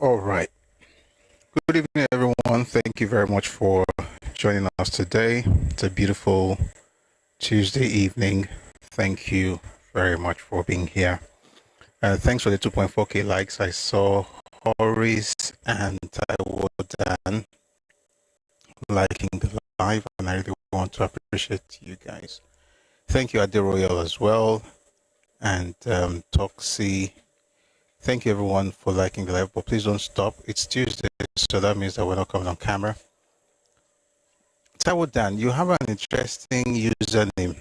All right. Good evening, everyone. Thank you very much for joining us today. It's a beautiful Tuesday evening. Thank you very much for being here. Thanks for the 2.4K likes. I saw Horace and Taiwodan liking the live, and I really want to appreciate you guys. Thank you, Ade Royal, as well, and Toxie. Thank you, everyone, for liking the live, but please don't stop. It's Tuesday, so that means that we're not coming on camera. Taiwodan, you have an interesting username.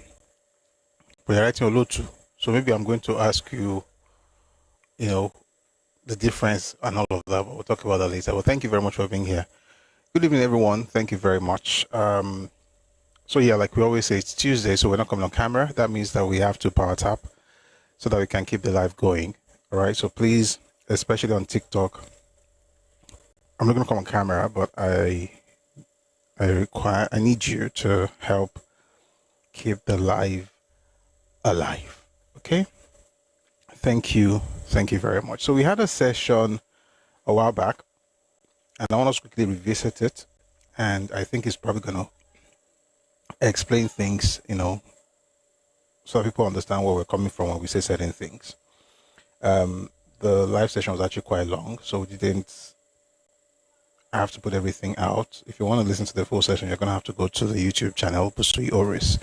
We're writing Olotu, so maybe I'm going to ask you, the difference and all of that, but we'll talk about that later. But thank you very much for being here. Good evening, everyone. Thank you very much. So yeah, like we always say, it's Tuesday, so we're not coming on camera. That means that we have to power tap so that we can keep the live going. All right, so please, especially on TikTok, I'm not going to come on camera, but I need you to help keep the live alive. Okay? Thank you very much. So we had a session a while back, and I want us to quickly revisit it, and I think it's probably going to explain things, so that people understand where we're coming from when we say certain things. The live session was actually quite long, so we didn't have to put everything out. If you want to listen to the full session, you're going to have to go to the YouTube channel, Busui Oris.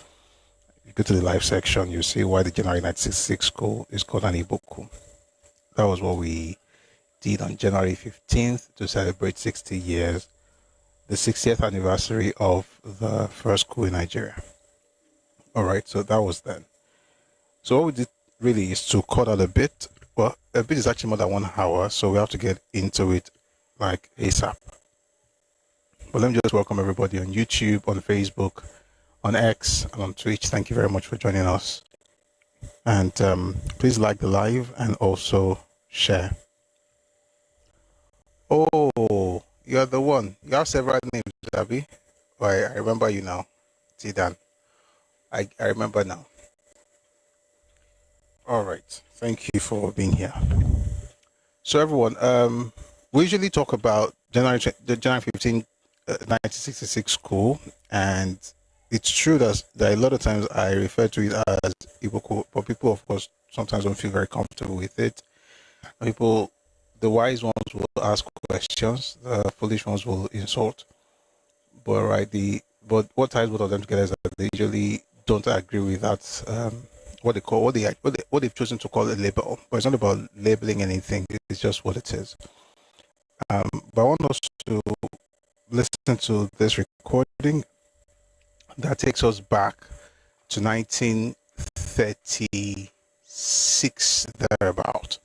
You go to the live section, you see why the January 1966 Coup is called an Igbo Coup. That was what we did on January 15th to celebrate 60 years, the 60th anniversary of the first coup in Nigeria. All right, so that was then. So what we did really is to cut out a bit. Well, a bit is actually more than 1 hour, so we have to get into it like ASAP. But let me just welcome everybody on YouTube, on Facebook, on X, and on Twitch. Thank you very much for joining us. And please like the live and also share. Oh, you're the one. You have several names, Abby. Oh, I remember you now. Tidan. I remember now. All right. Thank you for being here. So everyone, we usually talk about the January 15, 1966 Coup, and it's true that a lot of times I refer to it as Igbo Coup, but people, of course, sometimes don't feel very comfortable with it. People, the wise ones will ask questions, the foolish ones will insult. But what ties both of them together is that they usually don't agree with that. What they've chosen to call a label, but it's not about labeling anything. It's just what it is. But I want us to listen to this recording that takes us back to 1936 thereabout.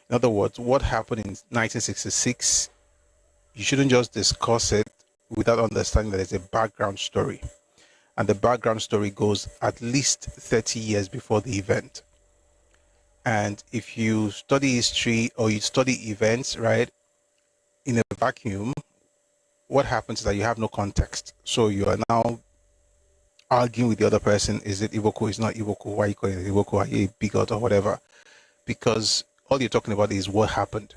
In other words, what happened in 1966? You shouldn't just discuss it without understanding that there's a background story. And the background story goes at least 30 years before the event. And if you study history or you study events, right, in a vacuum, what happens is that you have no context. So you are now arguing with the other person, is it Igbo Coup, is not Igbo Coup, why are you calling it Igbo Coup, are you a bigot or whatever? Because all you're talking about is what happened,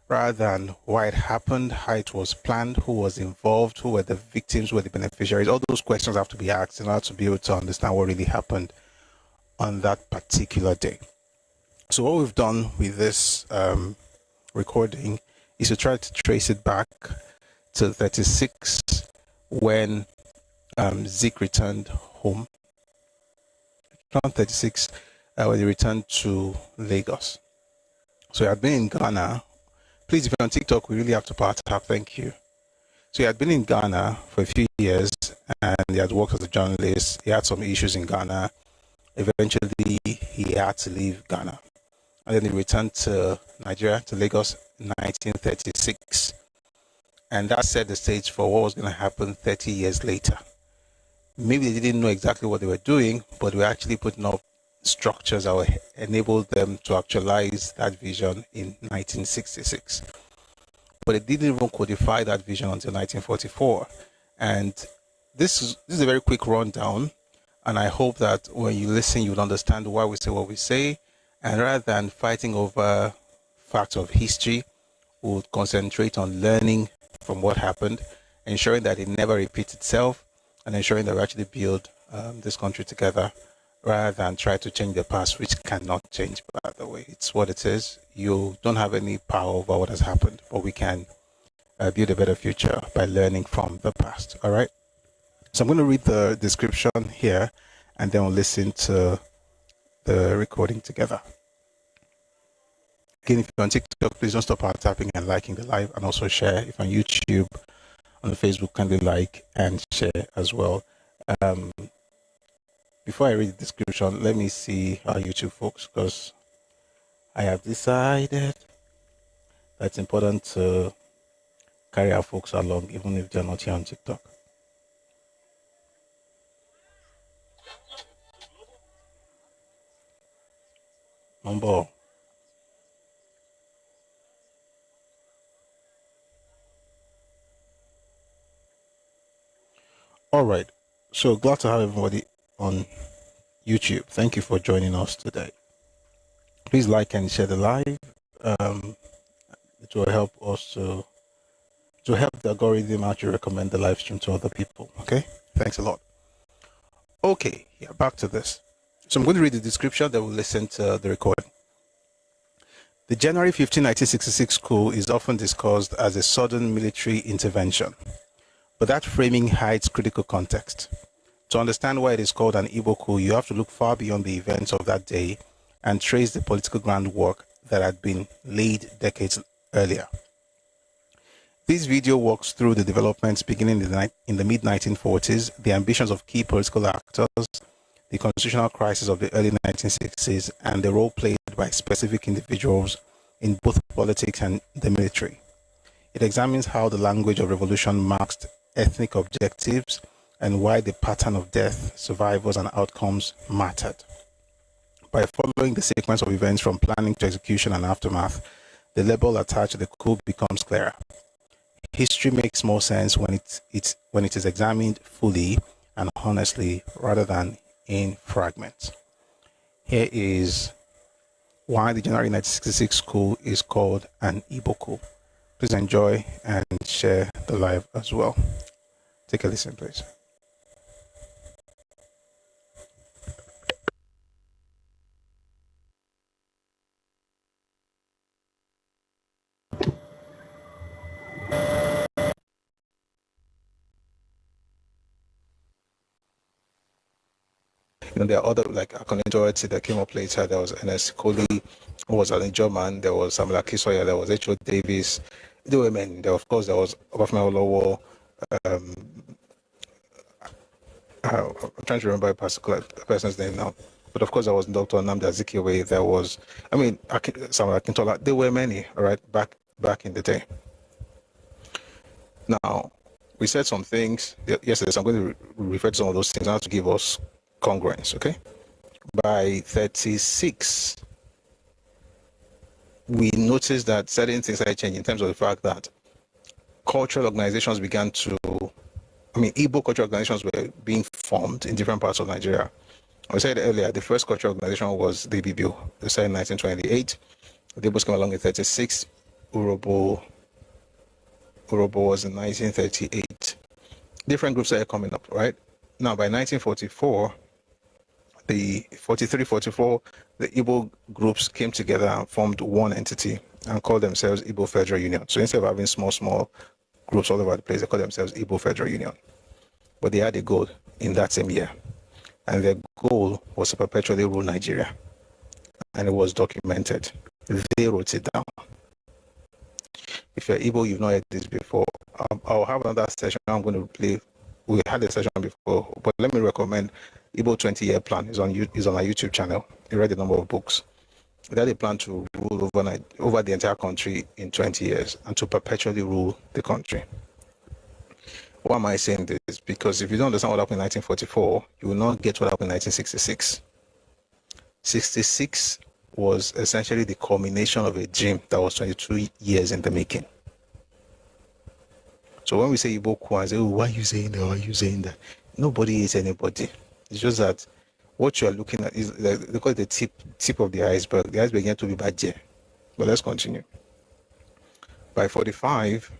rather than why it happened, how it was planned, who was involved, who were the victims, who were the beneficiaries. All those questions have to be asked in order to be able to understand what really happened on that particular day. So what we've done with this recording is to try to trace it back to 36 when Zeke returned home. Around 36 when he returned to Lagos. So he had been in Ghana. Please, if you're on TikTok, we really have to power tap. Thank you. So he had been in Ghana for a few years and he had worked as a journalist. He had some issues in Ghana. Eventually, he had to leave Ghana. And then he returned to Nigeria, to Lagos, in 1936. And that set the stage for what was going to happen 30 years later. Maybe they didn't know exactly what they were doing, but they were actually putting up structures that would enable them to actualize that vision in 1966. But they didn't even codify that vision until 1944. And this is a very quick rundown, and I hope that when you listen, you'll understand why we say what we say, and rather than fighting over facts of history would concentrate on learning from what happened, ensuring that it never repeats itself, and ensuring that we actually build this country together rather than try to change the past, which cannot change, by the way. It's what it is. You don't have any power over what has happened, but we can build a better future by learning from the past. All right. So I'm going to read the description here, and then we'll listen to the recording together. Again, if you're on TikTok, please don't stop tapping and liking the live, and also share. If on YouTube, on Facebook, kindly like and share as well. Before I read the description, let me see our YouTube folks, because I have decided that it's important to carry our folks along, even if they're not here on TikTok. Number. All right. So glad to have everybody on YouTube. Thank you for joining us today. Please like and share the live. It will help us to help the algorithm actually recommend the live stream to other people. Okay. Thanks a lot. Okay. Yeah. Back to this. So I'm going to read the description, then we'll listen to the recording. The January 15, 1966 coup is often discussed as a sudden military intervention, but that framing hides critical context. To understand why it is called an Igbo coup, you have to look far beyond the events of that day and trace the political groundwork that had been laid decades earlier. This video walks through the developments beginning in the mid-1940s, the ambitions of key political actors, the constitutional crisis of the early 1960s, and the role played by specific individuals in both politics and the military. It examines how the language of revolution masked ethnic objectives and why the pattern of death, survivors, and outcomes mattered. By following the sequence of events from planning to execution and aftermath, the label attached to the coup becomes clearer. History makes more sense when it is examined fully and honestly rather than in fragments. Here is why the January 1966 coup is called an Igbo coup. Please enjoy and share the live as well. Take a listen, please. There are other, like Akon Dorothy that came up later. There was Ernest Coley, who was a German. There was Samuel Akisoya. There was H.O. Davis. There were men. There, of course, there was Obafemi Awolowo. I'm trying to remember a particular person's name now. But of course, there was Dr. Nnamdi Azikiwe. There was, Samuel Akintola. There were many, all right, back in the day. Now, we said some things yesterday, so I'm going to refer to some of those things now to give us congruence, okay? By 36, we noticed that certain things had changed in terms of the fact that cultural organizations began to, Igbo cultural organizations were being formed in different parts of Nigeria. I said earlier, the first cultural organization was the Ibibio. They started in 1928. The Igbos came along in 36. Urobo was in 1938. Different groups started coming up, right? Now, by 1944, the 44, the Igbo groups came together and formed one entity and called themselves Igbo Federal Union. So instead of having small groups all over the place, they called themselves Igbo Federal Union. But they had a goal in that same year. And their goal was to perpetually rule Nigeria. And it was documented. They wrote it down. If you're Igbo, you've not heard this before. I'll have another session I'm going to play. We had a session before, but let me recommend Igbo 20-year plan. Is on our YouTube channel. He read a number of books. They had a plan to rule over the entire country in 20 years and to perpetually rule the country. Why am I saying this? Because if you don't understand what happened in 1944, you will not get what happened in 1966. 66 was essentially the culmination of a dream that was 22 years in the making. So when we say Igbo coup, I say, oh, why are you saying that? Why are you saying that? Nobody is anybody. It's just that what you are looking at is, they call it the tip of the iceberg. The iceberg began to be bad. But let's continue. By 45,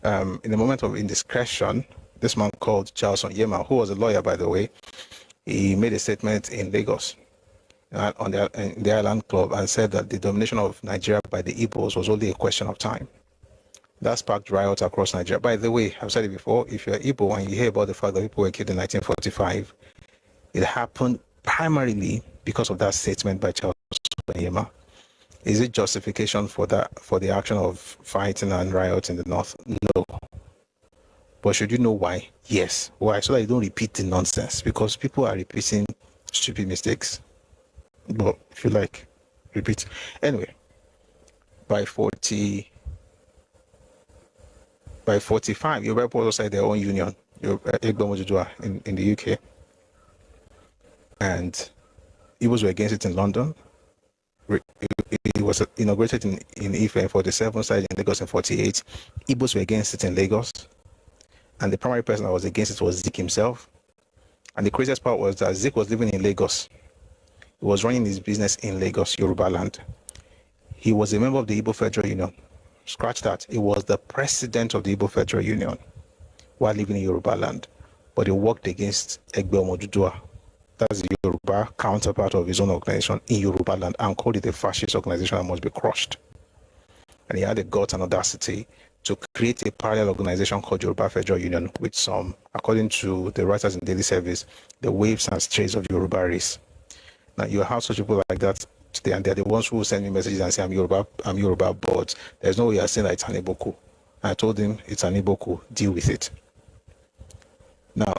in the moment of indiscretion, this man called Charles Onyema, who was a lawyer, by the way, he made a statement in Lagos in the Island Club and said that the domination of Nigeria by the Igbos was only a question of time. That sparked riots across Nigeria. By the way, I've said it before, if you're Igbo and you hear about the fact that people were killed in 1945, it happened primarily because of that statement by Charles Onyema. Is it justification for the action of fighting and riots in the north? No. But should you know why? Yes. Why? So that you don't repeat the nonsense. Because people are repeating stupid mistakes. But if you like, repeat. Anyway, by 45, Yoruba people also had their own union, Ẹkáàbọ in the UK. And Igbos were against it in London. It was inaugurated in Ife in 47, started in Lagos in 48. Igbos were against it in Lagos. And the primary person that was against it was Zik himself. And the craziest part was that Zik was living in Lagos. He was running his business in Lagos, Yoruba land. He was a member of the Igbo Federal Union. Scratch that. He was the president of the Igbo Federal Union while living in Yoruba land. But he worked against Ẹkáàbọ. That's the Yoruba counterpart of his own organization in Yoruba land, and called it a fascist organization that must be crushed. And he had the guts and audacity to create a parallel organization called Yoruba Federal Union with some, according to the writers in Daily Service, the waves and strays of Yoruba race. Now, you have such people like that today, and they're the ones who send me messages and say, I'm Yoruba, but there's no way you're saying that it's an Igbo coup. I told him it's an Igbo coup, deal with it. Now,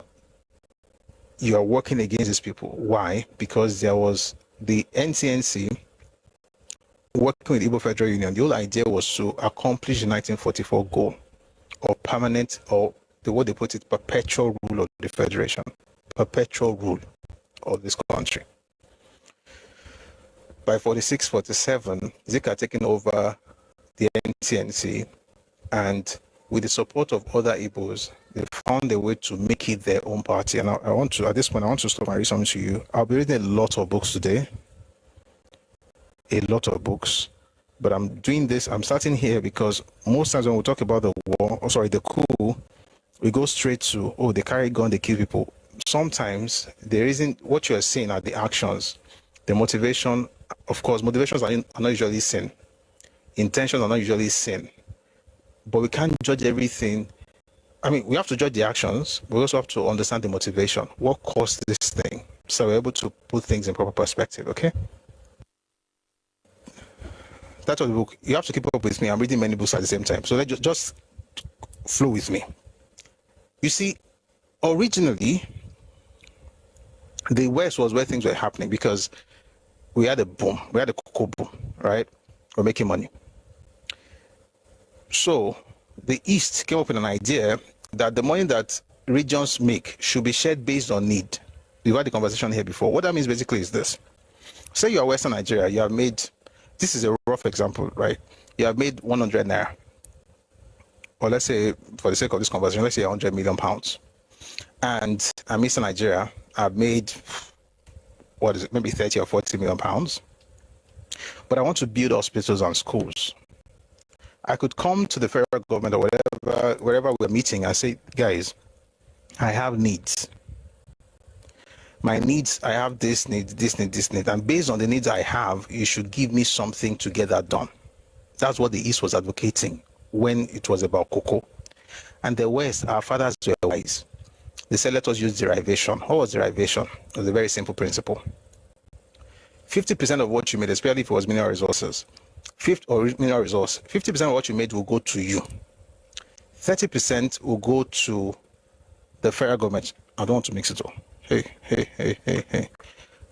you are working against these people. Why? Because there was the NCNC working with Igbo Federal Union. The whole idea was to accomplish the 1944 goal of permanent, or the way they put it, perpetual rule of the Federation, perpetual rule of this country. By 46, 47, Zik had taken over the NCNC, and with the support of other Igbos, they found a way to make it their own party. And I want to, at this point, I want to stop and read something to you. I'll be reading a lot of books today. A lot of books. But I'm doing this, I'm starting here because most times when we talk about the war, the coup, we go straight to, oh, they carry gun, they kill people. Sometimes there isn't, what you're seeing are the actions, the motivation. Of course, motivations are not usually sin. Intentions are not usually sin. But we can't judge everything. I mean, we have to judge the actions, but we also have to understand the motivation. What caused this thing? So we're able to put things in proper perspective, okay? That's what the book, you have to keep up with me. I'm reading many books at the same time. So let's just flow with me. You see, originally, the West was where things were happening because we had a boom. We had a cocoa boom, right? We're making money. So the East came up with an idea that the money that regions make should be shared based on need. We've had the conversation here before. What that means basically is this. Say you are Western Nigeria, you have made, this is a rough example, right? You have made 100 naira. Or let's say, for the sake of this conversation, let's say 100 million pounds. And I'm Eastern Nigeria, I've made, what is it, maybe 30 or 40 million pounds. But I want to build hospitals and schools. I could come to the federal government or wherever we're meeting and say, guys, I have needs. My needs, I have this need, this need, this need. And based on the needs I have, you should give me something to get that done. That's what the East was advocating when it was about cocoa. And the West, our fathers were wise. They said, let us use derivation. What was derivation? It was a very simple principle. 50% of what you made, especially if it was mineral resources, 50% of what you made will go to you. 30% will go to the federal government. I don't want to mix it all. Hey.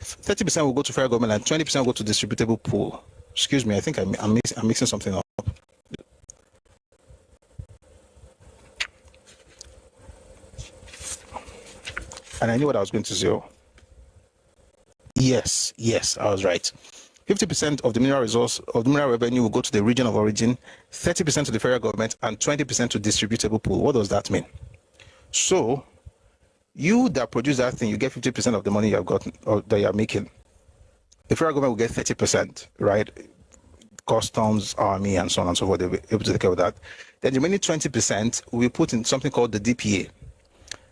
30% will go to federal government and 20% will go to distributable pool. Excuse me, I think I'm mixing something up. And I knew what I was going to say. Yes, I was right. 50% of the mineral resource, of the mineral revenue will go to the region of origin, 30% to the federal government, and 20% to distributable pool. What does that mean? So, you that produce that thing, you get 50% of the money you have gotten, or that you are making. The federal government will get 30%, right? customs, army, and so on and so forth. They were able to take care of that. Then the remaining 20% we put in something called the DPA.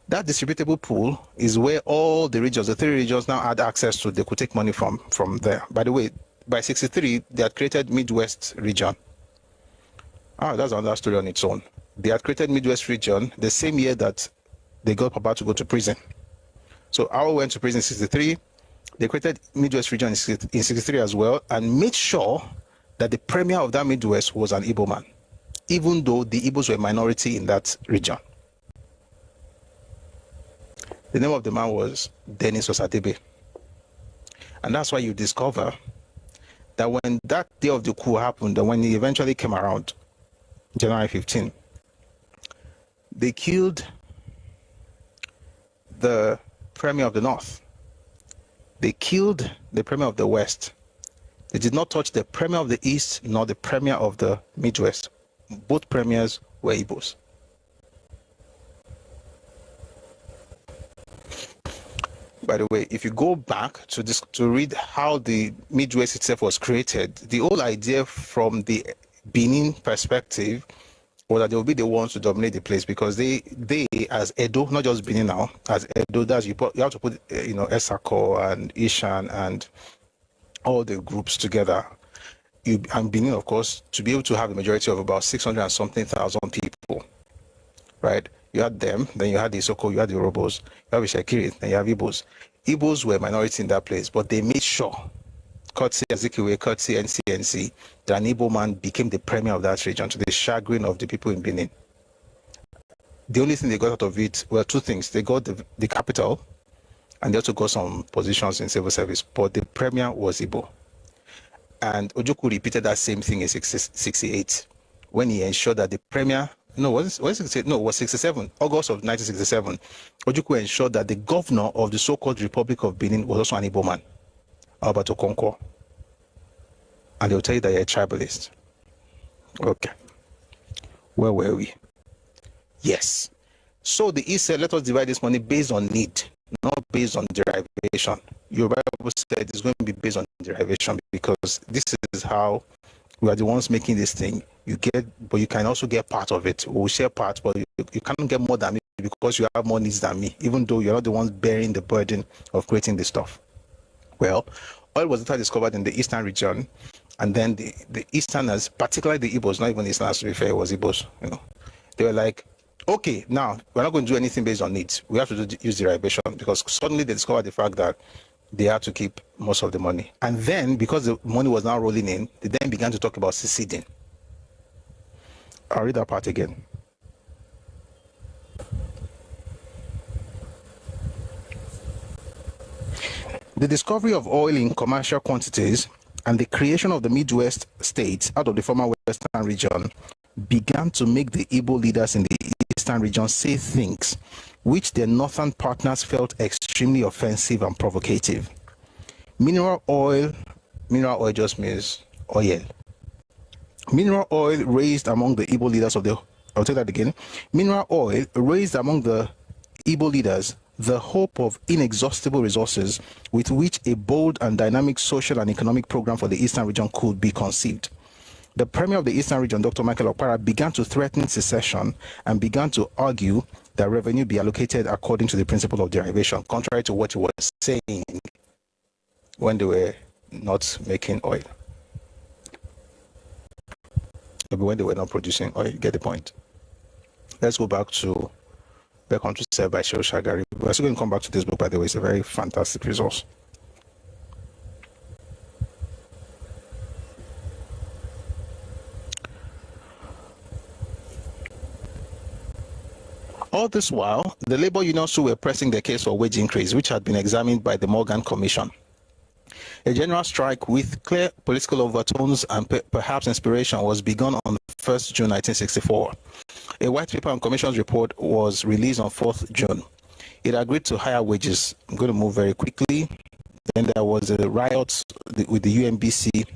That distributable pool is where all the regions, the 3 regions, now had access to. They could take money from there. By the way, by 63, they had created Midwest region. That's another story on its own. They had created Midwest region the same year that they got Papa to go to prison. So Awo went to prison in 63. They created Midwest region in 63 as well, and made sure that the premier of that Midwest was an Igbo man, even though the Igbos were a minority in that region. The name of the man was Dennis Osadebe. And that's why you discover that when that day of the coup happened, and when he eventually came around, January 15, they killed the premier of the North. They killed the premier of the West. They did not touch the premier of the East nor the premier of the Midwest. Both premiers were Igbos. By the way, if you go back to this to read how the Midwest itself was created, the whole idea from the Benin perspective was that they will be the ones to dominate the place, because they as Edo, not just Benin now, as Edo, that's you have to put Esako and Ishan and all the groups together. And Benin, of course, to be able to have a majority of about 600 and something thousand people, right? You had them, then you had the Isoko, you had the Urhobos, you have the Shekiri, then you have Igbos. Igbos were a minority in that place, but they made sure, courtesy Azikiwe, courtesy NCNC, that an Igbo man became the premier of that region, to the chagrin of the people in Benin. The only thing they got out of it were 2 things. They got the capital, and they also got some positions in civil service, but the premier was Igbo. And Ojukwu repeated that same thing in 68, when he ensured that the premier, was 67, August of 1967, Ojukwu ensured that the governor of the so-called Republic of Benin was also an Igbo man, Albert Okonkwo. And they'll tell you that you're a tribalist. Okay. Where were we? Yes. So the East said, let us divide this money based on need, not based on derivation. Your Bible said it's going to be based on derivation, because this is how we are the ones making this thing. You get, but you can also get part of it. We'll share part, but you cannot get more than me, because you have more needs than me, even though you're not the ones bearing the burden of creating this stuff. Well, oil was later discovered in the eastern region, and then the Easterners, particularly the Igbos, not even the Easterners to be fair, it was Igbos, they were like, okay, now we're not going to do anything based on needs. We have to use derivation, because suddenly they discovered the fact that they had to keep most of the money. And then, because the money was now rolling in, they then began to talk about seceding. I'll read that part again. The discovery of oil in commercial quantities and the creation of the Midwest states out of the former Western region began to make the Igbo leaders in the Eastern region say things which their Northern partners felt extremely offensive and provocative. Mineral oil just means oil. Mineral oil raised among the Igbo leaders I'll take that again. Mineral oil raised among the Igbo leaders the hope of inexhaustible resources with which a bold and dynamic social and economic program for the Eastern region could be conceived. The premier of the Eastern region, Dr. Michael Okpara, began to threaten secession and began to argue that revenue be allocated according to the principle of derivation, contrary to what he was saying when they were not making oil. When they were not producing oil, you get the point. Let's go back to The Country Said by Shehu Shagari. We're still going to come back to this book, by the way. It's a very fantastic resource. All this while, the labor unions who were pressing their case for wage increase, which had been examined by the Morgan Commission. A general strike with clear political overtones and perhaps inspiration was begun on 1st June 1964. A white paper on Commission's report was released on 4th June. It agreed to higher wages. I'm going to move very quickly. Then there was a riot with the UMBC,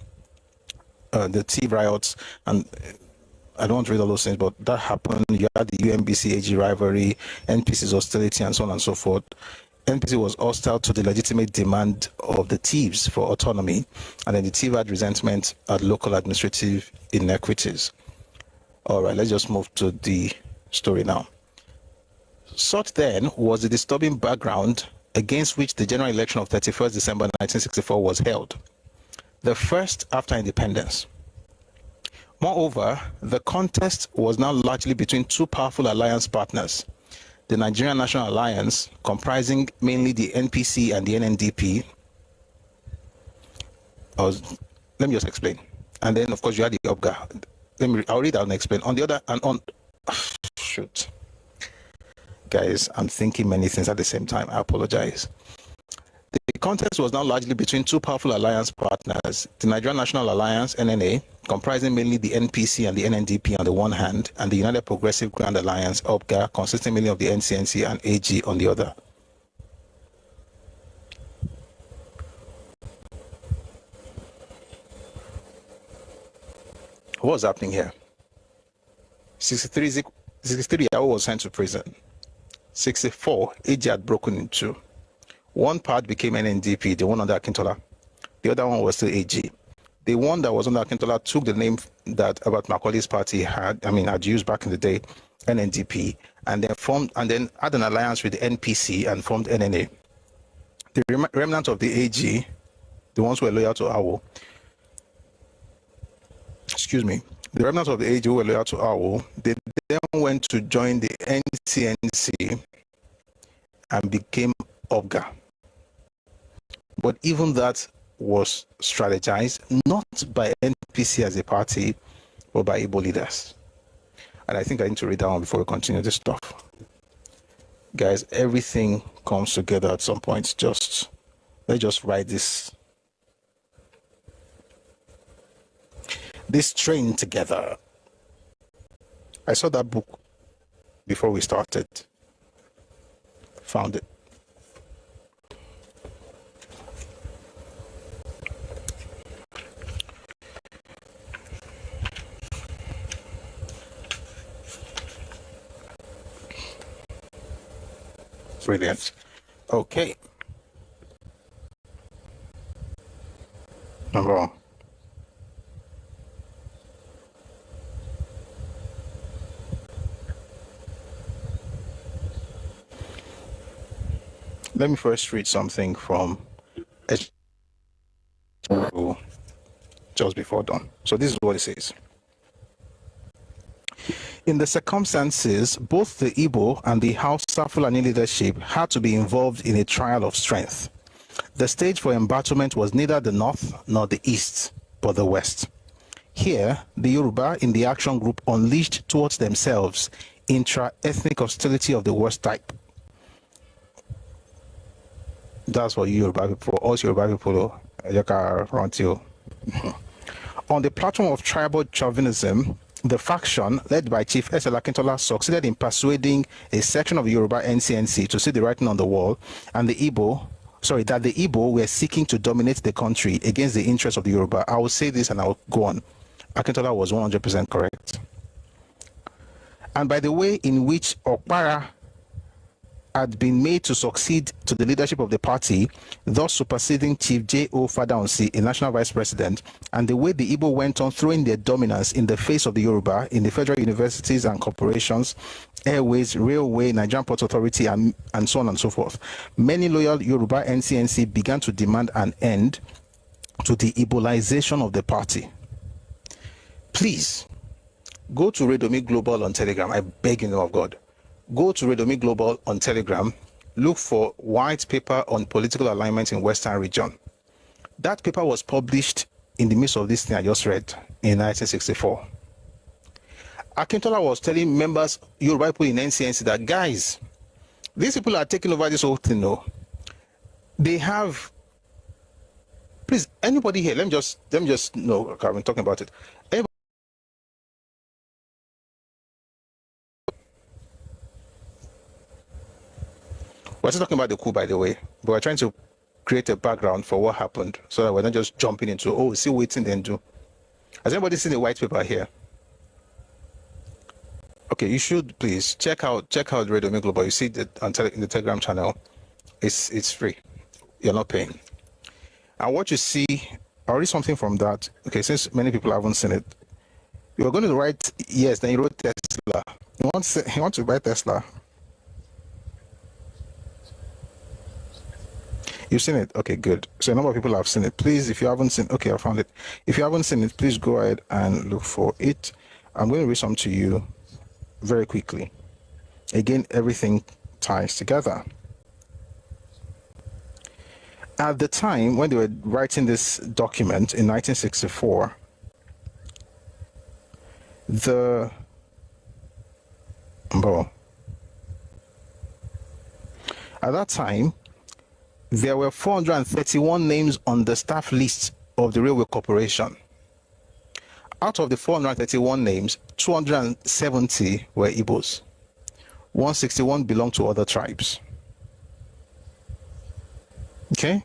the tea riots, and I don't want to read all those things, but that happened. You had the UMBC AG rivalry, NPC's hostility, and so on and so forth. NPC was hostile to the legitimate demand of the thieves for autonomy, and then the thief had resentment at local administrative inequities. All right, let's just move to the story now. Such then was the disturbing background against which the general election of 31st December 1964 was held, the first after independence. Moreover, the contest was now largely between two powerful alliance partners, the Nigerian National Alliance, comprising mainly the NPC and the NNDP. Let me just explain. And then, of course, you had the OPGA. I'll read out and explain. On the other, and on, shoot. Guys, I'm thinking many things at the same time. I apologize. The contest was now largely between two powerful alliance partners, the Nigerian National Alliance, NNA, comprising mainly the NPC and the NNDP on the one hand, and the United Progressive Grand Alliance, OPGA, consisting mainly of the NCNC and AG on the other. What was happening here? 63 Yao was sent to prison. 64, AG had broken in two. One part became NNDP, the one under Akintola. The other one was still AG. The one that was under Akintola took the name that Abat Makauli's party had used back in the day, NNDP, and then had an alliance with the NPC and formed NNA. The remnant of the AG, the ones who were loyal to AWO, the remnants of the AG who were loyal to AWO, they then went to join the NCNC and became OPGA. But even that was strategized not by NPC as a party, but by Igbo leaders. And I think I need to read that one before we continue this stuff. Guys, everything comes together at some point. Let's just write this train together. I saw that book before we started. Found it. Brilliant. Okay. Number one. Let me first read something from just before dawn. So this is what it says. In the circumstances, both the Igbo and the Hausa Fulani leadership had to be involved in a trial of strength. The stage for embattlement was neither the north nor the east, but the west. Here, the Yoruba in the action group unleashed towards themselves intra-ethnic hostility of the worst type. That's what Yoruba people, us Yoruba people, on the platform of tribal chauvinism, the faction led by Chief S. Akintola succeeded in persuading a section of the Yoruba NCNC to see the writing on the wall, and that the Igbo were seeking to dominate the country against the interests of the Yoruba. I will say this and I will go on. Akintola was 100% correct. And by the way in which Okpara had been made to succeed to the leadership of the party, thus superseding Chief J.O. Fadaunsi, a national vice president, and the way the Igbo went on throwing their dominance in the face of the Yoruba in the federal universities and corporations, airways, railway, Nigerian Port Authority, and so on and so forth. Many loyal Yoruba NCNC began to demand an end to the Igbolization of the party. Please, go to Redomi Global on Telegram. I beg in the name of God. Go to Redomi Global on Telegram, look for white paper on political alignment in Western region. That paper was published in the midst of this thing I just read in 1964. Akintola was telling members, Yoruba people in NCNC, that guys, these people are taking over this whole thing now. They have, please, anybody here, let me just no, okay, I'm talking about it. We're still talking about the coup, by the way, but we're trying to create a background for what happened so that we're not just jumping into, oh, see waiting then do. Has anybody seen the white paper here? Okay, you should please check out Radio Me Global. You see that in the Telegram channel. It's free. You're not paying. And what you see, I read something from that. Okay, since many people haven't seen it, you're going to write yes, then you wrote Tesla. You want to buy Tesla. You've seen it? Okay, good. So a number of people have seen it. Please, if you haven't seen, okay, I found it. If you haven't seen it, please go ahead and look for it. I'm going to read some to you very quickly. Again, everything ties together. At the time when they were writing this document in 1964, at that time, there were 431 names on the staff list of the Railway Corporation. Out of the 431 names, 270 were Igbos. 161 belonged to other tribes. Okay?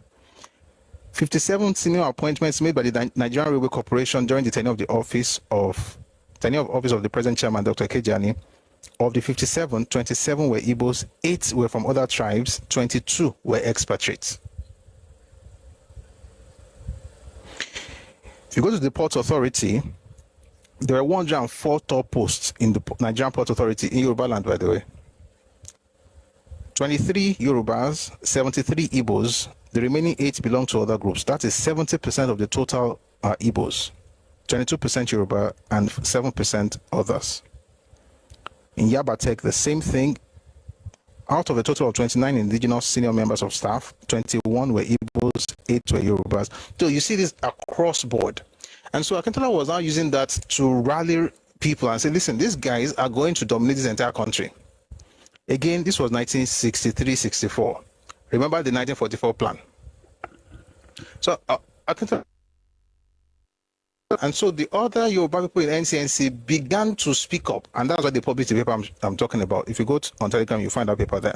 57 senior appointments made by the Nigerian Railway Corporation during the tenure of office of the present chairman, Dr. Kejani. Of the 57, 27 were Igbos, 8 were from other tribes, 22 were expatriates. If you go to the Port Authority, there were 104 top posts in the Nigerian Port Authority in Yoruba land, by the way. 23 Yorubas, 73 Igbos, the remaining 8 belong to other groups. That is 70% of the total are Igbos, 22% Yoruba, and 7% others. In Yabatek, the same thing. Out of a total of 29 indigenous senior members of staff, 21 were Igbos, 8 were Yorubas. So you see this across board. And so Akintola was now using that to rally people and say, listen, these guys are going to dominate this entire country. Again, this was 1963-64. Remember the 1944 plan. So Akintola, and so the other Yoruba people in NCNC began to speak up, and that's why they published the paper I'm talking about. If you go on Telegram, you find that paper there.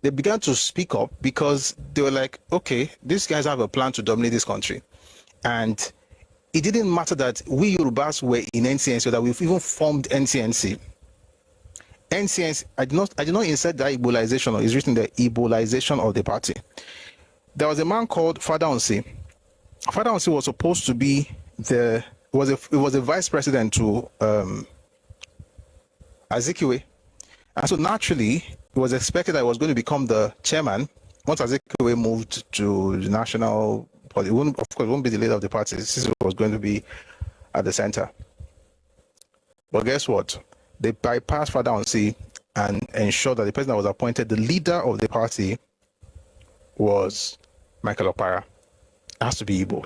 They began to speak up because they were like, okay, these guys have a plan to dominate this country. And it didn't matter that we Yorubas were in NCNC, or that we've even formed NCNC. NCNC, I did not insert that Igbolization, or it's written the Igbolization of the party. There was a man called Father Onsi. Father Onsi was supposed to be it was a vice president to Azikiwe. And so naturally, it was expected that he was going to become the chairman once Azikiwe moved to the national party. Of course, it won't be the leader of the party. This was going to be at the center. But guess what? They bypassed Father Onsi and ensured that the person that was appointed the leader of the party was Michael Okpara. It has to be Igbo.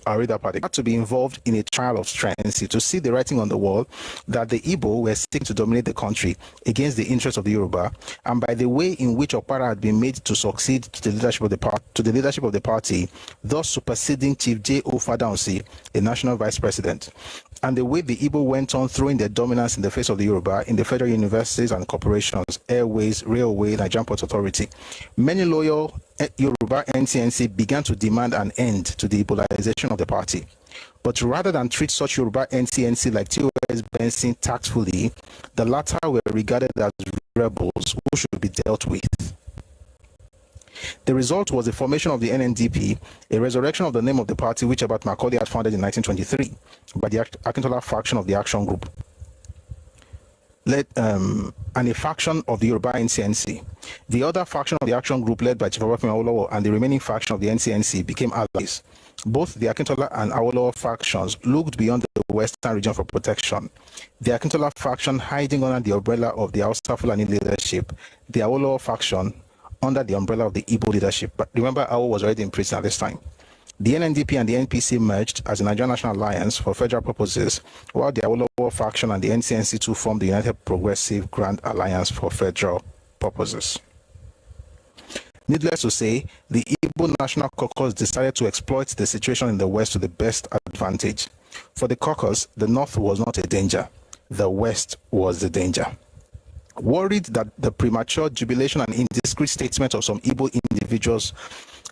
I'll read that part. They had to be involved in a trial of strength to see the writing on the wall that the Igbo were seeking to dominate the country against the interests of the Yoruba, and by the way in which Okpara had been made to succeed to the leadership of the party, thus superseding Chief J.O. Fadonsi, a national vice president, and the way the Igbo went on throwing their dominance in the face of the Yoruba in the federal universities and corporations, airways, railway, Nigerian Port Authority. Many loyal Yoruba NCNC began to demand an end to the Igbolization of the party. But rather than treat such Yoruba NCNC like T.O.S. Benson tactfully, the latter were regarded as rebels who should be dealt with. The result was the formation of the NNDP, a resurrection of the name of the party which Abat Macaulay had founded in 1923 by the Akintola faction of the Action Group, and a faction of the Yoruba NCNC. The other faction of the Action Group, led by Chief Obafemi Awolowo, and the remaining faction of the NCNC became allies. Both the Akintola and Awolowo factions looked beyond the western region for protection. The Akintola faction hiding under the umbrella of the Hausa Fulani leadership, the Awolowo faction under the umbrella of the Igbo leadership. But remember, Awo was already in prison at this time. The NNDP and the NPC merged as the Nigerian National Alliance for federal purposes, while the Awolowo faction and the NCNC2 formed the United Progressive Grand Alliance for federal purposes. Needless to say, the Igbo National Caucus decided to exploit the situation in the West to the best advantage. For the caucus, the North was not a danger. The West was the danger. Worried that the premature jubilation and indiscreet statements of some Igbo individuals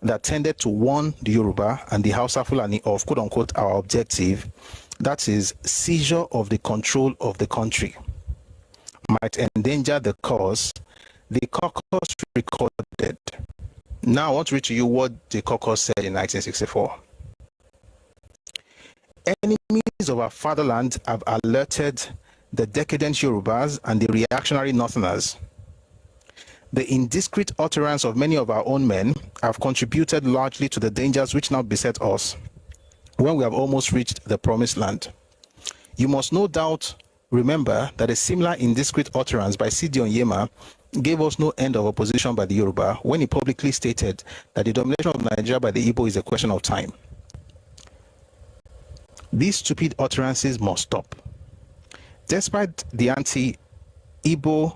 that tended to warn the Yoruba and the Hausa Fulani of quote-unquote our objective, that is, seizure of the control of the country, might endanger the cause, the caucus recorded. Now I want to read to you what the caucus said in 1964. Enemies of our fatherland have alerted the decadent Yorubas and the reactionary Northerners. The indiscreet utterance of many of our own men have contributed largely to the dangers which now beset us when we have almost reached the promised land. You must no doubt remember that a similar indiscreet utterance by Sidi Onyema gave us no end of opposition by the Yoruba when he publicly stated that the domination of Nigeria by the Igbo is a question of time. These stupid utterances must stop. Despite the anti-Igbo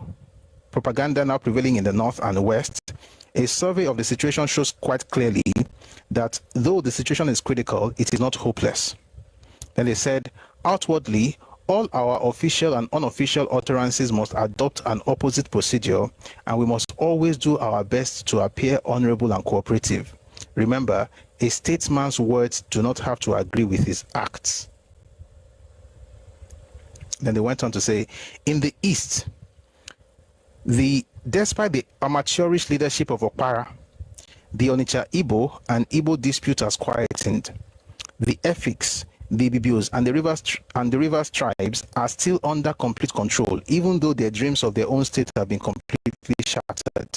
propaganda now prevailing in the north and west, a survey of the situation shows quite clearly that though the situation is critical, it is not hopeless. Then they said, outwardly, all our official and unofficial utterances must adopt an opposite procedure, and we must always do our best to appear honorable and cooperative. Remember, a statesman's words do not have to agree with his acts. Then they went on to say, in the East, despite the amateurish leadership of Okpara, the Onitsha Igbo and Igbo dispute has quietened. The Efiks, the Ibibios, and the Rivers tribes are still under complete control, even though their dreams of their own state have been completely shattered.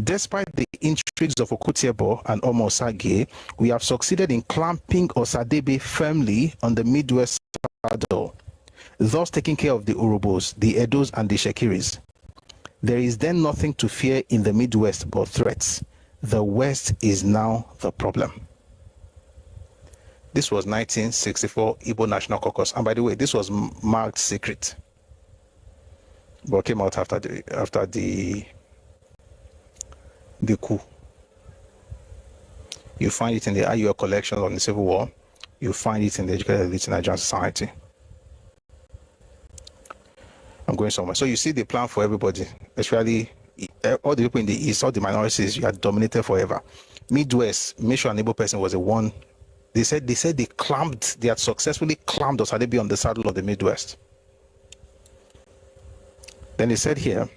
Despite the intrigues of Okutiebo and Omosage, we have succeeded in clamping Osadebe firmly on the Midwest saddle, thus taking care of the Urubos, the Edos, and the Shekiris. There is then nothing to fear in the Midwest but threats. The West is now the problem. This was 1964 Igbo National Caucus, and by the way, this was marked secret, but came out after the coup. You find it in the IUL collection on the Civil War. You find it in the educated elite in Nigerian society. I'm going somewhere. So you see the plan for everybody, especially all the people in the East, all the minorities, you are dominated forever. Midwest, make sure an able person was the one. They said they had successfully clamped Osadebe on the saddle of the Midwest. Then they said here,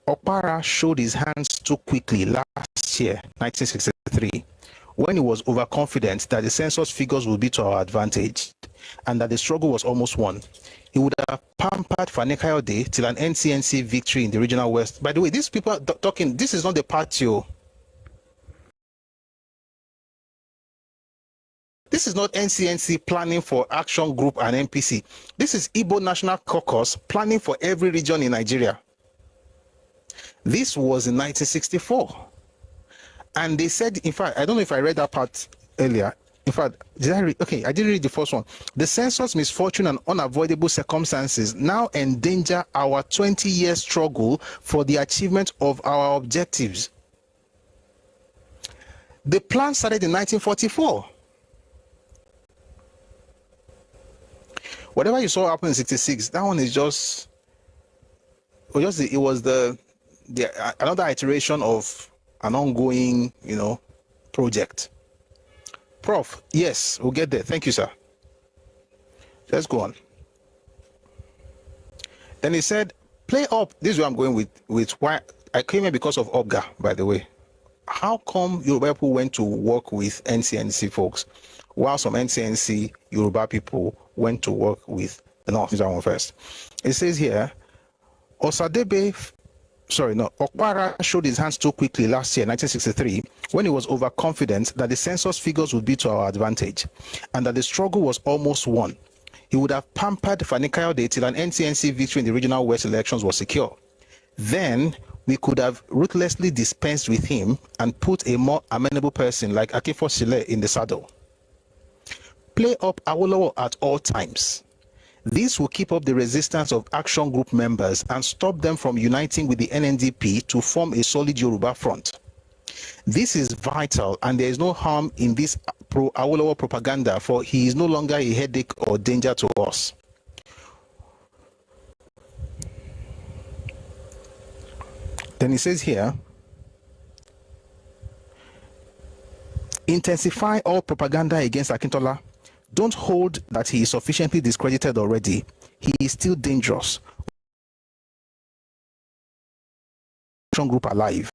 Okpara showed his hands too quickly last year, 1963, when he was overconfident that the census figures would be to our advantage and that the struggle was almost won. He would have pampered Fanekayode till an NCNC victory in the regional west. By the way, these people are talking, this is not the party. This is not NCNC planning for Action Group and NPC. This is Igbo National Caucus planning for every region in Nigeria. This was in 1964. And they said, in fact, I don't know if I read that part earlier. In fact, did I read? Okay, I didn't read the first one. The census misfortune and unavoidable circumstances now endanger our 20-year struggle for the achievement of our objectives. The plan started in 1944. Whatever you saw happen in 66, that one is just it was another iteration of an ongoing, project. Prof, yes, we'll get there. Thank you, sir. Let's go on. Then he said, play up. This is where I'm going with why I came here because of Obga, by the way. How come Yoruba people went to work with NCNC folks, while some NCNC Yoruba people went to work with the North? That one first. It says here, Okpara showed his hands too quickly last year, 1963, when he was overconfident that the census figures would be to our advantage and that the struggle was almost won. He would have pampered Fanekayode till an NCNC victory in the regional West elections was secure. Then we could have ruthlessly dispensed with him and put a more amenable person like Akifo Sile in the saddle. Play up Awolowo at all times. This will keep up the resistance of Action Group members and stop them from uniting with the NNDP to form a solid Yoruba front. This is vital, and there is no harm in this pro-Awolowo propaganda, for he is no longer a headache or danger to us. Then he says here, intensify all propaganda against Akintola. Don't hold that he is sufficiently discredited already. He is still dangerous. group alive.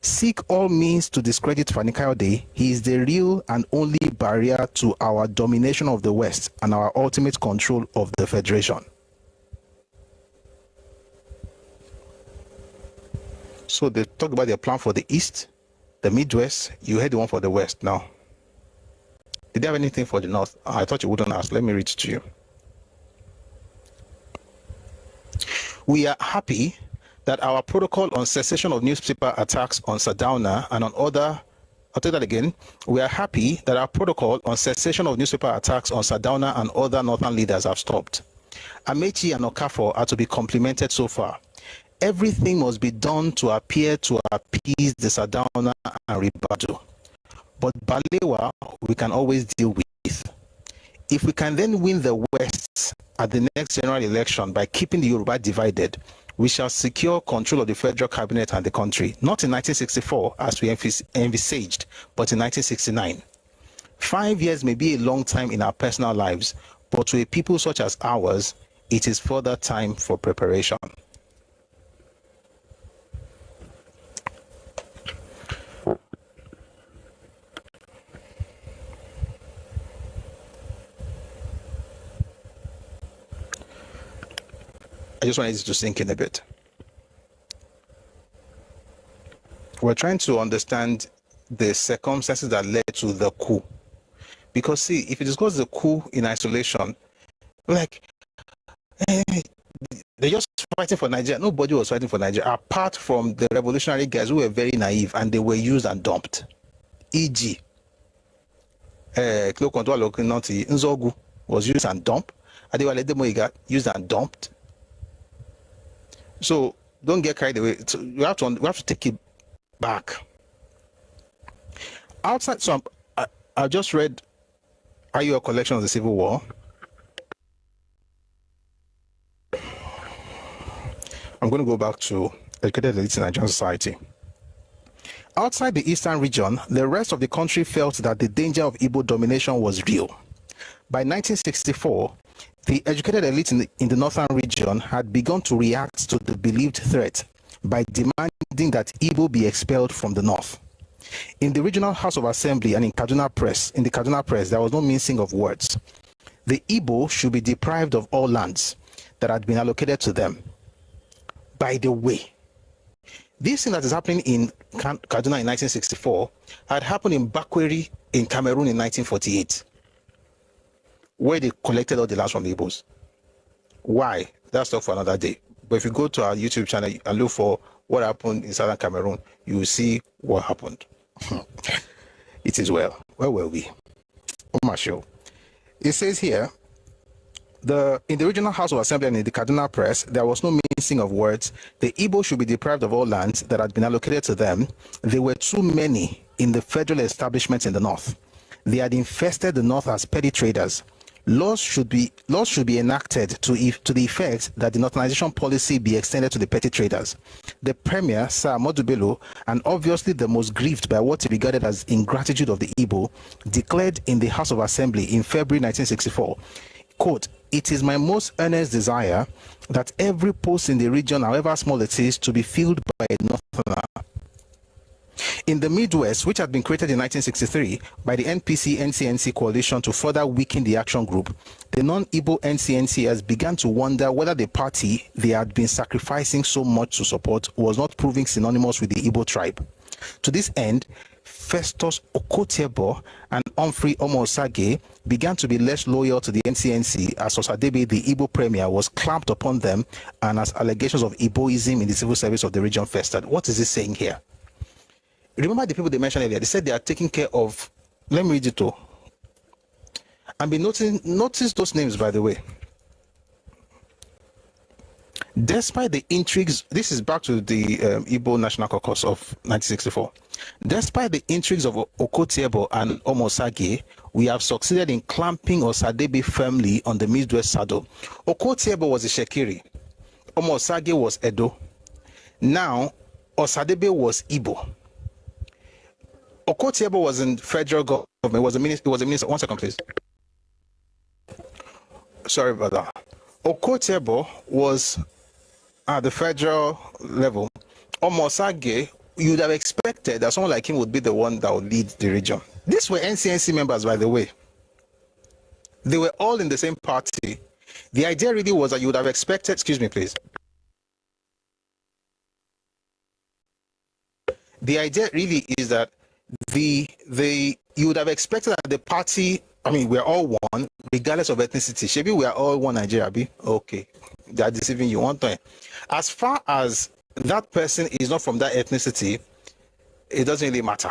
Seek all means to discredit Fani Kayode. He is the real and only barrier to our domination of the West and our ultimate control of the Federation. So they talk about their plan for the East, the Midwest. You heard the one for the West now. Did they have anything for the North? I thought you wouldn't ask. Let me read it to you. We are happy that our protocol on cessation of newspaper attacks on Sardauna and on other, I'll take that again. We are happy that our protocol on cessation of newspaper attacks on Sardauna and other northern leaders have stopped. Amechi and Okafor are to be complimented so far. Everything must be done to appear to appease the Sardauna and Ribadu. But Balewa, we can always deal with. If we can then win the West at the next general election by keeping the Yoruba divided, we shall secure control of the federal cabinet and the country, not in 1964 as we envisaged, but in 1969. 5 years may be a long time in our personal lives, but to a people such as ours, it is further time for preparation. I just wanted it to sink in a bit. We're trying to understand the circumstances that led to the coup. Because see, if you discuss the coup in isolation, like, they're just fighting for Nigeria. Nobody was fighting for Nigeria, apart from the revolutionary guys who were very naive and they were used and dumped. E.g., Nzogu was used and dumped. Adewale Demoiga used and dumped. So don't get carried away. So we have to take it back. Outside, so I just read Are You a Collection of the Civil War? I'm going to go back to Educated Elites in Nigerian Society. Outside the eastern region, the rest of the country felt that the danger of Igbo domination was real. By 1964, the educated elite in the northern region had begun to react to the believed threat by demanding that Igbo be expelled from the north. In the regional House of Assembly and in the Kaduna Press, there was no mincing of words. The Igbo should be deprived of all lands that had been allocated to them. By the way, this thing that is happening in Kaduna in 1964 had happened in Bakweri in Cameroon in 1948. Where they collected all the lands from the Igbos. Why? That's stuff for another day. But if you go to our YouTube channel and look for what happened in southern Cameroon, you will see what happened. It is well. Where were we? On my show. It says here, in the regional House of Assembly and in the Kaduna Press, there was no mincing of words. The Igbo should be deprived of all lands that had been allocated to them. There were too many in the federal establishments in the north. They had infested the north as petty traders. Laws should be enacted to the effect that the northernization policy be extended to the petty traders. The Premier, Sir Ahmadu Bello, and obviously the most grieved by what he regarded as ingratitude of the Igbo, declared in the House of Assembly in February 1964, quote, "It is my most earnest desire that every post in the region, however small it is, to be filled by a northerner. In the Midwest, which had been created in 1963 by the NPC-NCNC coalition to further weaken the action group, the non-Igbo NCNCs began to wonder whether the party they had been sacrificing so much to support was not proving synonymous with the Igbo tribe. To this end, Festus Okotiebo and Humphrey Omosage began to be less loyal to the NCNC as Osadebe, the Igbo premier, was clamped upon them and as allegations of Igboism in the civil service of the region festered." What is he saying here? Remember the people they mentioned earlier? They said they are taking care of. Let me read it too. And be notice those names, by the way. Despite the intrigues, this is back to the Igbo National Caucus of 1964. Despite the intrigues of Okotiebo and Omosage, we have succeeded in clamping Osadebe firmly on the Midwest saddle. Okotiebo was a Shekiri. Omosage was Edo. Now, Osadebe was Igbo. Okotiebo was in federal government. Was a minister. One second, please. Sorry about that. Okotiebo was at the federal level, Omosage, you'd have expected that someone like him would be the one that would lead the region. These were NCNC members, by the way. They were all in the same party. The idea really was that you would have expected, excuse me, please. The idea really is that you would have expected that the party, I mean, we're all one, regardless of ethnicity. Maybe we are all one Nigeria, be okay. They are deceiving you one time. As far as that person is not from that ethnicity, it doesn't really matter.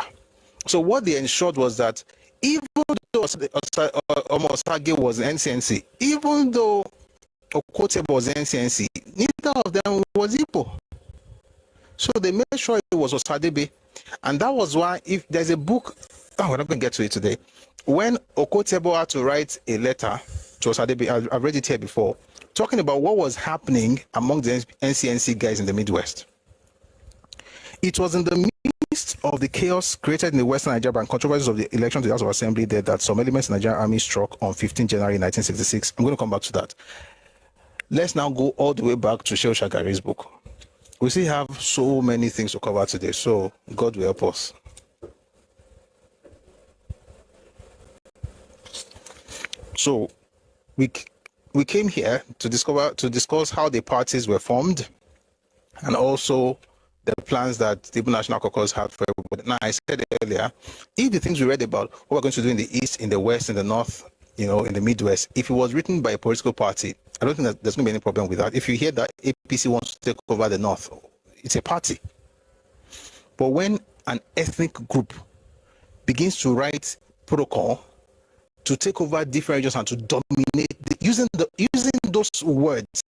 So what they ensured was that even though Omosage was NCNC, even though Okotebo was NCNC, neither of them was Igbo. So they made sure it was Osadebe. And that was why, if there's a book, we're not going to get to it today. When Okotebo had to write a letter to Osadebe, I've read it here before, talking about what was happening among the NCNC guys in the Midwest. It was in the midst of the chaos created in the Western Nigeria and controversies of the election to the House of Assembly there that some elements of the Nigerian Army struck on 15 January 1966. I'm going to come back to that. Let's now go all the way back to Shehu Shagari's book. We still have so many things to cover today, so God will help us. So we came here to discuss how the parties were formed and also the plans that the Igbo National Caucus had for everybody. Now, I said earlier, if the things we read about what we're going to do in the East, in the West, in the North, in the Midwest, if it was written by a political party, I don't think that there's going to be any problem with that. If you hear that APC wants to take over the North, it's a party. But when an ethnic group begins to write protocol to take over different regions and to dominate, using those words,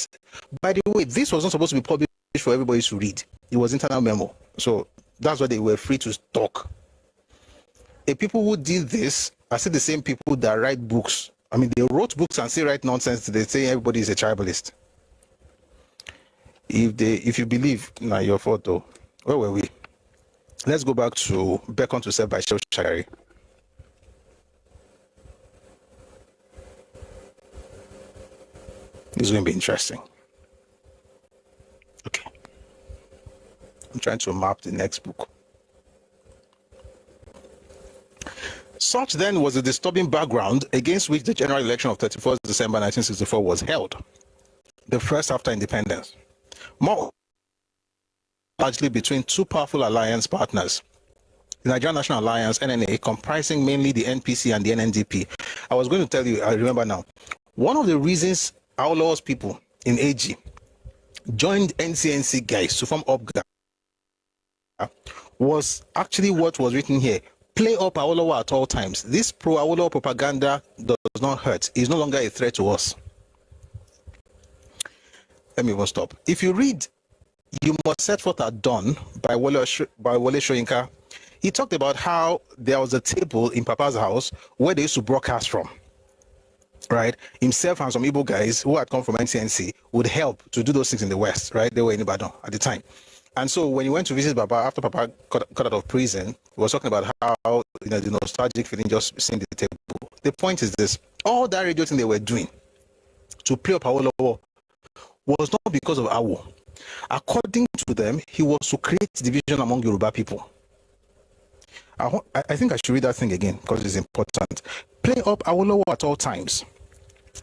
by the way, this was not supposed to be published for everybody to read. It was internal memo. So that's why they were free to talk. The people who did this are still the same people that write books. I mean, they wrote books and still write nonsense. They say everybody is a tribalist. If you believe, your photo. Where were we? Let's go back to Beckon to Serve by Shehu Shagari. This is going to be interesting. Okay. I'm trying to map the next book. Such then was the disturbing background against which the general election of 31st December 1964 was held, the first after independence. More largely between two powerful alliance partners, the Nigerian National Alliance, NNA, comprising mainly the NPC and the NNDP. I was going to tell you, I remember now, one of the reasons Awolowo's people in AG joined NCNC guys to form UPGA was actually what was written here. Play up Awolowo at all times. This pro-Awolowo propaganda does not hurt. It's no longer a threat to us. Let me even stop. If you read You Must Set Forth at Dawn by Wole Soyinka, he talked about how there was a table in Papa's house where they used to broadcast from. Right? Himself and some Igbo guys who had come from NCNC would help to do those things in the West. Right? They were in Ibadan at the time. And so when he went to visit Papa, after Papa got out of prison, he was talking about how the nostalgic feeling just seeing the table. The point is this: all that radio thing they were doing to play up Awolowo was not because of Awo. According to them, he was to create division among Yoruba people. I think I should read that thing again because it's important. Play up Awolowo at all times.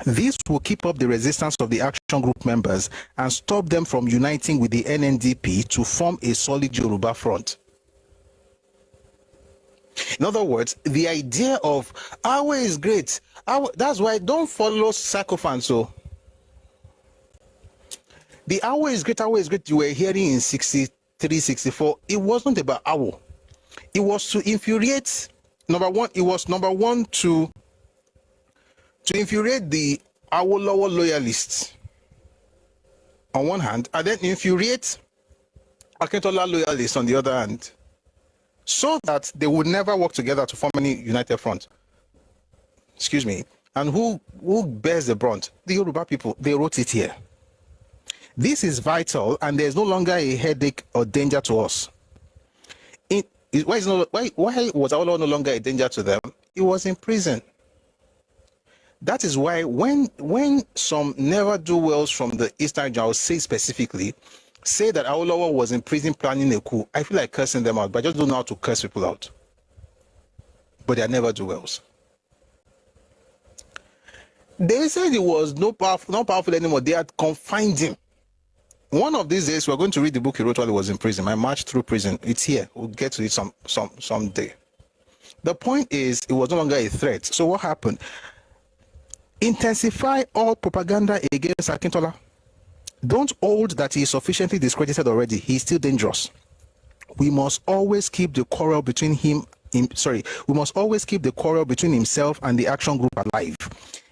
This will keep up the resistance of the action group members and stop them from uniting with the NNDP to form a solid Yoruba front. In other words, the idea of Awo is great. That's why don't follow sycophants. So the Awo is great, you were hearing in 63, 64. It wasn't about Awo. It was to infuriate. Number one to infuriate the Awolowo loyalists on one hand, and then infuriate Akintola loyalists on the other hand, so that they would never work together to form any united front. Excuse me. And who bears the brunt? The Yoruba people. They wrote it here. This is vital, and there's no longer a headache or danger to us. Why was Awolowo no longer a danger to them? He was in prison. That is why when some never-do-wells from the Eastern region, I will say specifically, say that Awolowo was in prison planning a coup, I feel like cursing them out, but I just don't know how to curse people out. But they are never-do-wells. They said he was not powerful anymore. They had confined him. One of these days, we're going to read the book he wrote while he was in prison, My March Through Prison. It's here. We'll get to it someday. The point is, it was no longer a threat. So what happened? Intensify all propaganda against Akintola. Don't hold that he is sufficiently discredited already. He is still dangerous. We must always keep the quarrel between we must always keep the quarrel between himself and the action group alive.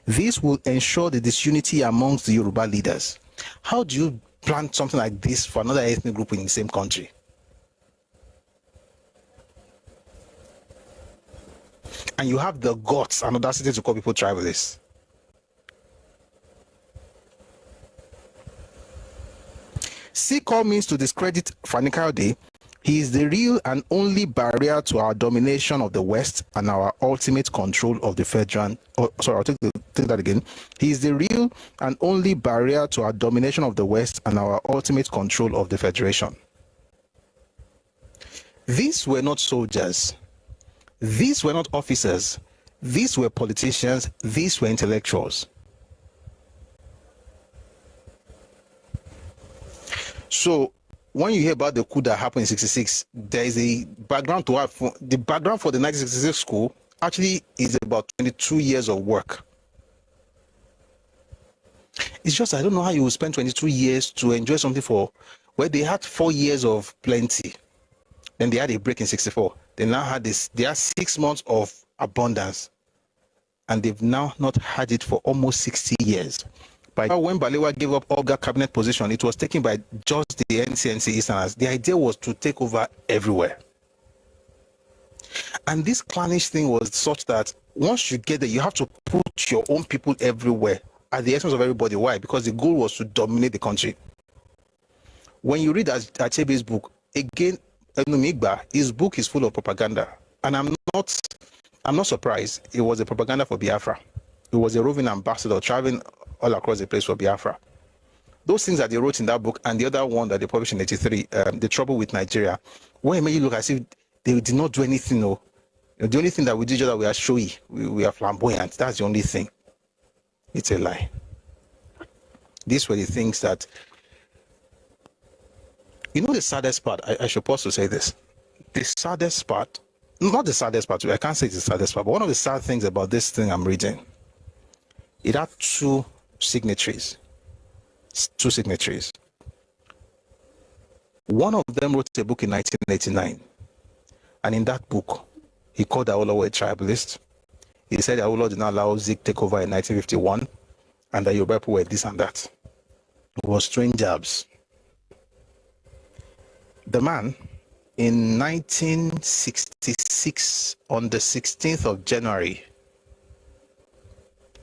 This will ensure the disunity amongst the Yoruba leaders. How do you plan something like this for another ethnic group in the same country? And you have the guts and audacity to call people tribalists. Seek all means to discredit Fani Kayode. He is the real and only barrier to our domination of the West and our ultimate control of the federal. I'll take that again. He is the real and only barrier to our domination of the West and our ultimate control of the Federation. These were not soldiers. These were not officers. These were politicians. These were intellectuals. So when you hear about the coup that happened in 66, there is a background to have. The background for the 1966 coup actually is about 22 years of work. It's just, I don't know how you will spend 22 years to enjoy something where they had 4 years of plenty. Then they had a break in 64. They now had they had 6 months of abundance. And they've now not had it for almost 60 years. But when Balewa gave up Olga cabinet position, it was taken by just the NCNC Easterners. The idea was to take over everywhere. And this clannish thing was such that once you get there, you have to put your own people everywhere at the expense of everybody. Why? Because the goal was to dominate the country. When you read Achebe's book, again, his book is full of propaganda. And I'm not surprised. It was a propaganda for Biafra. It was a roving ambassador traveling all across the place for Biafra. Those things that they wrote in that book and the other one that they published in 83, The Trouble with Nigeria, where it made you look as if they did not do anything. No. The only thing that we did is that we are showy, we are flamboyant. That's the only thing. It's a lie. These were the things that, the saddest part, I should pause to say this. The saddest part, not the saddest part, I can't say it's the saddest part, but one of the sad things about this thing I'm reading, it had two signatories. One of them wrote a book in 1989, and in that book, he called Awolowo a tribalist. He said Awolowo did not allow Zik take over in 1951, and that Yoruba people were this and that. It was strange jabs. The man, in 1966, on the 16th of January,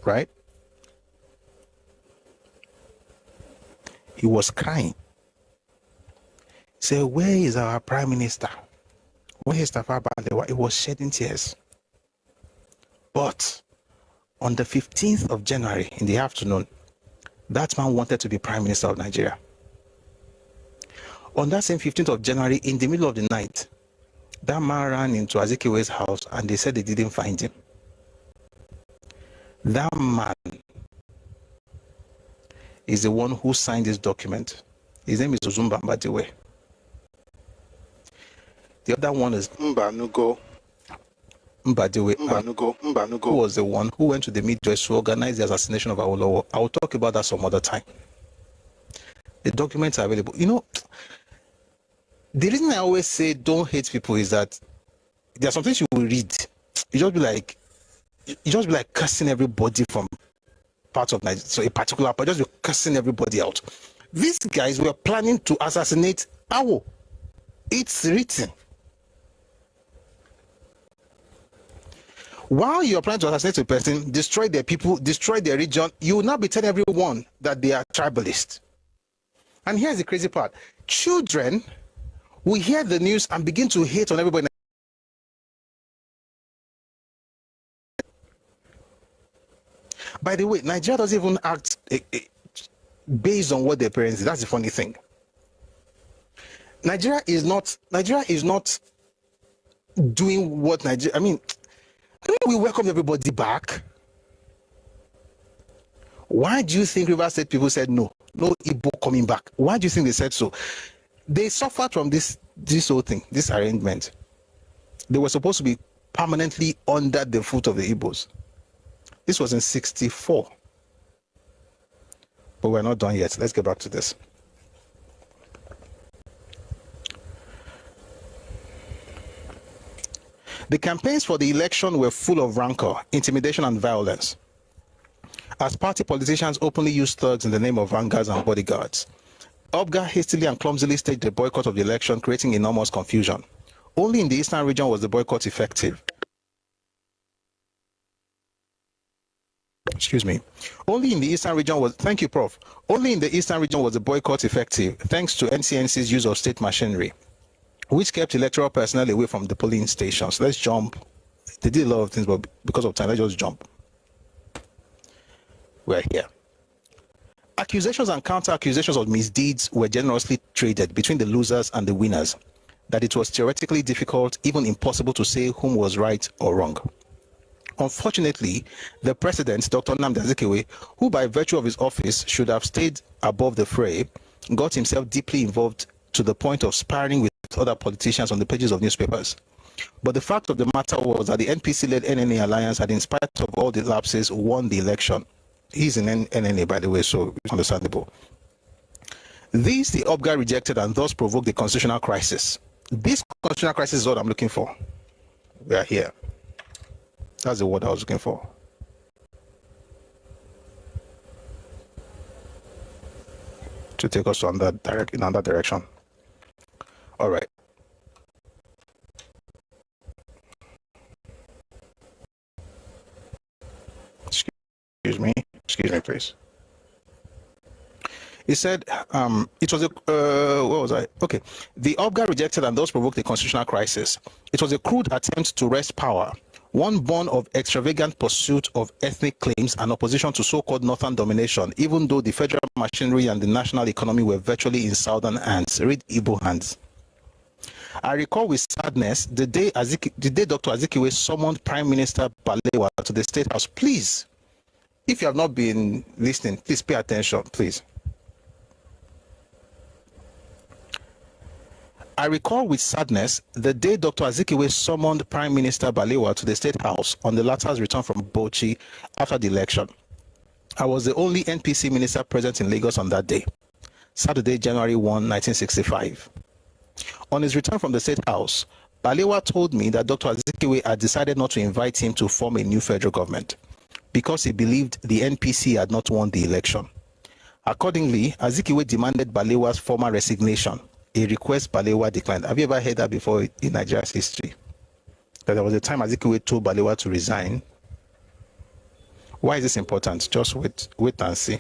right? He was crying. He said, where is our prime minister? Where is Tafawa Balewa? He was shedding tears. But on the 15th of January in the afternoon, that man wanted to be prime minister of Nigeria. On that same 15th of January, in the middle of the night, that man ran into Azikiwe's house and they said they didn't find him. That man is the one who signed this document. His name is Ozumba Mbadiwe. The other one is Mbadiwe, who was the one who went to the Midwest to organize the assassination of Awolowo. I will talk about that some other time. The documents are available. The reason I always say don't hate people is that there are some things you will read. You just be like cursing everybody from parts of Nigeria. So a particular part, just be cursing everybody out. These guys were planning to assassinate Awo. It's written. While you are planning to assassinate a person, destroy their people, destroy their region, you will not be telling everyone that they are tribalist. And here's the crazy part. Children will hear the news and begin to hate on everybody. By the way, Nigeria doesn't even act based on what their parents did. That's the funny thing. Nigeria is not doing what Nigeria. I mean, we welcome everybody back. Why do you think Rivers State people said no Igbo coming back? Why do you think they said so? They suffered from this whole thing, this arrangement. They were supposed to be permanently under the foot of the Igbos. This was in 1964. But we're not done yet. Let's get back to this. The campaigns for the election were full of rancor, intimidation, and violence, as party politicians openly used thugs in the name of vanguards and bodyguards. Obga hastily and clumsily staged a boycott of the election, creating enormous confusion. Only in the eastern region was the boycott effective. Excuse me. Only in the eastern region was, thank you, Prof. Only in the eastern region was the boycott effective, thanks to NCNC's use of state machinery, which kept electoral personnel away from the polling stations. Let's jump. They did a lot of things, but because of time, let's just jump. We're here. Accusations and counter-accusations of misdeeds were generously traded between the losers and the winners, that it was theoretically difficult, even impossible, to say whom was right or wrong. Unfortunately, the president, Dr. Nnamdi Azikiwe, who by virtue of his office should have stayed above the fray, got himself deeply involved to the point of sparring with other politicians on the pages of newspapers. But the fact of the matter was that the NPC-led NNA alliance had, in spite of all the lapses, won the election. He's in NNA, by the way, so it's understandable. This the OBGA rejected and thus provoked the constitutional crisis. This constitutional crisis is what I'm looking for. We are here. That's the word I was looking for. To take us in that direction. All right. Excuse me, please. He said, it was a, what was I? Okay. The OBGA rejected and thus provoked the constitutional crisis. It was a crude attempt to wrest power, one born of extravagant pursuit of ethnic claims and opposition to so-called northern domination, even though the federal machinery and the national economy were virtually in southern hands. Read Igbo hands. I recall with sadness the day Dr. Azikiwe summoned Prime Minister Balewa to the State House. Please, if you have not been listening, please pay attention, please. I recall with sadness the day Dr. Azikiwe summoned Prime Minister Balewa to the State House on the latter's return from Bauchi after the election. I was the only NPC minister present in Lagos on that day, Saturday, January 1, 1965. On his return from the State House, Balewa told me that Dr. Azikiwe had decided not to invite him to form a new federal government because he believed the NPC had not won the election. Accordingly, Azikiwe demanded Balewa's formal resignation, a request Balewa declined. Have you ever heard that before in Nigeria's history? That there was a time Azikiwe told Balewa to resign. Why is this important? Just wait and see.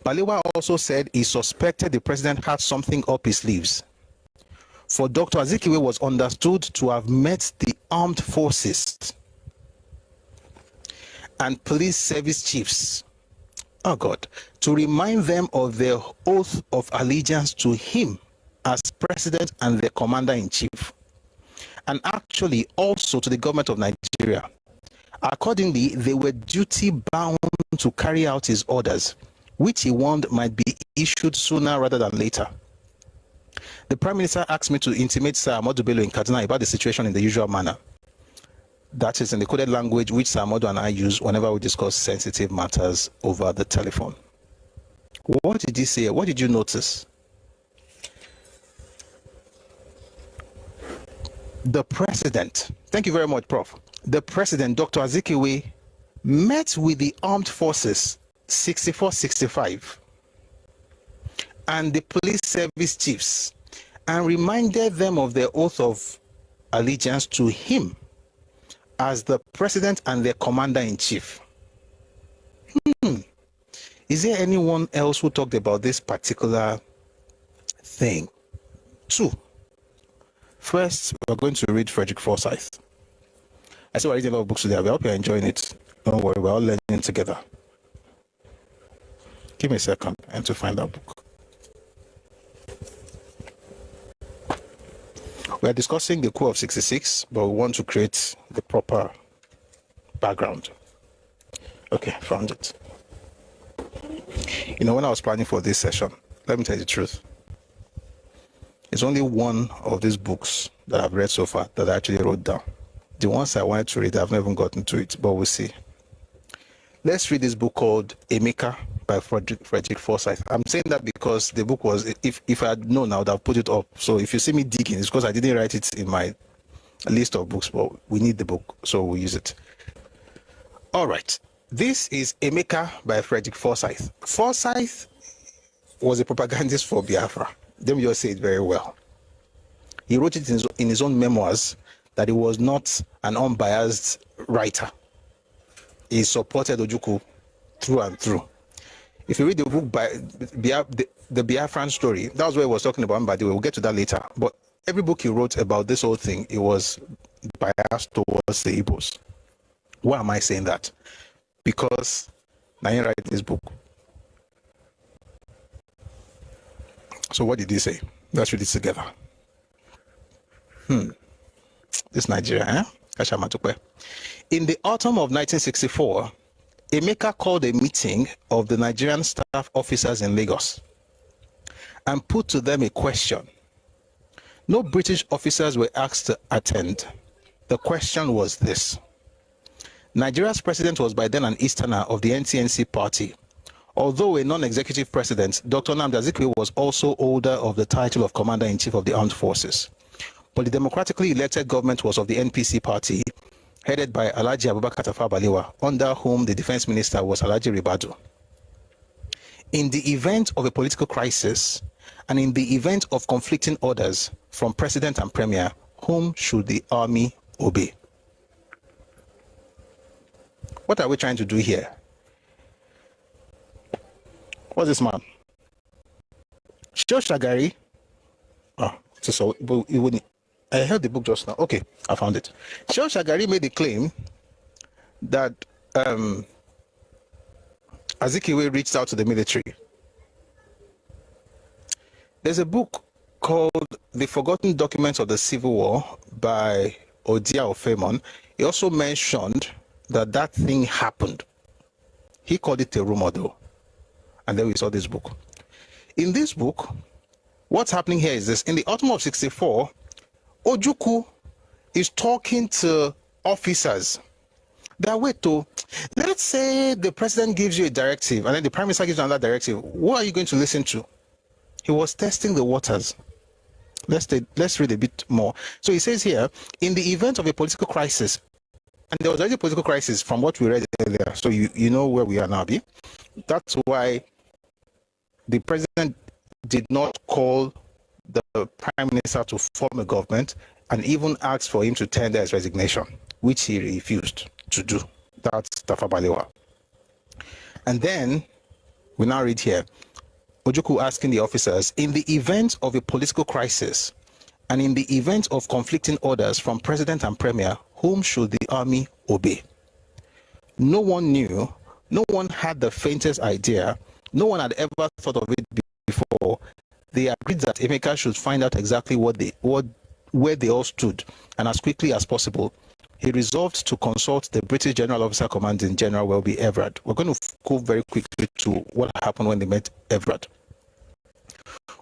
Balewa also said he suspected the president had something up his sleeves. For Dr. Azikiwe was understood to have met the armed forces and police service chiefs, oh God, to remind them of their oath of allegiance to him as president and their commander-in-chief, and actually also to the government of Nigeria. Accordingly, they were duty-bound to carry out his orders, which he warned might be issued sooner rather than later. The Prime Minister asked me to intimate Sir Ahmadu Bello in Kaduna about the situation in the usual manner. That is in the coded language which Sir Ahmadu and I use whenever we discuss sensitive matters over the telephone. What did he say? What did you notice? The president, thank you very much, Prof. The president, Dr. Azikiwe, met with the armed forces 64-65 and the police service chiefs and reminded them of their oath of allegiance to him as the president and their commander-in-chief. Is there anyone else who talked about this particular thing? 2. First, we're going to read Frederick Forsyth. I see we're reading a lot of books today. I hope you're enjoying it. Don't worry, we're all learning together. Give me a second and to find that book. We are discussing the coup of 66, but we want to create the proper background. Okay, found it. You know, when I was planning for this session, let me tell you the truth. It's only one of these books that I've read so far that I actually wrote down. The ones I wanted to read, I've never gotten to it, but we'll see. Let's read this book called Emeka by Frederick Forsyth. I'm saying that because the book was, if I had known, I would have put it up. So if you see me digging, it's because I didn't write it in my list of books, but we need the book, so we'll use it. All right. This is Emeka by Frederick Forsyth. Forsyth was a propagandist for Biafra. Let me just say it very well. He wrote it in his own memoirs that he was not an unbiased writer. He supported Ojukwu through and through. If you read the book by the Biafran story, that was what he was talking about, but we'll get to that later. But every book he wrote about this whole thing, it was biased towards the Igbos. Why am I saying that? Because I didn't write this book. So what did he say? Let's read it together. This Nigeria, In the autumn of 1964, Emeka called a meeting of the Nigerian staff officers in Lagos and put to them a question. No British officers were asked to attend. The question was this. Nigeria's president was by then an Easterner of the NTNC party. Although a non-executive president, Dr. Nnamdi Azikiwe was also holder of the title of Commander-in-Chief of the Armed Forces. But the democratically elected government was of the NPC party, headed by Alhaji Abubakar Tafawa Balewa, under whom the defense minister was Alhaji Ribadu. In the event of a political crisis, and in the event of conflicting orders from president and premier, whom should the army obey? What are we trying to do here? What's this man? Shagari. So it wouldn't. I held the book just now. Okay, I found it. Shagari made the claim that Azikiwe reached out to the military. There's a book called The Forgotten Documents of the Civil War by Odia Ofemon. He also mentioned that thing happened. He called it a rumor though. And then we saw this book. In this book, what's happening here is this. In the autumn of 64, Ojukwu is talking to officers. Let's say the president gives you a directive and then the prime minister gives you another directive. What are you going to listen to? He was testing the waters. Let's read a bit more. So he says here, in the event of a political crisis, and there was already a political crisis from what we read earlier, so you know where we are now, B. That's why the president did not call the prime minister to form a government and even asked for him to tender his resignation, which he refused to do. That's Tafawa Balewa. And then we now read here, Ojukwu asking the officers, in the event of a political crisis and in the event of conflicting orders from president and premier, whom should the army obey? No one knew, no one had the faintest idea, no one had ever thought of it before. They agreed that Emeka should find out exactly where they all stood, and as quickly as possible, he resolved to consult the British General Officer Commanding General Welby Everard. We're going to go very quickly to what happened when they met Everard.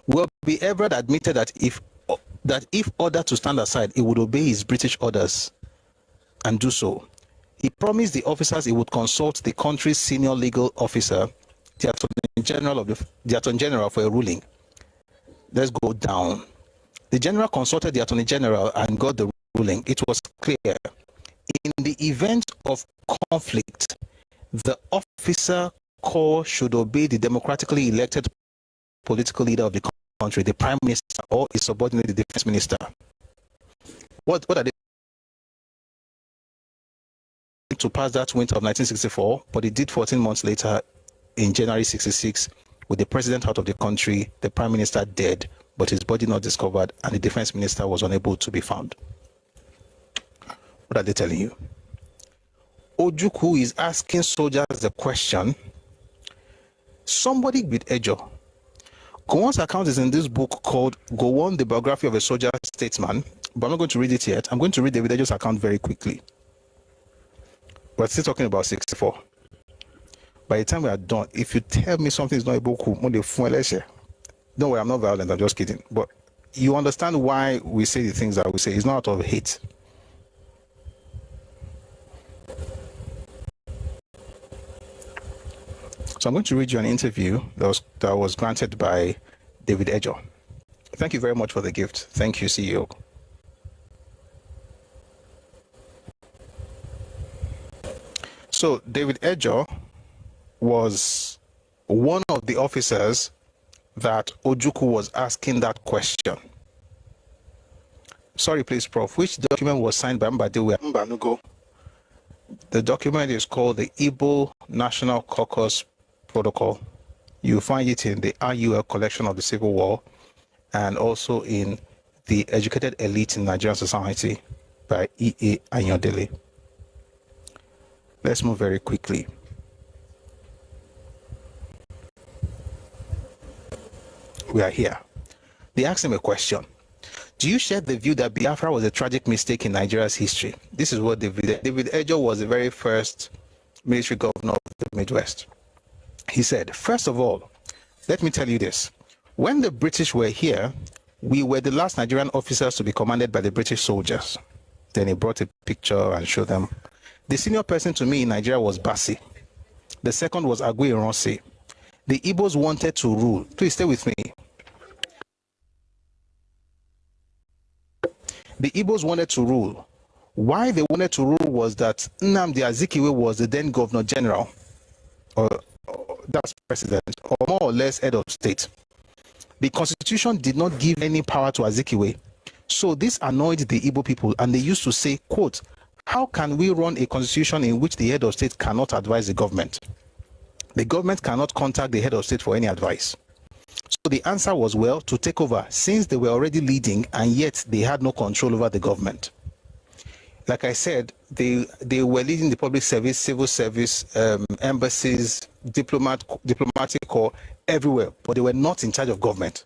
Welby Everard admitted that if ordered to stand aside, he would obey his British orders and do so. He promised the officers he would consult the country's senior legal officer, the Attorney General, for a ruling. Let's go down. The general consulted the Attorney General and got the ruling. It was clear. In the event of conflict, the officer corps should obey the democratically elected political leader of the country, the prime minister, or his subordinate, the defense minister. What are they to pass that winter of 1964? But it did 14 months later, in January 66, with the president out of the country, the prime minister dead, but his body not discovered, and the defense minister was unable to be found. What are they telling you? Ojukwu is asking soldiers the question. Somebody with Ejo. Gowon's account is in this book called Gowon, the Biography of a Soldier Statesman, but I'm not going to read it yet. I'm going to read David Ejo's account very quickly. We're still talking about 64. By the time we are done, if you tell me something is not a book, don't worry, I'm not violent, I'm just kidding. But you understand why we say the things that we say. It's not out of hate. So I'm going to read you an interview that was granted by David Ejo. Thank you very much for the gift. Thank you, CEO. So David Ejo was one of the officers that Ojukwu was asking that question. Sorry, please, Prof. Which document was signed by Mbadewe Mbanugo? The document is called the Igbo National Caucus Protocol. You find it in the RUL collection of the Civil War and also in The Educated Elite in Nigerian Society by E.A. Ayodele. Let's move very quickly. We are here. They asked him a question. Do you share the view that Biafra was a tragic mistake in Nigeria's history? This is what David Ejo was the very first military governor of the Midwest. He said, first of all, let me tell you this. When the British were here, we were the last Nigerian officers to be commanded by the British soldiers. Then he brought a picture and showed them. The senior person to me in Nigeria was Bassi. The second was Agui Ironsi. The Igbos wanted to rule. Please stay with me. The Igbos wanted to rule. Why they wanted to rule was that Nnamdi Azikiwe was the then governor general, or that's president, or more or less head of state. The constitution did not give any power to Azikiwe. So this annoyed the Igbo people, and they used to say, quote, how can we run a constitution in which the head of state cannot advise the government? The government cannot contact the head of state for any advice. So the answer was, well, to take over, since they were already leading and yet they had no control over the government. Like I said, they were leading the public service, civil service, embassies, diplomatic corps, everywhere, but they were not in charge of government.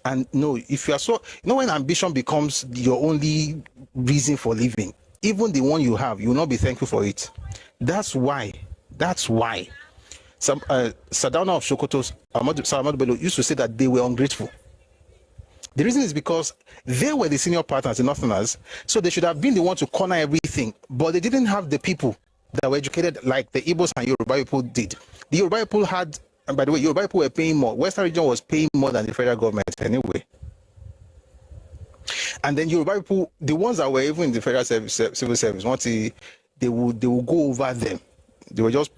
And no, if you are so, when ambition becomes your only reason for living, even the one you have, you will not be thankful for it. That's why some Sardauna of Sokoto, Ahmadu Bello, used to say that they were ungrateful. The reason is because they were the senior partners, the Northerners, so they should have been the one to corner everything, but they didn't have the people that were educated like the Igbos and Yoruba people did. The Yoruba people had, and by the way, Yoruba people were paying more. Western region was paying more than the federal government anyway. And then Yoruba people, the ones that were even in the federal civil service, once they would go over them. They were just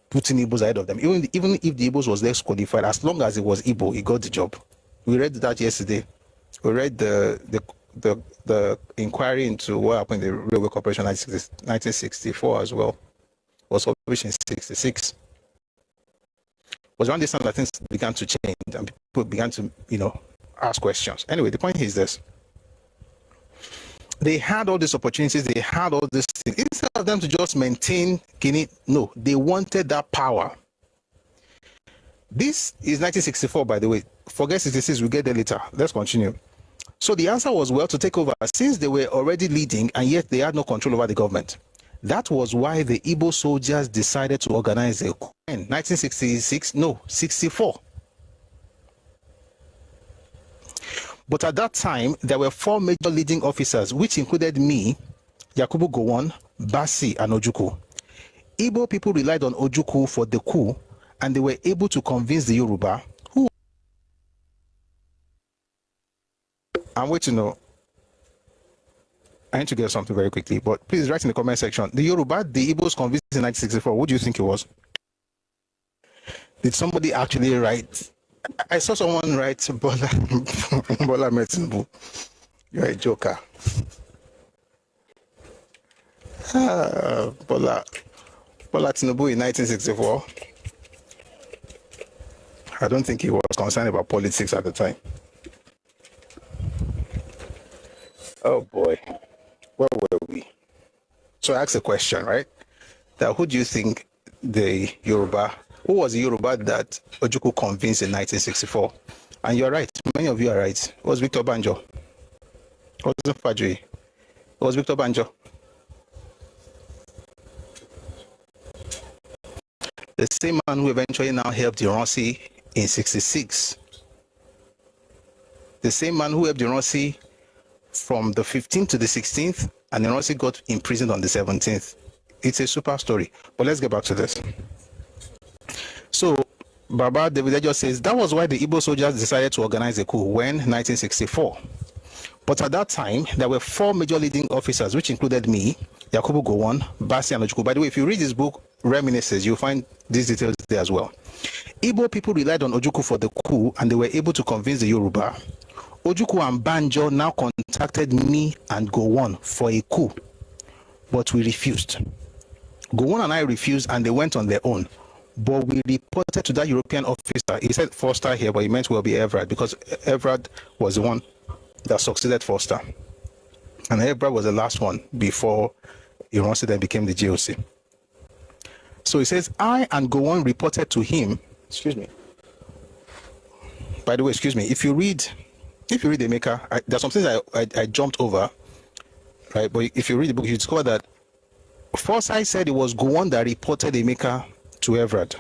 putting Igbos ahead of them. Even if the Igbos was less qualified, as long as it was Igbo, he got the job. We read that yesterday. We read the inquiry into what happened in the Railway Corporation in 1964 as well. Was published in 66. It was around this time that things began to change and people began to, ask questions. Anyway, the point is this. They had all these opportunities, they had all these things. Instead of them to just maintain Guinea, no, they wanted that power. This is 1964, by the way. Forget 66, we'll get there later. Let's continue. So the answer was, well, to take over, since they were already leading and yet they had no control over the government. That was why the Igbo soldiers decided to organize a coup in 1966, no, 64. But at that time, there were 4 major leading officers, which included me, Yakubu Gowon, Bassi, and Ojukwu. Igbo people relied on Ojukwu for the coup, and they were able to convince the Yoruba, who... I'm waiting to know. I need to get something very quickly, but please write in the comment section. The Yoruba, the Igbos convinced in 1964. What do you think it was? Did somebody actually write? I saw someone write Bola Metinbu. You're a joker. Bola Tinubu in 1964. I don't think he was concerned about politics at the time. Oh boy, where were we? So I asked a question, right? That who do you think who was the Yoruba that Ojukwu convinced in 1964? And you're right. Many of you are right. It was Victor Banjo. It wasn't Fajui. It was Victor Banjo. The same man who eventually now helped Ironsi in 66. The same man who helped Ironsi from the 15th to the 16th, and Ironsi got imprisoned on the 17th. It's a super story. But let's get back to this. So, Baba David Ejo says that was why the Igbo soldiers decided to organize a coup when 1964. But at that time, there were 4 major leading officers, which included me, Yakubu Gowon, Basi, and Ojukwu. By the way, if you read this book, Reminiscences, you'll find these details there as well. Igbo people relied on Ojukwu for the coup, and they were able to convince the Yoruba. Ojukwu and Banjo now contacted me and Gowon for a coup, but we refused. Gowon and I refused, and they went on their own. But we reported to that European officer. He said Foster here, but he meant will be Everard, because Everard was the one that succeeded Foster. And Everard was the last one before Ironsi then became the GOC. So he says, I and Gowon reported to him. Excuse me. By the way, excuse me. If you read Emeka, there's some things I jumped over, right? But if you read the book, you discover that Forsyth said it was Gowon that reported Emeka to Everard.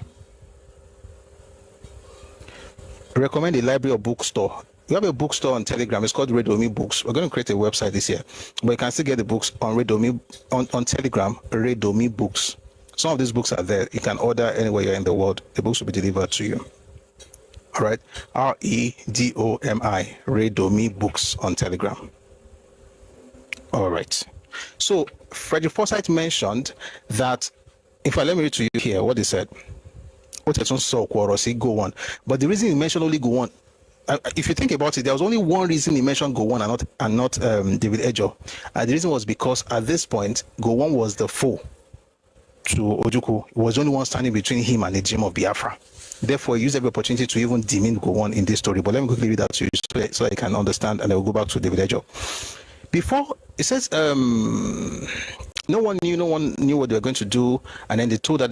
Recommend a library or bookstore. We have a bookstore on Telegram. It's called Redomi Books. We're going to create a website this year, but you can still get the books on Redomi on Telegram. Redomi Books. Some of these books are there. You can order anywhere you're in the world. The books will be delivered to you. All right, Redomi, Redomi Books on Telegram. All right. So Frederick Forsyth mentioned that. In fact, let me read to you here what he said. But the reason he mentioned only Gowon, if you think about it, there was only one reason he mentioned Gowon and not David Ejo. The reason was because at this point, Gowon was the foe to Ojukwu. It was the only one standing between him and the regime of Biafra. Therefore, he used every opportunity to even demean Gowon in this story. But let me quickly read that to you so I can understand, and I will go back to David Ejo. Before, it says, no one knew what they were going to do, and then they told him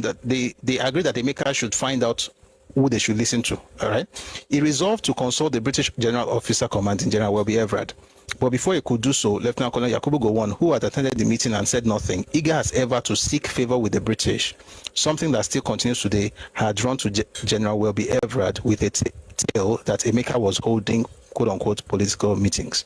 that they agreed that Emeka should find out who they should listen to. All right, he resolved to consult the British General Officer Commanding General Welby Everard. But before he could do so, Lieutenant Colonel Yakubu Gowon, who had attended the meeting and said nothing, eager as ever to seek favor with the British, something that still continues today, had drawn to General Welby Everard with a tale that Emeka was holding quote-unquote political meetings.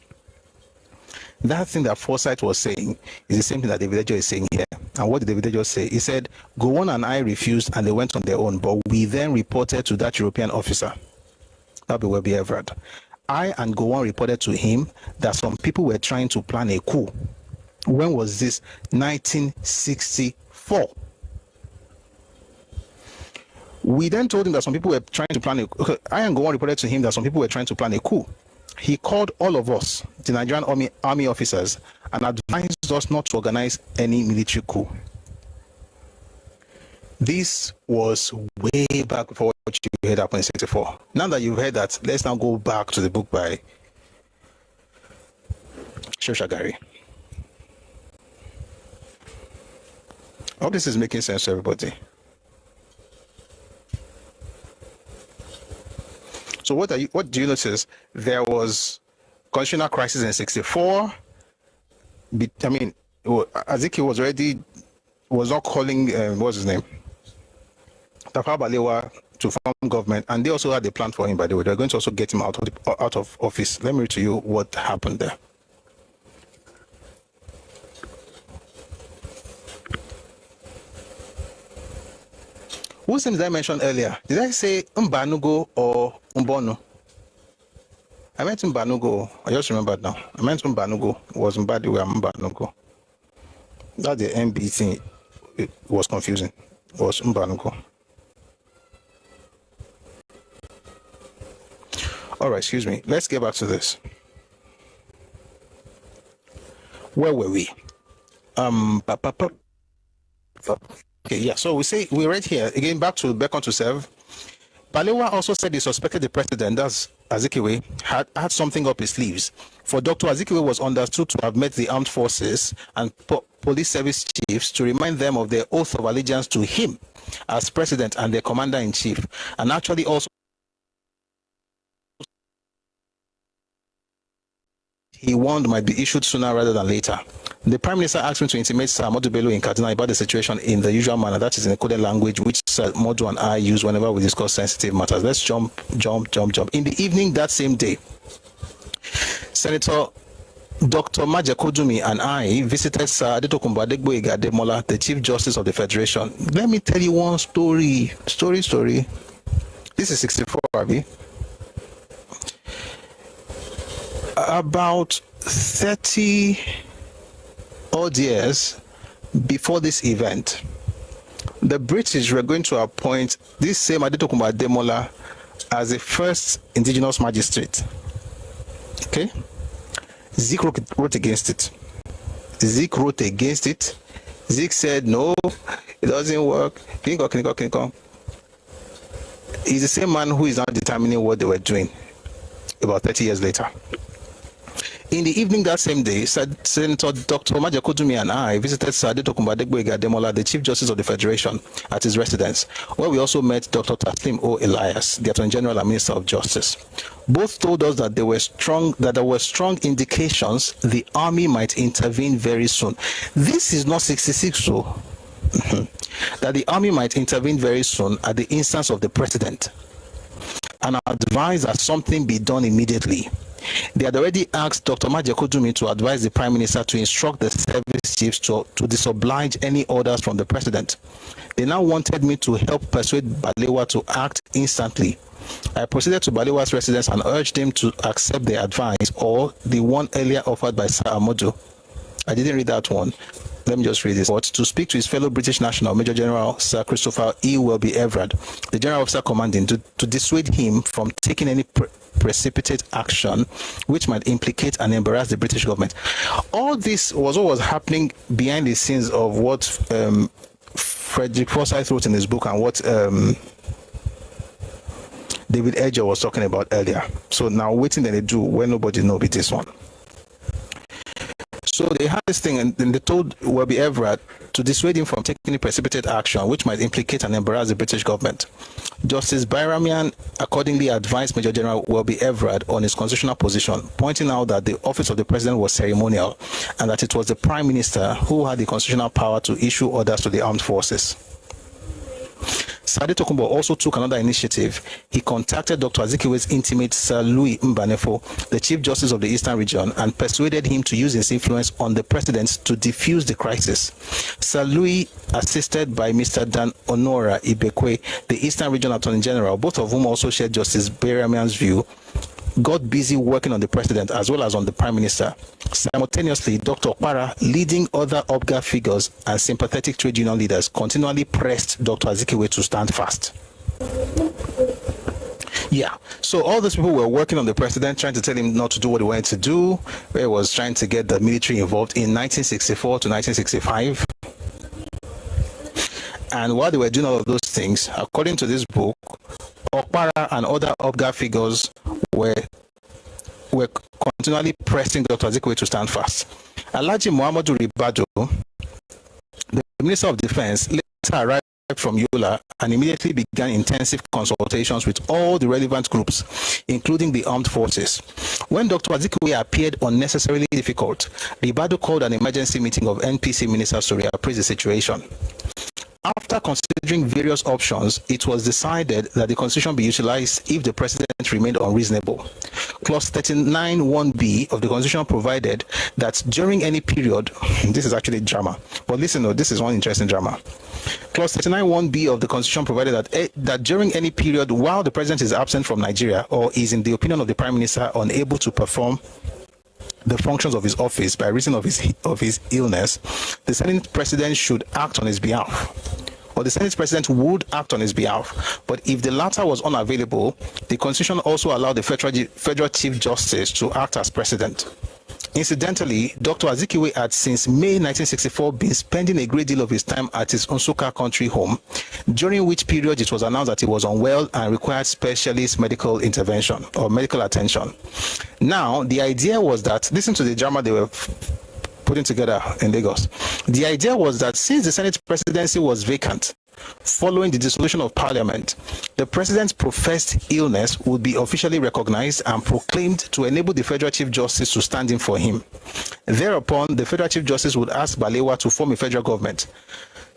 That thing that Forsyth was saying is the same thing that David Ejo is saying here. And what did David Ejo say? He said, Gowon and I refused and they went on their own, but we then reported to that European officer. That will be Everard. I and Gowon reported to him that some people were trying to plan a coup. When was this? 1964. We then told him that some people were trying to plan I and Gowon reported to him that some people were trying to plan a coup. He called all of us, the Nigerian army officers, and advised us not to organize any military coup. This was way back before what you heard happened in 64. Now that you've heard that, let's now go back to the book by Shoshagari. I hope this is making sense to everybody. So what do you notice? There was constitutional crisis in 64. I mean, Azikiwe was not calling, what's his name? Tafawa Balewa to form government, and they also had a plan for him, by the way. They're going to also get him out of office. Let me read to you what happened there. Whose name did I mention earlier? Did I say Mbanugo or Mbono? I meant Mbanugo. I just remembered now. I meant Mbanugo. It was Mbadiwe and Mbanugo. That's the MB thing. It was confusing. It was Mbanugo. All right, excuse me. Let's get back to this. Where were we? Okay, yeah. So we read here again back to Beckon to serve. Balewa also said he suspected the president, that's Azikiwe, had something up his sleeves. For Dr. Azikiwe was understood to have met the armed forces and police service chiefs to remind them of their oath of allegiance to him as president and their commander-in-chief, and actually also he warned might be issued sooner rather than later. The Prime Minister asked me to intimate Sir Modu Bello in Kaduna about the situation in the usual manner, that is in a coded language, which Sir Modu and I use whenever we discuss sensitive matters. Let's jump. In the evening that same day, Senator Dr. Maja Kodumi and I visited Sir Adetokunbo Adegboyega Ademola, the Chief Justice of the Federation. Let me tell you one story. This is 64, Abi. About 30 odd years before this event, the British were going to appoint this same Adetokunbo Ademola as the first indigenous magistrate. Okay? Zik wrote against it. Zik said, no, it doesn't work. He's the same man who is now determining what they were doing about 30 years later. In the evening that same day, Senator Dr. Maja Kodumi and I visited Sir Adetokunbo Adegboyega Ademola, the Chief Justice of the Federation, at his residence, where we also met Dr. Taslim O. Elias, the Attorney General and Minister of Justice. Both told us that there were strong indications the army might intervene very soon. This is not 66, so that the army might intervene very soon at the instance of the president, and advised that something be done immediately. They had already asked Dr. Maja Kodumi to advise the Prime Minister to instruct the service chiefs to disoblige any orders from the president. They now wanted me to help persuade Balewa to act instantly. I proceeded to Balewa's residence and urged him to accept the advice, or the one earlier offered by Sir Amodu. I didn't read that one. Let me just read this. But to speak to his fellow British national, Major General Sir Christopher E. Welby Everard, the General Officer commanding, to dissuade him from taking any precipitate action which might implicate and embarrass the British government. All this was what was happening behind the scenes of what Frederick Forsyth wrote in his book and what David Edger was talking about earlier. So now waiting that they do when nobody knows it this one. So they had this thing, and then they told Welby Everard to dissuade him from taking any precipitate action which might implicate and embarrass the British government. Justice Bayramian accordingly advised Major General Welby Everard on his constitutional position, pointing out that the office of the president was ceremonial and that it was the Prime Minister who had the constitutional power to issue orders to the armed forces. Sir Adetokunbo also took another initiative. He contacted Dr. Azikiwe's intimate Sir Louis Mbanefo, the Chief Justice of the Eastern Region, and persuaded him to use his influence on the president to defuse the crisis. Sir Louis, assisted by Mr. Dan Onora Ibekwe, the Eastern Region Attorney General, both of whom also shared Justice Bayramian's view, got busy working on the president as well as on the Prime Minister. Simultaneously, Dr. Okpara, leading other OPGA figures and sympathetic trade union leaders, continually pressed Dr. Azikiwe to stand fast. Yeah, so all these people were working on the president, trying to tell him not to do what he wanted to do. He was trying to get the military involved in 1964 to 1965. And while they were doing all of those things, according to this book, Okpara and other OPGA figures were continually pressing Dr. Azikiwe to stand fast. Alhaji Muhammadu Ribado, the Minister of Defense, later arrived from Yola and immediately began intensive consultations with all the relevant groups, including the armed forces. When Dr. Azikiwe appeared unnecessarily difficult, Ribado called an emergency meeting of NPC ministers to reappraise the situation. After considering various options, it was decided that the Constitution be utilized if the President remained unreasonable. Clause 39(1)(b) of the Constitution provided that during any period, this is actually drama, but listen, this is one interesting drama. Clause 39(1)(b) of the Constitution provided that during any period while the President is absent from Nigeria or is, in the opinion of the Prime Minister, unable to perform the functions of his office by reason of his illness, the Senate President should act on his behalf, or the Senate President would act on his behalf. But if the latter was unavailable, the Constitution also allowed the Federal Chief Justice to act as President. Incidentally, Dr. Azikiwe had since May 1964 been spending a great deal of his time at his Nsukka country home, during which period it was announced that he was unwell and required specialist medical intervention or medical attention. Now, the idea was that, listen to the drama they were putting together in Lagos. The idea was that since the Senate presidency was vacant, following the dissolution of Parliament, the president's professed illness would be officially recognized and proclaimed to enable the Federal Chief Justice to stand in for him. Thereupon, the Federal Chief Justice would ask Balewa to form a federal government.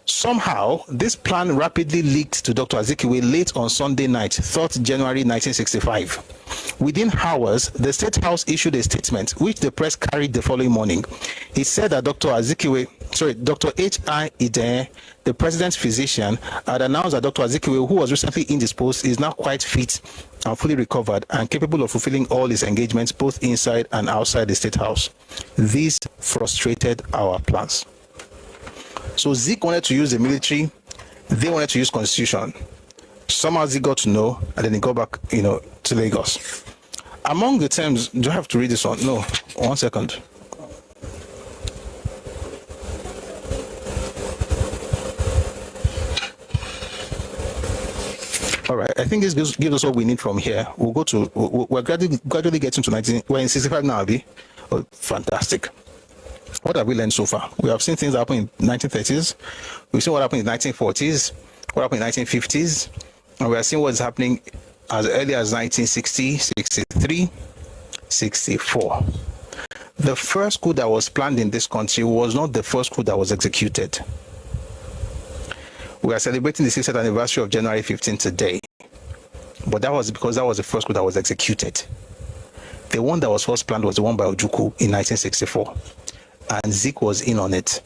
Somehow, this plan rapidly leaked to Dr. Azikiwe late on Sunday night, 3rd January 1965. Within hours, the State House issued a statement, which the press carried the following morning. It said that Dr. H.I. Ide, the president's physician, had announced that Dr. Azikiwe, who was recently indisposed, is now quite fit and fully recovered and capable of fulfilling all his engagements both inside and outside the State House. This frustrated our plans. So Zik wanted to use the military, they wanted to use constitution. Somehow Zik got to know, and then he got back, to Lagos. Among the terms, do I have to read this one? No, 1 second. All right, I think this gives us what we need from here. We'll go to, we're gradually getting to we're in 65 now, Abi. Oh, fantastic. What have we learned so far? We have seen things happen in 1930s. We've seen what happened in 1940s, what happened in 1950s, and we are seeing what's happening as early as 1960, 63, 64. The first coup that was planned in this country was not the first coup that was executed. We are celebrating the 60th anniversary of January 15 today, but that was because that was the first coup that was executed. The one that was first planned was the one by Ojukwu in 1964. And Zik was in on it.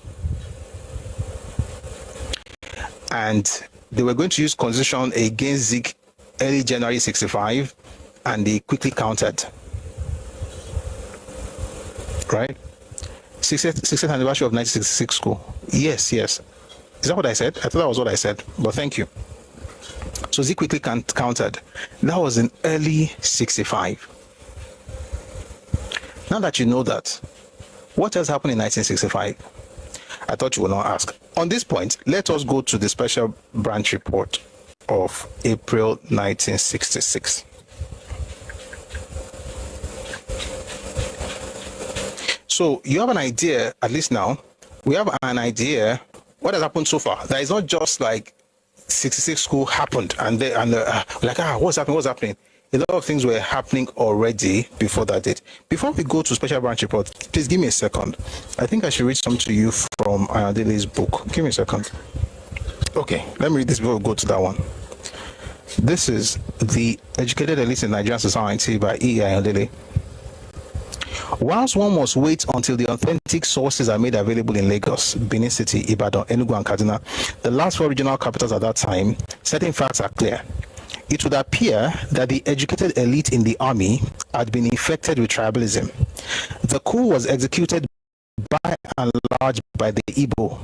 And they were going to use constitution against Zik early January 65, and they quickly countered. Right? 60th anniversary of 1966 school. Yes. Is that what I said? I thought that was what I said, but thank you. So Zik quickly countered. That was in early 65. Now that you know that, what else happened in 1965? I thought you would not ask. On this point, let us go to the special branch report of April 1966. So you have an idea, at least now, we have an idea what has happened so far. That is not just like 66 school happened and what's happening? A lot of things were happening already before that date. Before we go to special branch report, please give me a second. I think I should read some to you from Ayodele's book. Give me a second. Okay, let me read this before we go to that one. This is The Educated Elites in Nigerian Society by E. Ayodele. Whilst one must wait until the authentic sources are made available in Lagos, Benin City, Ibadan, Enugu, and Kaduna, the last 4 regional capitals at that time, certain facts are clear. It would appear that the educated elite in the army had been infected with tribalism. The coup was executed by and large by the Igbo.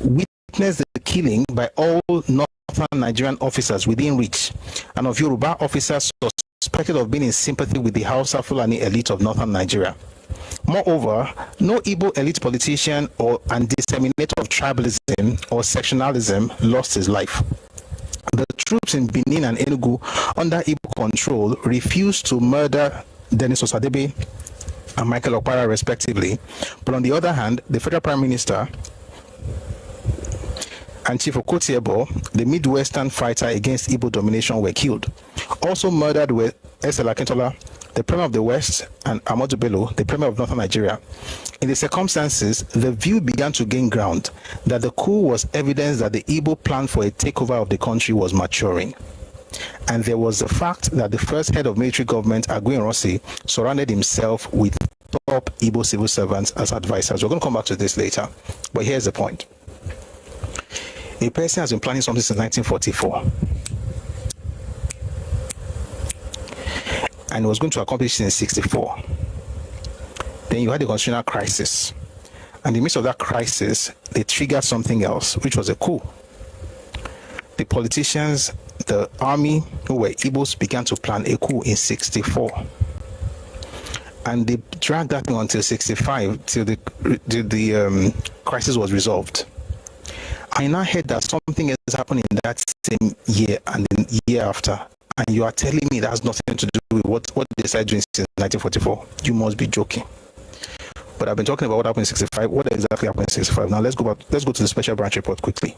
Witnessed the killing by all northern Nigerian officers within reach, and of Yoruba officers suspected of being in sympathy with the Hausa Fulani elite of northern Nigeria. Moreover, no Igbo elite politician and disseminator of tribalism or sectionalism lost his life. The troops in Benin and Enugu under Igbo control refused to murder Dennis Osadebe and Michael Okpara respectively, but on the other hand, the federal prime minister and Chief Okotiebo, the Midwestern fighter against Igbo domination, were killed. Also murdered were Esel Akintola, the Premier of the West, and Ahmadu Bello, the Premier of Northern Nigeria. In the circumstances, the view began to gain ground that the coup was evidence that the Igbo plan for a takeover of the country was maturing. And there was the fact that the first head of military government, Aguiyi Ironsi, surrounded himself with top Igbo civil servants as advisors. We're going to come back to this later, but here's the point. A person has been planning something since 1944. And was going to accomplish it in 64. Then you had the constitutional crisis. And in the midst of that crisis, they triggered something else, which was a coup. The politicians, the army, who were Igbos, began to plan a coup in 64. and they dragged that thing until 65 till the crisis was resolved. I now heard that something else happened in that same year and the year after, and you are telling me that has nothing to do with what they started doing since 1944. You must be joking. But I've been talking about what happened in 65. What exactly happened in 65? Now let's go to the special branch report quickly.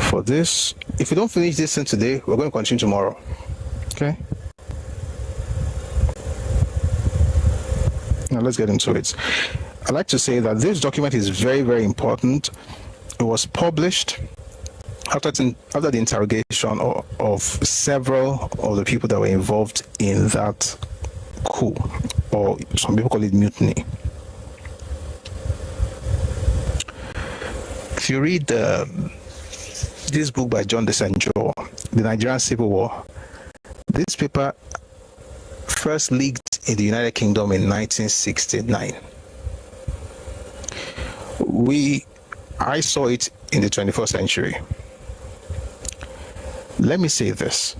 For this, if we don't finish this thing today, we're going to continue tomorrow. Okay? Now let's get into it. I'd like to say that this document is very, very important. It was published after the interrogation of several of the people that were involved in that coup, or some people call it mutiny. If you read this book by John Desanjo, The Nigerian Civil War, this paper first leaked in the United Kingdom in 1969. I saw it in the 21st century. Let me say this.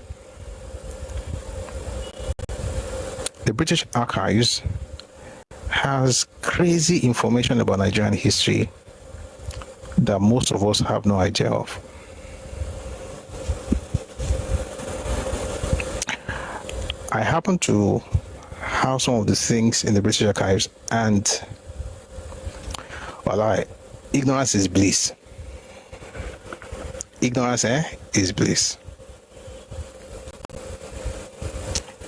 The British Archives has crazy information about Nigerian history that most of us have no idea of. I happen to have some of the things in the British Archives, and ignorance is bliss. Ignorance is bliss.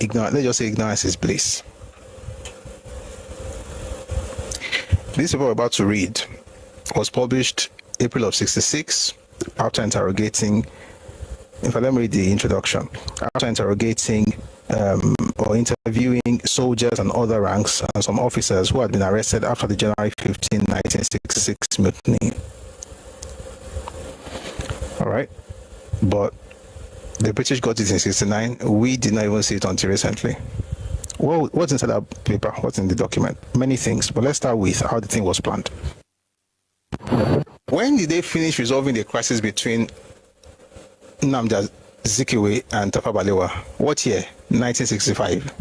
Let's just say ignorance is bliss. This paper we're about to read was published April of 66 after interrogating, in fact, let me read the introduction. After interrogating or interviewing soldiers and other ranks and some officers who had been arrested after the January 15, 1966 mutiny. All right, but the British got it in 69. We did not even see it until recently. Well, what's inside that paper? What's in the document? Many things, but let's start with how the thing was planned. When did they finish resolving the crisis between Nnamdi Azikiwe and Tafawa Balewa? What year? 1965.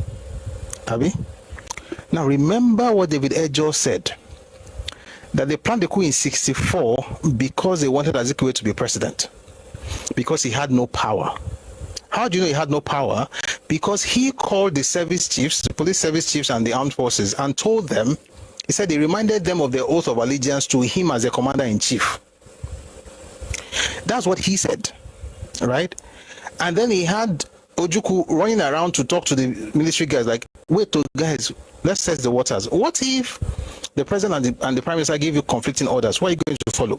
Abi? Now remember what David Ejo said, that they planned the coup in 64 because they wanted Azikiwe to be president, because he had no power. How do you know he had no power? Because he called the service chiefs, the police service chiefs and the armed forces, and told them, he said he reminded them of their oath of allegiance to him as a commander-in-chief. That's what he said, right? And then he had Ojukwu running around to talk to the military guys, like, wait, guys, let's test the waters. What if the president and the prime minister give you conflicting orders? What are you going to follow?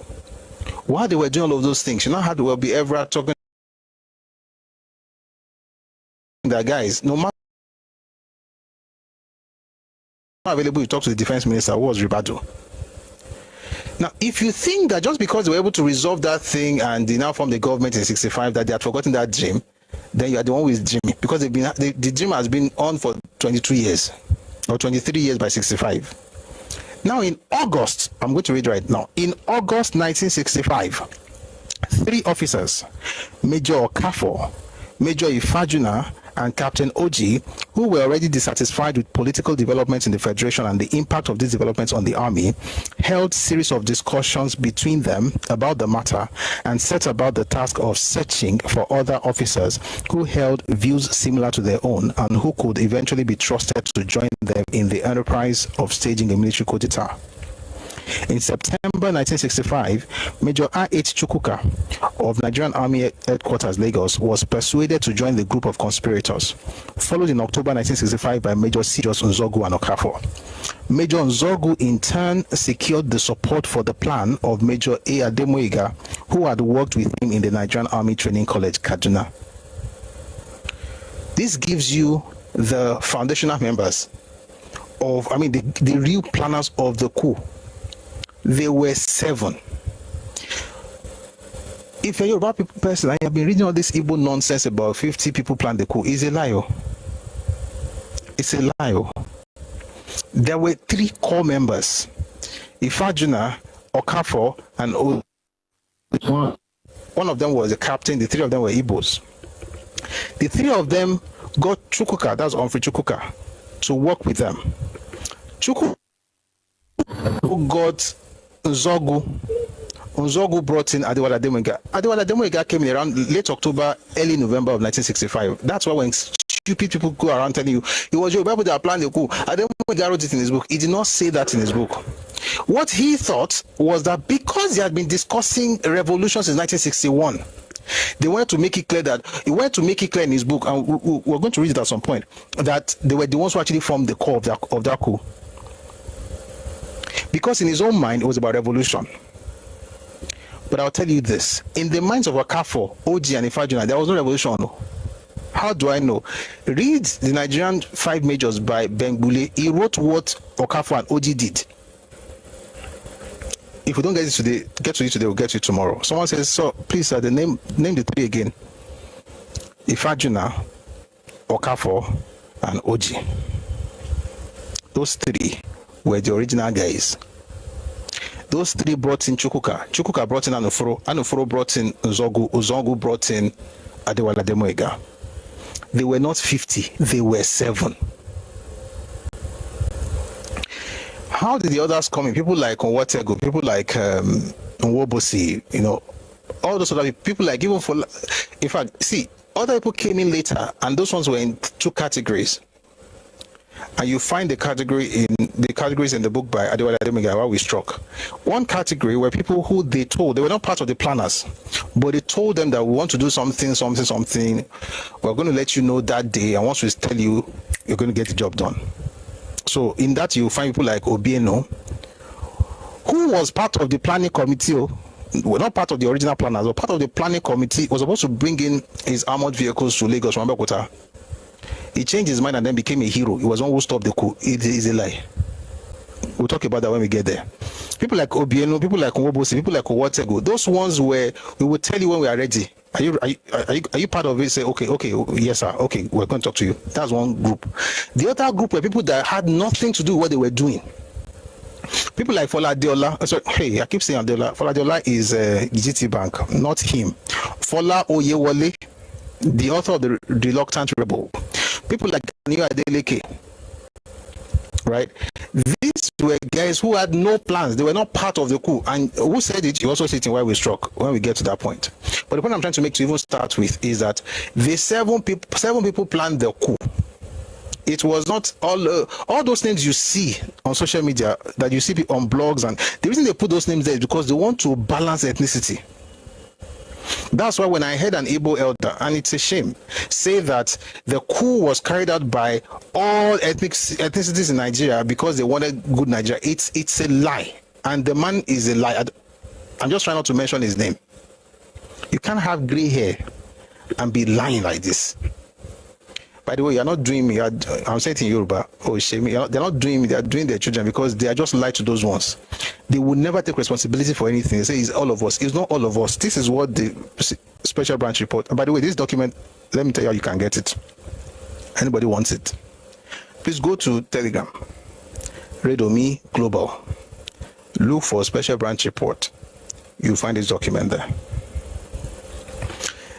While they were doing all of those things, you know how they will be ever talking that guys, no matter how available, you talk to the defense minister, who was Ribadu. Now, if you think that just because they were able to resolve that thing and they now formed the government in 65, that they had forgotten that dream, then you are the one who is dreaming, because the dream has been on for 22 years or 23 years by 65. Now in August, I'm going to read right now, in August 1965, 3 officers, Major Okafor, Major Ifajuna, and Captain Oji, who were already dissatisfied with political developments in the Federation and the impact of these developments on the army, held series of discussions between them about the matter and set about the task of searching for other officers who held views similar to their own and who could eventually be trusted to join them in the enterprise of staging a military coup d'etat. In September 1965, Major R.H. Chukwuka of Nigerian Army Headquarters, Lagos, was persuaded to join the group of conspirators, followed in October 1965 by Major C. Nzogu and Okafor. Major Nzogu in turn secured the support for the plan of Major A. Ademoyiga, who had worked with him in the Nigerian Army Training College, Kaduna. This gives you the foundational members of, the real planners of the coup. There were 7. If you're a Yoruba person, I have been reading all this Igbo nonsense about 50 people planned the coup. It's a lie. It's a lie. there were 3 core members: Ifajuna, Okafor, and one of them was the captain. The 3 of them were Igbos. The 3 of them got Chukwuka, that's Humphrey Chukwuka, to work with them. Chukwuka got Nzogu. Nzogu brought in Adewale Ademoyiga. Adewale Ademoyiga came in around late October, early November of 1965. That's why when stupid people go around telling you it was your Bible that planned the coup, Ademoyiga wrote it in his book. He did not say that in his book. What he thought was that because he had been discussing revolution since 1961, they wanted to make it clear that he wanted to make it clear in his book, and we're going to read it at some point, that they were the ones who actually formed the core of that coup. Because in his own mind, it was about revolution. But I'll tell you this: in the minds of Okafor, OG, and Ifajuna, there was no revolution. How do I know? Read the Nigerian 5 Majors by Bengbule. He wrote what Okafor and OG did. If we don't get to you today, we'll get to you tomorrow. Someone says, so please, sir, name the 3 again. Ifajuna, Okafor, and OG. Those 3 were the original guys. Those 3 brought in Chukwuka. Chukwuka brought in Anuforo. Anuforo brought in Nzogu. Nzogu brought in Adewale Ademoyiga. They were not 50. They were 7. How did the others come in? People like Onwatego, people like Nwobosi, all those other people like even for, in fact, see, other people came in later, and those ones were in 2 categories. And you find the categories in the book by Adewale Ademoyiga where we struck. One category were people who they were not part of the planners, but they told them that we want to do something. We're going to let you know that day, and once we tell you, you're going to get the job done. So in that, you find people like Obieno, who was part of the planning committee. Well, not part of the original planners, but part of the planning committee. Was supposed to bring in his armored vehicles to Lagos from Abeokuta. He changed his mind and then became a hero. He was one who stopped the coup. It is a lie. We'll talk about that when we get there. People like Obieno, people like Nwobosi, people like Owatego, those ones where we will tell you when we are ready. Are you part of it? Say, okay, yes, sir. Okay, we're going to talk to you. That's one group. The other group were people that had nothing to do with what they were doing. People like Fola Adeola. Sorry, hey, I keep saying Adeola. Fola Adeola is GT Bank, not him. Fola Oyewole, the author of The Reluctant Rebel. People like Daniel Adeleke, right? These were guys who had no plans. They were not part of the coup. And who said it? You also see it in why we struck when we get to that point. But the point I'm trying to make to even start with is that the 7 people planned the coup. It was not all those names you see on social media, that you see on blogs, and the reason they put those names there is because they want to balance ethnicity. That's why when I heard an Igbo elder, and it's a shame, say that the coup was carried out by all ethnicities in Nigeria because they wanted good Nigeria, it's a lie. And the man is a liar. I'm just trying not to mention his name. You can't have gray hair and be lying like this. By the way, you're not doing me. I'm saying it in Yoruba. Oh, shame. They're not doing me. They're doing their children because they are just lied to those ones. They will never take responsibility for anything. They say it's all of us. It's not all of us. This is what the special branch report. And by the way, this document, let me tell you how you can get it. Anybody wants it, please go to Telegram, Redomi Global. Look for special branch report. You'll find this document there.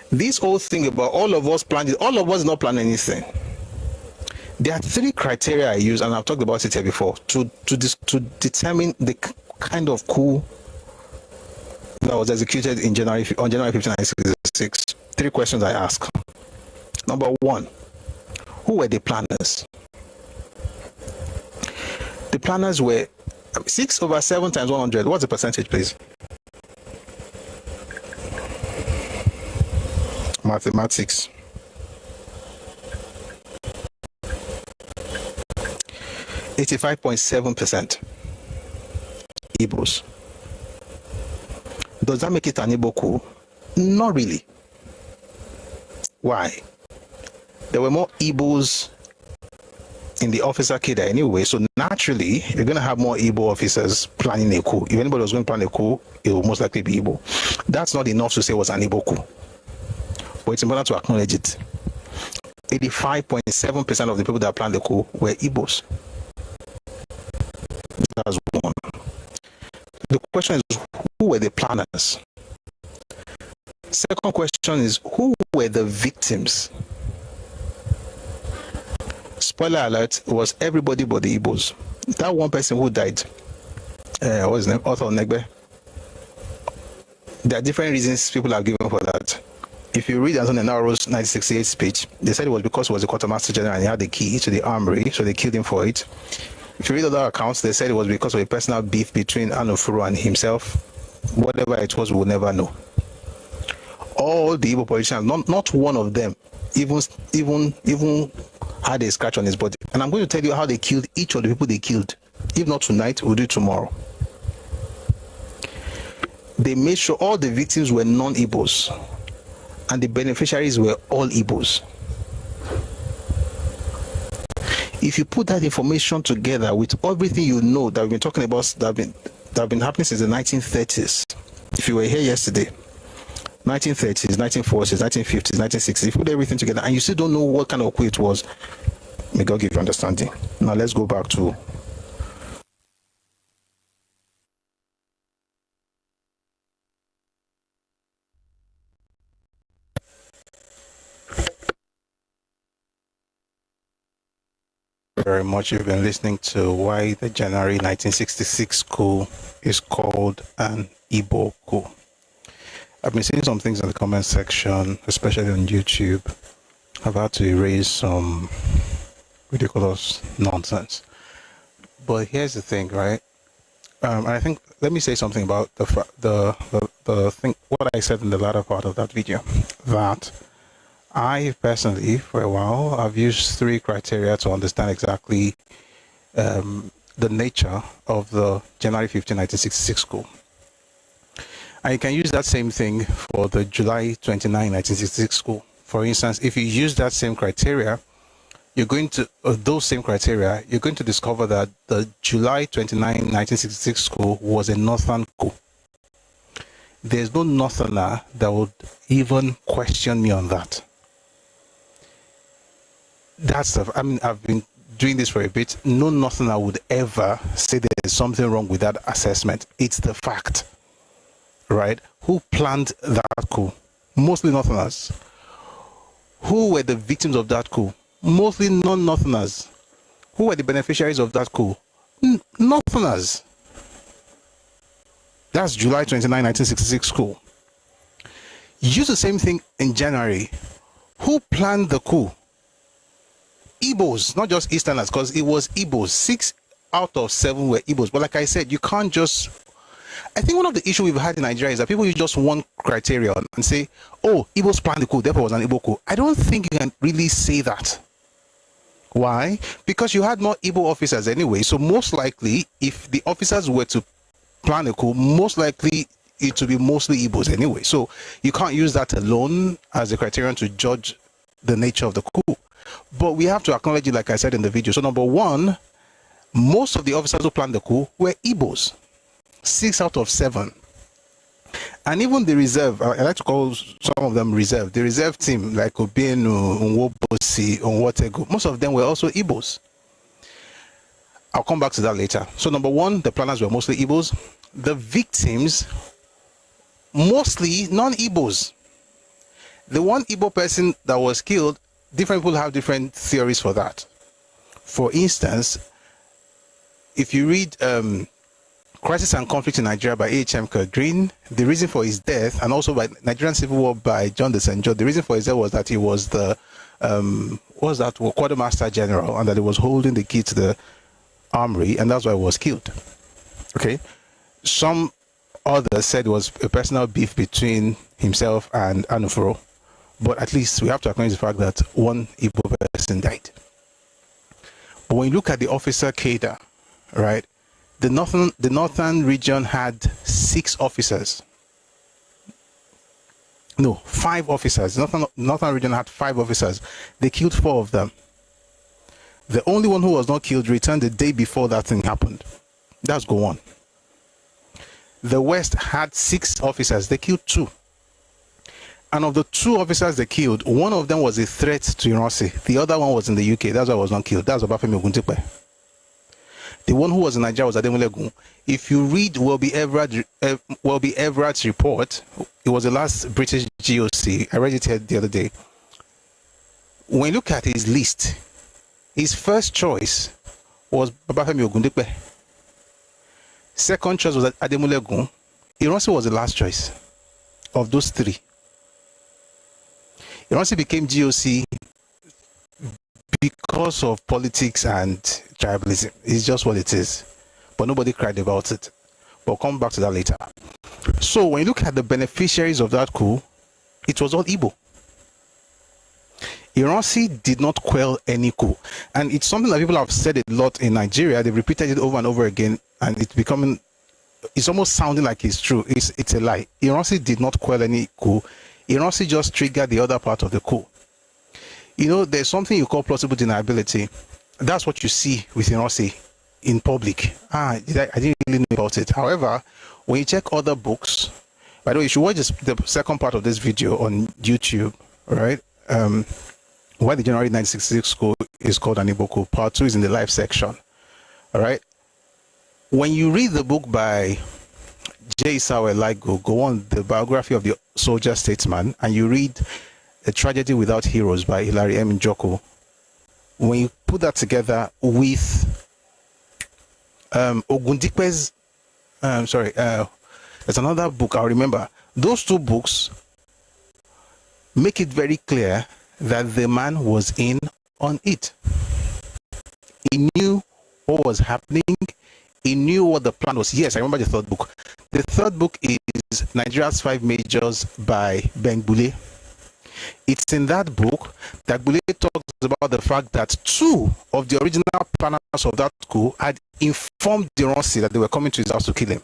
This whole thing about all of us planning, all of us not planning anything. There are 3 criteria I use, and I've talked about it here before, to determine the kind of coup that was executed on January 15, 1966. 3 questions I ask. Number 1, who were the planners? The planners were 6 over 7 times 100. What's the percentage, please? Mathematics. 85.7% Igbos. Does that make it an Igbo coup? Not really. Why? There were more Igbos in the officer cadre anyway, so naturally you're going to have more Igbo officers planning a coup. If anybody was going to plan a coup, it will most likely be Igbo. That's not enough to say it was an Igbo coup, but it's important to acknowledge it. 85.7% of the people that planned the coup were Igbos. question is, who were the planners? Second question is, who were the victims? Spoiler alert, it was everybody but the Igbos. That one person who died, what's his name? Arthur Negbe. There are different reasons people have given for that. If you read Anthony Naro's 1968 speech, they said it was because he was the quartermaster general and he had the key to the armory, so they killed him for it. If you read other accounts, they said it was because of a personal beef between Anufuru and himself. Whatever it was, we will never know. All the Igbo politicians, not one of them, even had a scratch on his body. And I'm going to tell you how they killed each of the people they killed. If not tonight, we'll do it tomorrow. They made sure all the victims were non-Igbos, and the beneficiaries were all Igbos. If you put that information together with everything you know that we've been talking about, that have been happening since the 1930s. If you were here yesterday, 1930s, 1940s, 1950s, 1960s, you put everything together and you still don't know what kind of coup it was, may God give you understanding. Now let's go back to very much. You've been listening to why the January 1966 coup is called an Igbo coup. I've been seeing some things in the comment section, especially on YouTube. I've had to erase some ridiculous nonsense. But here's the thing, right? I think, let me say something about the thing, what I said in the latter part of that video, that I personally, for a while, I've used 3 criteria to understand exactly the nature of the January 15, 1966 coup. And you can use that same thing for the July 29, 1966 coup. For instance, if you use that same criteria, you're going to, those same criteria, you're going to discover that the July 29, 1966 coup was a northern coup. There's no northerner that would even question me on that. That's the, I mean, I've been doing this for a bit. No northerner would ever say there's something wrong with that assessment. It's the fact, right? Who planned that coup? Mostly northerners. Who were the victims of that coup? Mostly non-northerners. Who were the beneficiaries of that coup? Northerners. That's July 29, 1966 coup. Use the same thing in January. Who planned the coup? Igbos, not just Easterners, because it was Igbos. 6 out of 7 were Igbos. But like I said, you can't just... I think one of the issues we've had in Nigeria is that people use just one criterion and say, oh, Igbos planned the coup, therefore it was an Igbo coup. I don't think you can really say that. Why? Because you had more Igbo officers anyway. So most likely, if the officers were to plan a coup, most likely it would be mostly Igbos anyway. So you can't use that alone as a criterion to judge the nature of the coup. But we have to acknowledge it, like I said in the video. So number one, most of the officers who planned the coup were Igbos. 6 out of 7. And even the reserve, I like to call some of them reserve. The reserve team, like Obienu, Nwobosi, Onwotego, most of them were also Igbos. I'll come back to that later. So number one, the planners were mostly Igbos. The victims, mostly non-Igbos. The one Igbo person that was killed, different people have different theories for that. For instance, if you read Crisis and Conflict in Nigeria by A.H.M. Kirk Green, the reason for his death, and also by Nigerian Civil War by John de St. John, the reason for his death was that he was the quartermaster general, and that he was holding the key to the armory, and that's why he was killed. Okay, some others said it was a personal beef between himself and Anufuru, but at least we have to acknowledge the fact that one Igbo person died. But when you look at the officer cadre, right, the northern region had 6 officers. No, 5 officers. The northern region had 5 officers. They killed 4 of them. The only one who was not killed returned the day before that thing happened. That's go on. The west had 6 officers. They killed 2. And of the 2 officers they killed, one of them was a threat to Iransi. The other one was in the UK. That's why I was not killed. That's Obafemi Oguntikpe. The one who was in Nigeria was Ademolegun. If you read Welby Everett's report, it was the last British GOC. I read it here the other day. When you look at his list, his first choice was Babafemi Ogundipe. Second choice was Ademolegun. Ironsi was the last choice of those three. Ironsi became GOC because of politics and tribalism. It's just what it is. But nobody cried about it. We'll come back to that later. So when you look at the beneficiaries of that coup, it was all Igbo. Ironsi did not quell any coup. And it's something that people have said a lot in Nigeria. They've repeated it over and over again, and it's almost sounding like it's true. It's a lie. Ironsi did not quell any coup. Ironsi just triggered the other part of the coup. You know, there's something you call plausible deniability. That's what you see with Ironsi in public. I didn't really know about it. However, when you check other books, by the way, you should watch the second part of this video on YouTube, all right? Why the January 1966 coup is called an Igbo coup. Part 2 is in the live section, all right? When you read the book by J. Isawe Ligo, go on the biography of the soldier statesman, and you read A Tragedy Without Heroes by Hilary M. Njoku, when you put that together with Ogundipe's, there's another book I'll remember. Those two books make it very clear that the man was in on it. He knew what was happening. He knew what the plan was. Yes, I remember the third book. The third book is Nigeria's Five Majors by Ben Bule. It's in that book that Bule talks about the fact that two of the original planners of that coup had informed the Ironsi that they were coming to his house to kill him.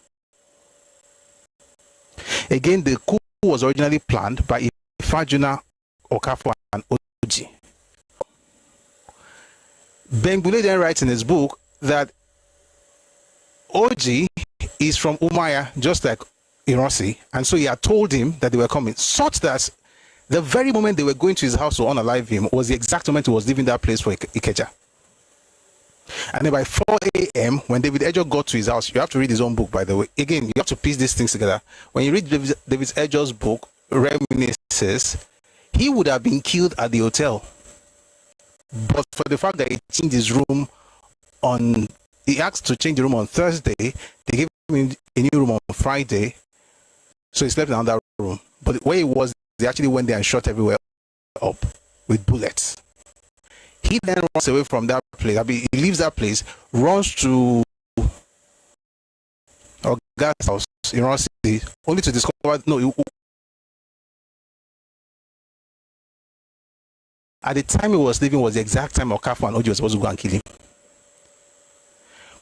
Again, the coup was originally planned by Ifajuna, Okafor, and Oji. Ben Bule then writes in his book that Oji is from Umaya, just like Ironsi, and so he had told him that they were coming, such that the very moment they were going to his house to unalive him was the exact moment he was leaving that place for Ikeja. And then by 4 a.m., when David Ejo got to his house, you have to read his own book, by the way. Again, you have to piece these things together. When you read David Ejo's book, Reminiscences, he would have been killed at the hotel. But for the fact that he changed his room he asked to change the room on Thursday, they gave him a new room on Friday, so he slept in another room. But where he was, they actually went there and shot everywhere up with bullets. He then runs away from that place. He leaves that place, runs to Oga's house in Ironsi, only to discover at the time he was leaving was the exact time Okafor and Oji was supposed to go and kill him.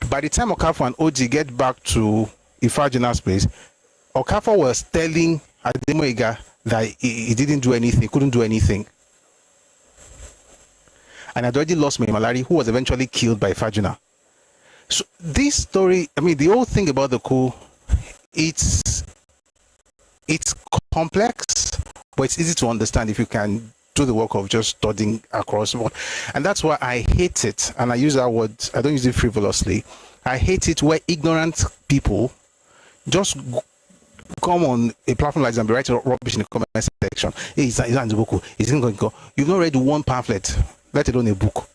By the time Okafor and Oji get back to Ifajuna's place, Okafor was telling Ademoiga that he didn't do anything, couldn't do anything. And had already lost Malari, who was eventually killed by Ifajuna. So this story, the whole thing about the coup, it's complex, but it's easy to understand if you can do the work of just studying across the board. And that's why I hate it, and I use that word, I don't use it frivolously. I hate it where ignorant people just come on a platform like Zambia, write rubbish in the comment section. Hey, it's not in the book. It's going to go. You've not read one pamphlet, let alone a book.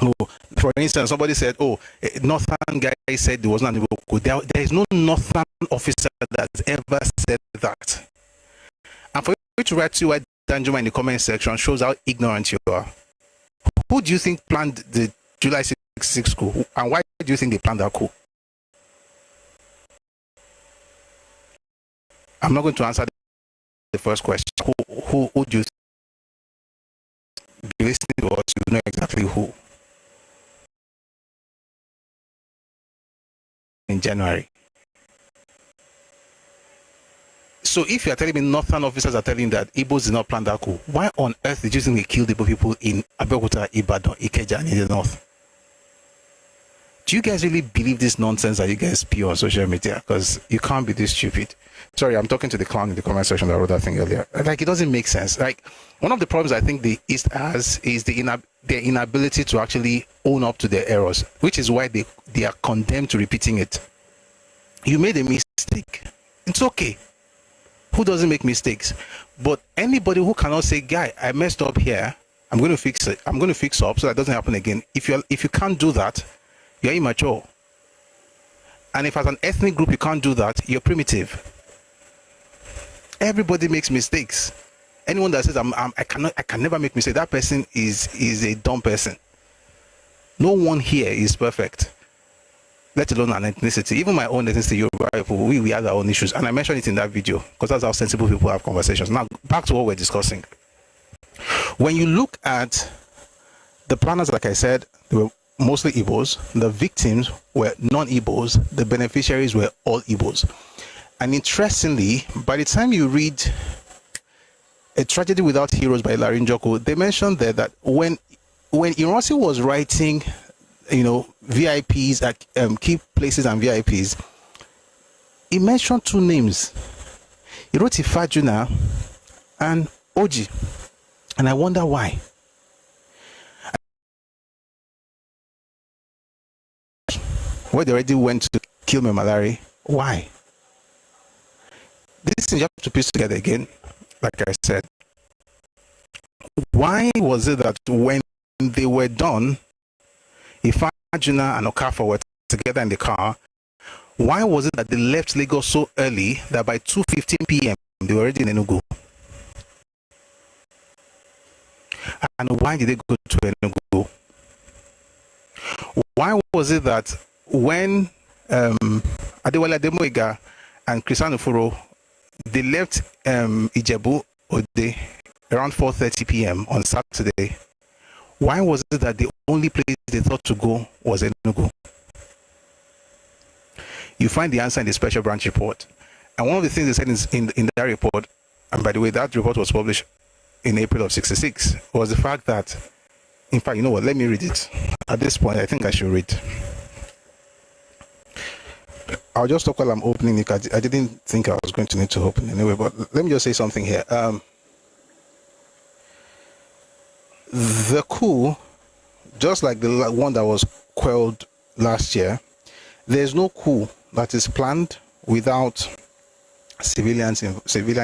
Oh, for instance, somebody said, Northern guy said there was not in the book. There is no Northern officer that's ever said that. And for you to write to Danjuma in the comment section shows how ignorant you are. Who do you think planned the July 66 coup? And why do you think they planned that coup? I'm not going to answer the first question. Who do you think? Be listening to us, you know exactly who. In January. So if you are telling me Northern officers are telling that Igbos did not plan that coup, why on earth did you think they killed Igbo people in Abeokuta, Ibadan, Ikeja, and in the north? Do you guys really believe this nonsense that you guys spew on social media? Because you can't be this stupid. Sorry, I'm talking to the clown in the comment section that wrote that thing earlier. Like, it doesn't make sense. Like, one of the problems I think the East has is their inability to actually own up to their errors, which is why they are condemned to repeating it. You made a mistake. It's okay. Who doesn't make mistakes? But anybody who cannot say, guy, I messed up here, I'm going to fix it. I'm going to fix up so that doesn't happen again. If you can't do that, you're immature. And if as an ethnic group you can't do that, you're primitive. Everybody makes mistakes. Anyone that says I can never make mistakes, that person is a dumb person. No one here is perfect, let alone an ethnicity. Even my own ethnicity, Yoruba people, we have our own issues, and I mentioned it in that video because that's how sensible people have conversations. Now back to what we're discussing. When you look at the planners, like I said, they were mostly Igbos. The victims were non-Igbos. The beneficiaries were all Igbos. And interestingly, by the time you read A Tragedy Without Heroes by Larry Njoku, they mentioned there that when Ironsi was writing, VIPs at key places and VIPs, he mentioned two names. He wrote Ifajuna and Oji. And I wonder why. Where they already went to kill Memalari. Why? This thing you have to piece together again, like I said. Why was it that when they were done, Ifajuna and Okafor were together in the car, why was it that they left Lagos so early that by 2:15 p.m. they were already in Enugu? And why did they go to Enugu? Why was it that when Adewale Ademoyiga and Christian Oforo, they left Ijebu Ode around 4:30 p.m. on Saturday, why was it that the only place they thought to go was Enugu? You find the answer in the special branch report. And one of the things they said in that report, and by the way, that report was published in April of '66, was the fact that, in fact, you know what, let me read it. At this point, I think I should read. I'll just talk while I'm opening it. I didn't think I was going to need to open anyway, but let me just say something here. The coup, just like the one that was quelled last year, there's no coup that is planned without civilian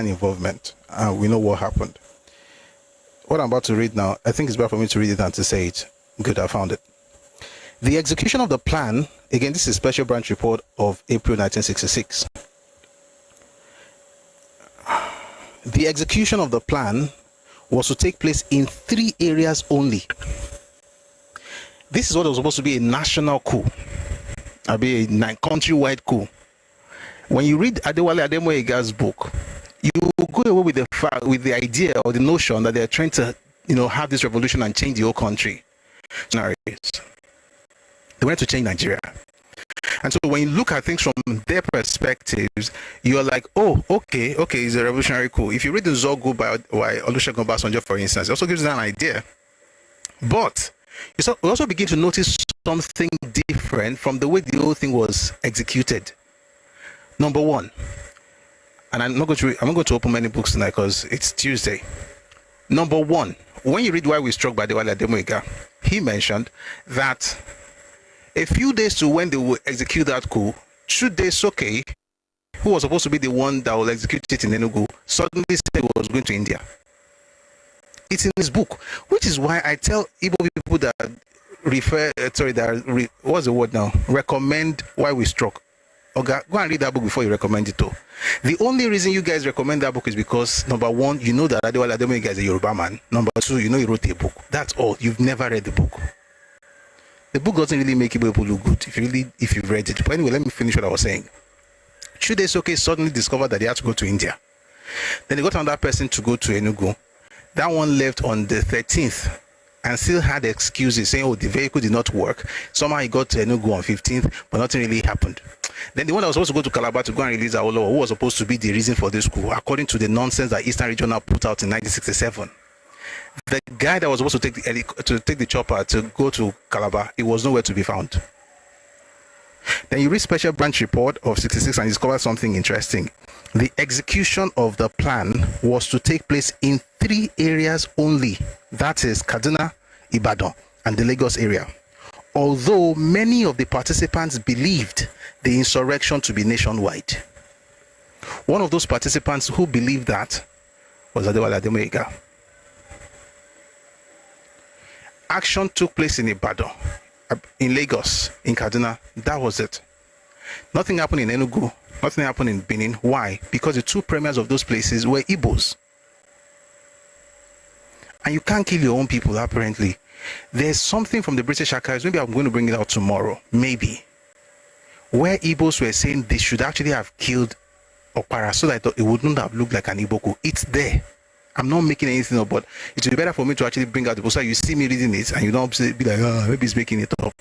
involvement. We know what happened. What I'm about to read now, I think it's better for me to read it than to say it. Good, I found it. The execution of the plan, again, this is Special Branch Report of April 1966. The execution of the plan was to take place in 3 areas only. This is what was supposed to be a national coup, a countrywide coup. When you read Adewale Ademoyiga's book, you go away with the idea or the notion that they're trying to, have this revolution and change the whole country. They wanted to change Nigeria. And so when you look at things from their perspectives, you're like, oh, okay, it's a revolutionary coup. If you read the Zogu by Olusegun Obasanjo, for instance, it also gives you an idea. But you also begin to notice something different from the way the whole thing was executed. Number one, and I'm not going to open many books tonight because it's Tuesday. Number one, when you read Why We Struck by Adewale Ademoyiga, he mentioned that a few days to when they will execute that coup, 2 days, who was supposed to be the one that will execute it in Enugu, suddenly said he was going to India. It's in his book, which is why I tell Igbo people that recommend Why We Struck. Okay, go and read that book before you recommend it too. The only reason you guys recommend that book is because, number one, you know that Adewale Ademoyiga is a Yoruba man. Number two, you know he wrote a book. That's all. You've never read the book. The book doesn't really make people look good if you've read it. But anyway, let me finish what I was saying. 2 days, suddenly discovered that they had to go to India. Then they got another person to go to Enugu. That one left on the 13th and still had excuses saying, oh, the vehicle did not work. Somehow he got to Enugu on 15th, but nothing really happened. Then the one that was supposed to go to Calabar to go and release Awolowo, who was supposed to be the reason for this coup, according to the nonsense that Eastern Regional put out in 1967. The guy that was supposed to take the chopper to go to Calabar, it was nowhere to be found. Then you read Special Branch Report of 66 and discover something interesting. The execution of the plan was to take place in 3 areas only. That is Kaduna, Ibadan, and the Lagos area. Although many of the participants believed the insurrection to be nationwide. One of those participants who believed that was Adewale Ademoyega. Action took place in Ibadan, in Lagos, in Kaduna. That was it. Nothing happened in Enugu. Nothing happened in Benin. Why? Because the 2 premiers of those places were Igbos. And you can't kill your own people, apparently. There's something from the British archives, maybe I'm going to bring it out tomorrow, maybe, where Igbos were saying they should actually have killed Okpara so that it wouldn't have looked like an Igbo coup. It's there. I'm not making anything up, but it would be better for me to actually bring out the book so you see me reading it and you don't be like, oh, maybe he's making it up.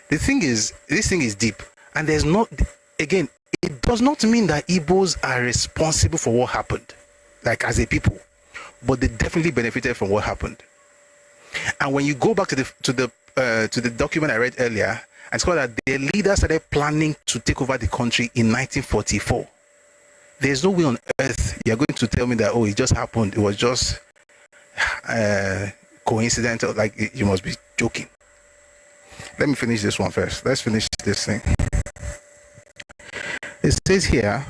The thing is, this thing is deep, and there's not, again, it does not mean that Igbos are responsible for what happened, like as a people, but they definitely benefited from what happened. And when you go back to the document I read earlier, and saw that their leaders started planning to take over the country in 1944. There's no way on earth you're going to tell me that, oh, it just happened, it was just coincidental, like you must be joking. Let me finish this one first. Let's finish this thing. It says here,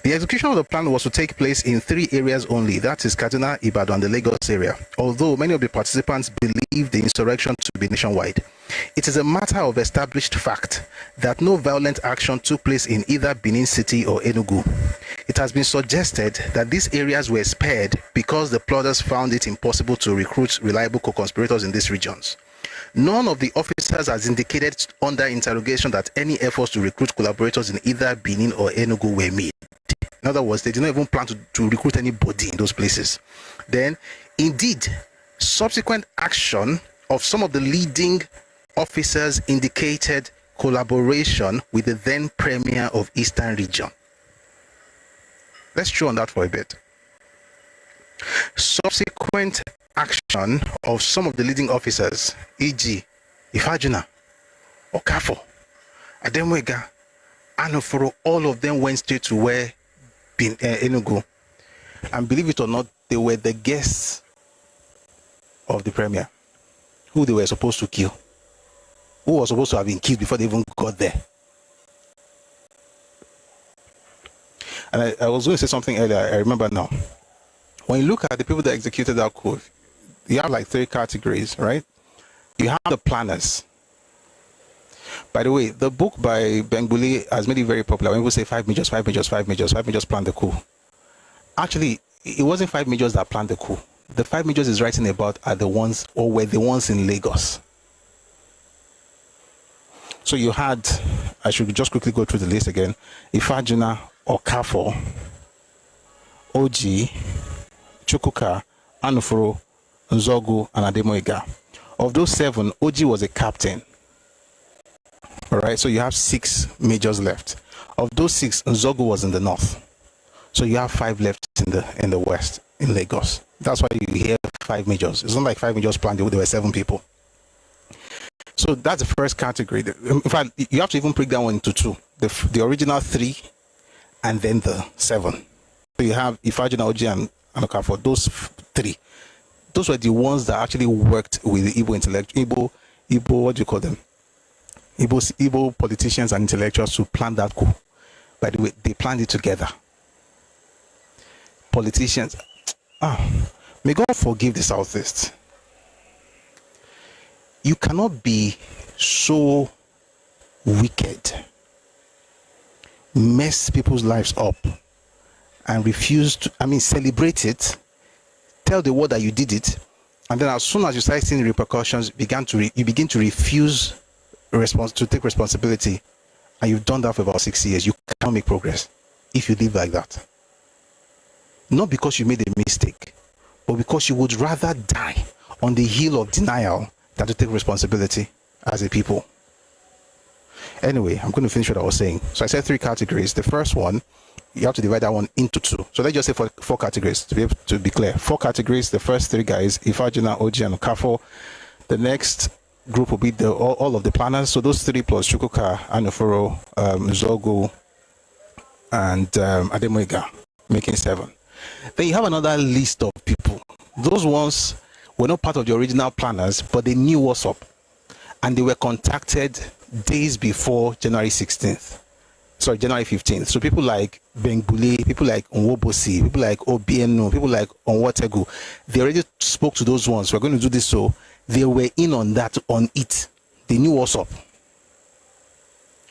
the execution of the plan was to take place in 3 areas only, that is Kaduna, Ibadan, and the Lagos area, although many of the participants believed the insurrection to be nationwide. It is a matter of established fact that no violent action took place in either Benin City or Enugu. It has been suggested that these areas were spared because the plotters found it impossible to recruit reliable co-conspirators in these regions. None of the officers has indicated under interrogation that any efforts to recruit collaborators in either Benin or Enugu were made. In other words, they did not even plan to recruit anybody in those places. Then, indeed, subsequent action of some of the leading officers indicated collaboration with the then Premier of Eastern Region. Let's chew on that for a bit. Subsequent action of some of the leading officers, e.g., Ifajuna, Okafor, Ademoyega, Anoforo, all of them went straight to where Enugu, and believe it or not, they were the guests of the Premier, who they were supposed to kill, who was supposed to have been killed before they even got there. And I was going to say something earlier, I remember now. When you look at the people that executed that coup, you have like 3 categories, right? You have the planners. By the way, the book by Bengbuli has made it very popular. When people say 5 majors planned the coup. Actually, it wasn't 5 majors that planned the coup. The 5 majors is writing about are the ones, or were the ones in Lagos. So you had, I should just quickly go through the list again. Ifajuna, Okafor, Oji, Chukwuka, Anufuru, Nzogu, and Ademoyega. Of those 7, Oji was a captain. All right, so you have 6 majors left. Of those 6, Nzogu was in the north. So you have 5 left in the west, in Lagos. That's why you hear 5 majors. It's not like 5 majors planned, there were 7 people. So that's the first category. In fact, you have to even break that one into 2. The original 3 and then the 7. So you have Ifajuna, Oji, and Okafor, those 3. Those were the ones that actually worked with the Igbo intellectual, Igbo, what do you call them? Igbo politicians and intellectuals to plan that coup. By the way, they planned it together. Politicians, may God forgive the Southeast. You cannot be so wicked, mess people's lives up, and refuse to, celebrate it, tell the world that you did it, and then as soon as you start seeing repercussions, you begin to refuse to take responsibility, and you've done that for about 6 years. You cannot make progress if you live like that. Not because you made a mistake, but because you would rather die on the hill of denial than to take responsibility as a people. Anyway, I'm going to finish what I was saying. So I said 3 categories. The first one, you have to divide that one into 2. So let's just say 4 categories to be clear. 4 categories. The first 3 guys, Ifajuna, Oji, and Okafor. The next group will be all of the planners. So those three plus Chukwuka, Anuforo, Zogo, and Ademoiga, making 7. Then you have another list of people. Those ones were not part of the original planners, but they knew what's up. And they were contacted days before January 16th. Sorry, January 15th. So people like Bengbule, people like Onwobosi, people like Obieno, people like Onwotegu, they already spoke to those ones. We're going to do this, so they were in on that, on it. They knew what's up.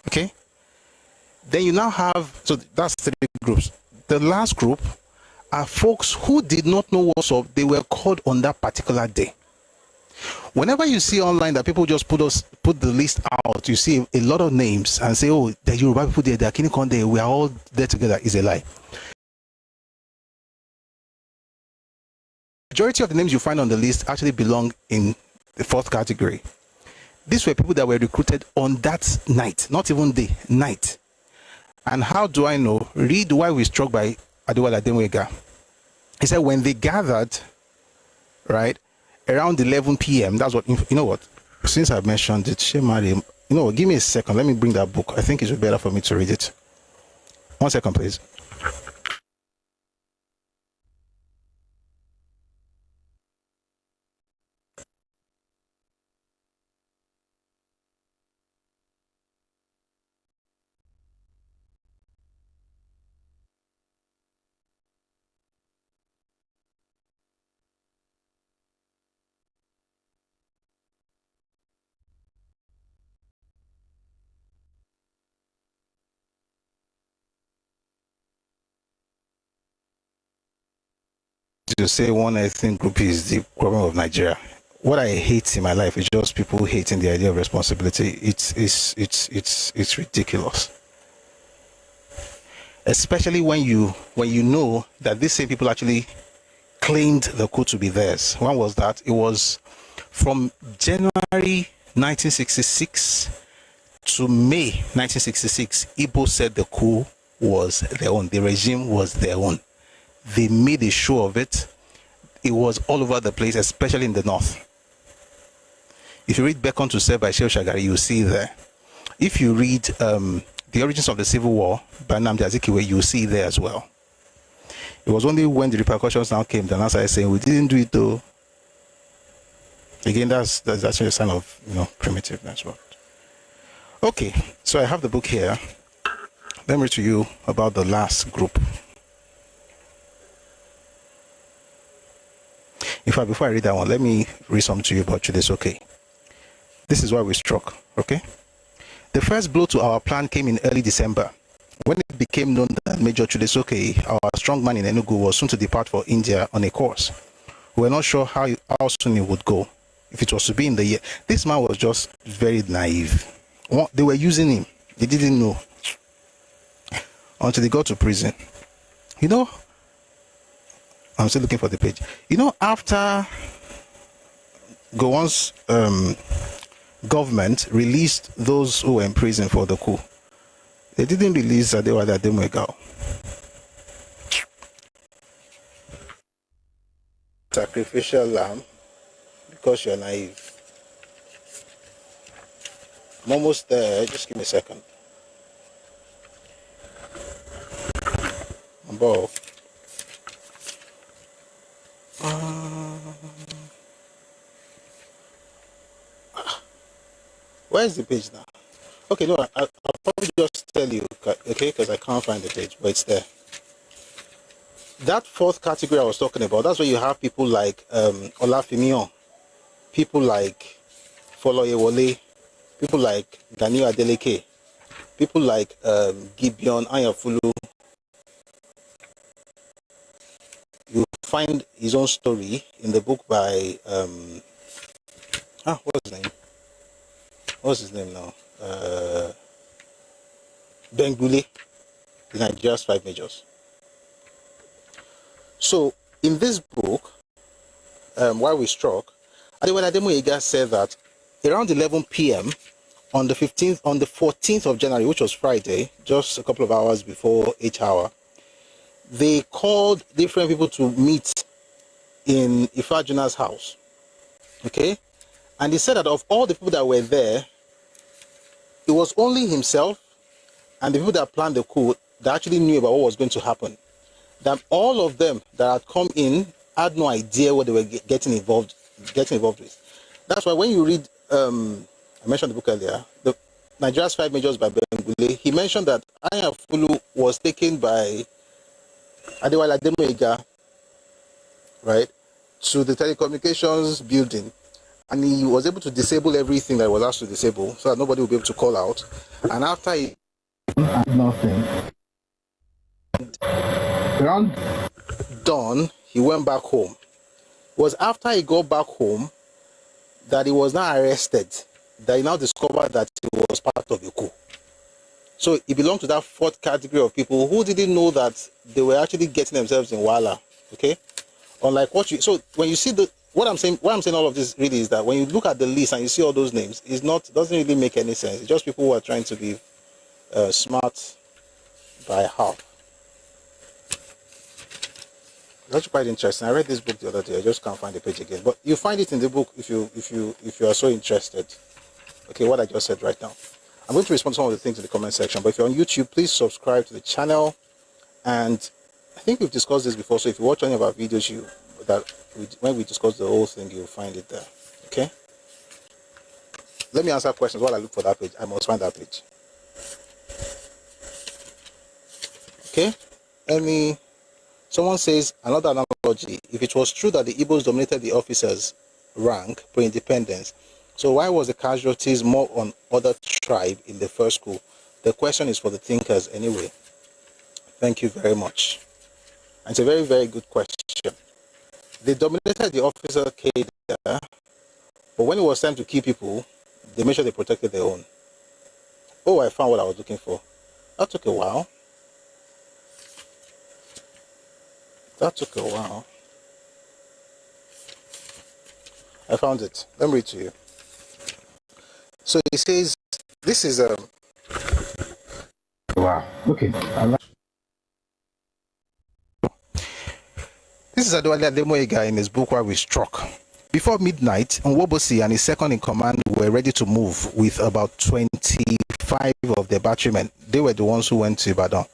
Okay? Then you now have, so that's 3 groups. The last group are folks who did not know what's up. They were called on that particular day. Whenever you see online that people just put the list out, you see a lot of names and say, oh, the Yoruba people there, the Akinikon there, we are all there together, is a lie. Majority of the names you find on the list actually belong in the 4th category. These were people that were recruited on that night, not even day, night. And how do I know? Read Why We Struck by Adewale Ademoiga. He said when they gathered, right, around 11 p.m., that's what, you know what, since I've mentioned it, Shemari, you know what, give me a second, let me bring that book. I think it would be better for me to read it. 1 second, please. To say one ethnic group is the problem of Nigeria. What I hate in my life is just people hating the idea of responsibility. It's ridiculous. Especially when you know that these same people actually claimed the coup to be theirs. When was that? It was from January 1966 to May 1966. Igbo said the coup was their own. The regime was their own. They made a show of it. It was all over the place, especially in the north. If you read Beckon to Serve by Shehu Shagari, you'll see there. If you read The Origins of the Civil War by Nnamdi Azikiwe, you'll see there as well. It was only when the repercussions now came that I started saying, we didn't do it though. Again, that's actually a sign of, you know, primitiveness. But okay, so I have the book here. Let me read to you about the last group. In fact, before I read that one, let me read something to you about Chudes. Okay. This is why we struck. Okay. The first blow to our plan came in early December, when it became known that Major Chudesoke, our strong man in Enugu, was soon to depart for India on a course. We were not sure how soon it would go, if it was to be in the year. This man was just very naive. They were using him. They didn't know until they got to prison. You know, I'm still looking for the page. You know, after Gowon's government released those who were in prison for the coup, they didn't release Adewale Ademoiga. Sacrificial lamb, because you're naive. I'm almost there. Just give me a second. Above. Where's the page now? Okay, no, I'll probably just tell you, okay, because I can't find the page, but it's there. That 4th category I was talking about, that's where you have people like Olafimion, people like Foloyewole, people like Daniel Adeleke, people like Gibeon Ayafulu. You find his own story in the book by what's his name? What's his name now? Bengbule, the Nigeria's 5 Majors. So in this book, Why We Struck, Adewale Ademoiga said that around 11 p.m. on the 14th of January, which was Friday, just a couple of hours before H hour, they called different people to meet in Ifajuna's house. Okay? And he said that of all the people that were there, it was only himself and the people that planned the coup that actually knew about what was going to happen. That all of them that had come in had no idea what they were getting involved with. That's why when you read, I mentioned the book earlier, the Nigeria's Five Majors by Bengule, he mentioned that Ayafulu was taken by Adewale Ademoyiga, right, to the telecommunications building, and he was able to disable everything that he was asked to disable so that nobody would be able to call out. And after he had nothing, around dawn, he went back home. It was after he got back home that he was now arrested, that he now discovered that he was part of the coup. So he belonged to that fourth category of people who didn't know that they were actually getting themselves in wala. Okay, unlike what you. So when you see what I'm saying all of this really is that when you look at the list and you see all those names, doesn't really make any sense. It's just people who are trying to be smart by half. That's quite interesting. I read this book the other day. I just can't find the page again, but you find it in the book if you are so interested. Okay, what I just said right now. I'm going to respond to some of the things in the comment section, but if you're on YouTube, please subscribe to the channel. And I think we've discussed this before, so if you watch any of our videos, when we discuss the whole thing, you'll find it there. Okay? Let me answer questions while I look for that page. I must find that page. Okay? Someone says, another analogy, if it was true that the Igbos dominated the officers' rank pre-independence, so why was the casualties more on other tribe in the first coup? The question is for the thinkers anyway. Thank you very much. And it's a very, very good question. They dominated the officer cadre, but when it was time to kill people, they made sure they protected their own. Oh, I found what I was looking for. That took a while. I found it. Let me read to you. So he says, this is wow. Okay. This is Adewale Ademoyiga in his book Why We Struck. Before midnight, Nwobosi and his second in command were ready to move with about 25 of their batterymen. They were the ones who went to Ibadan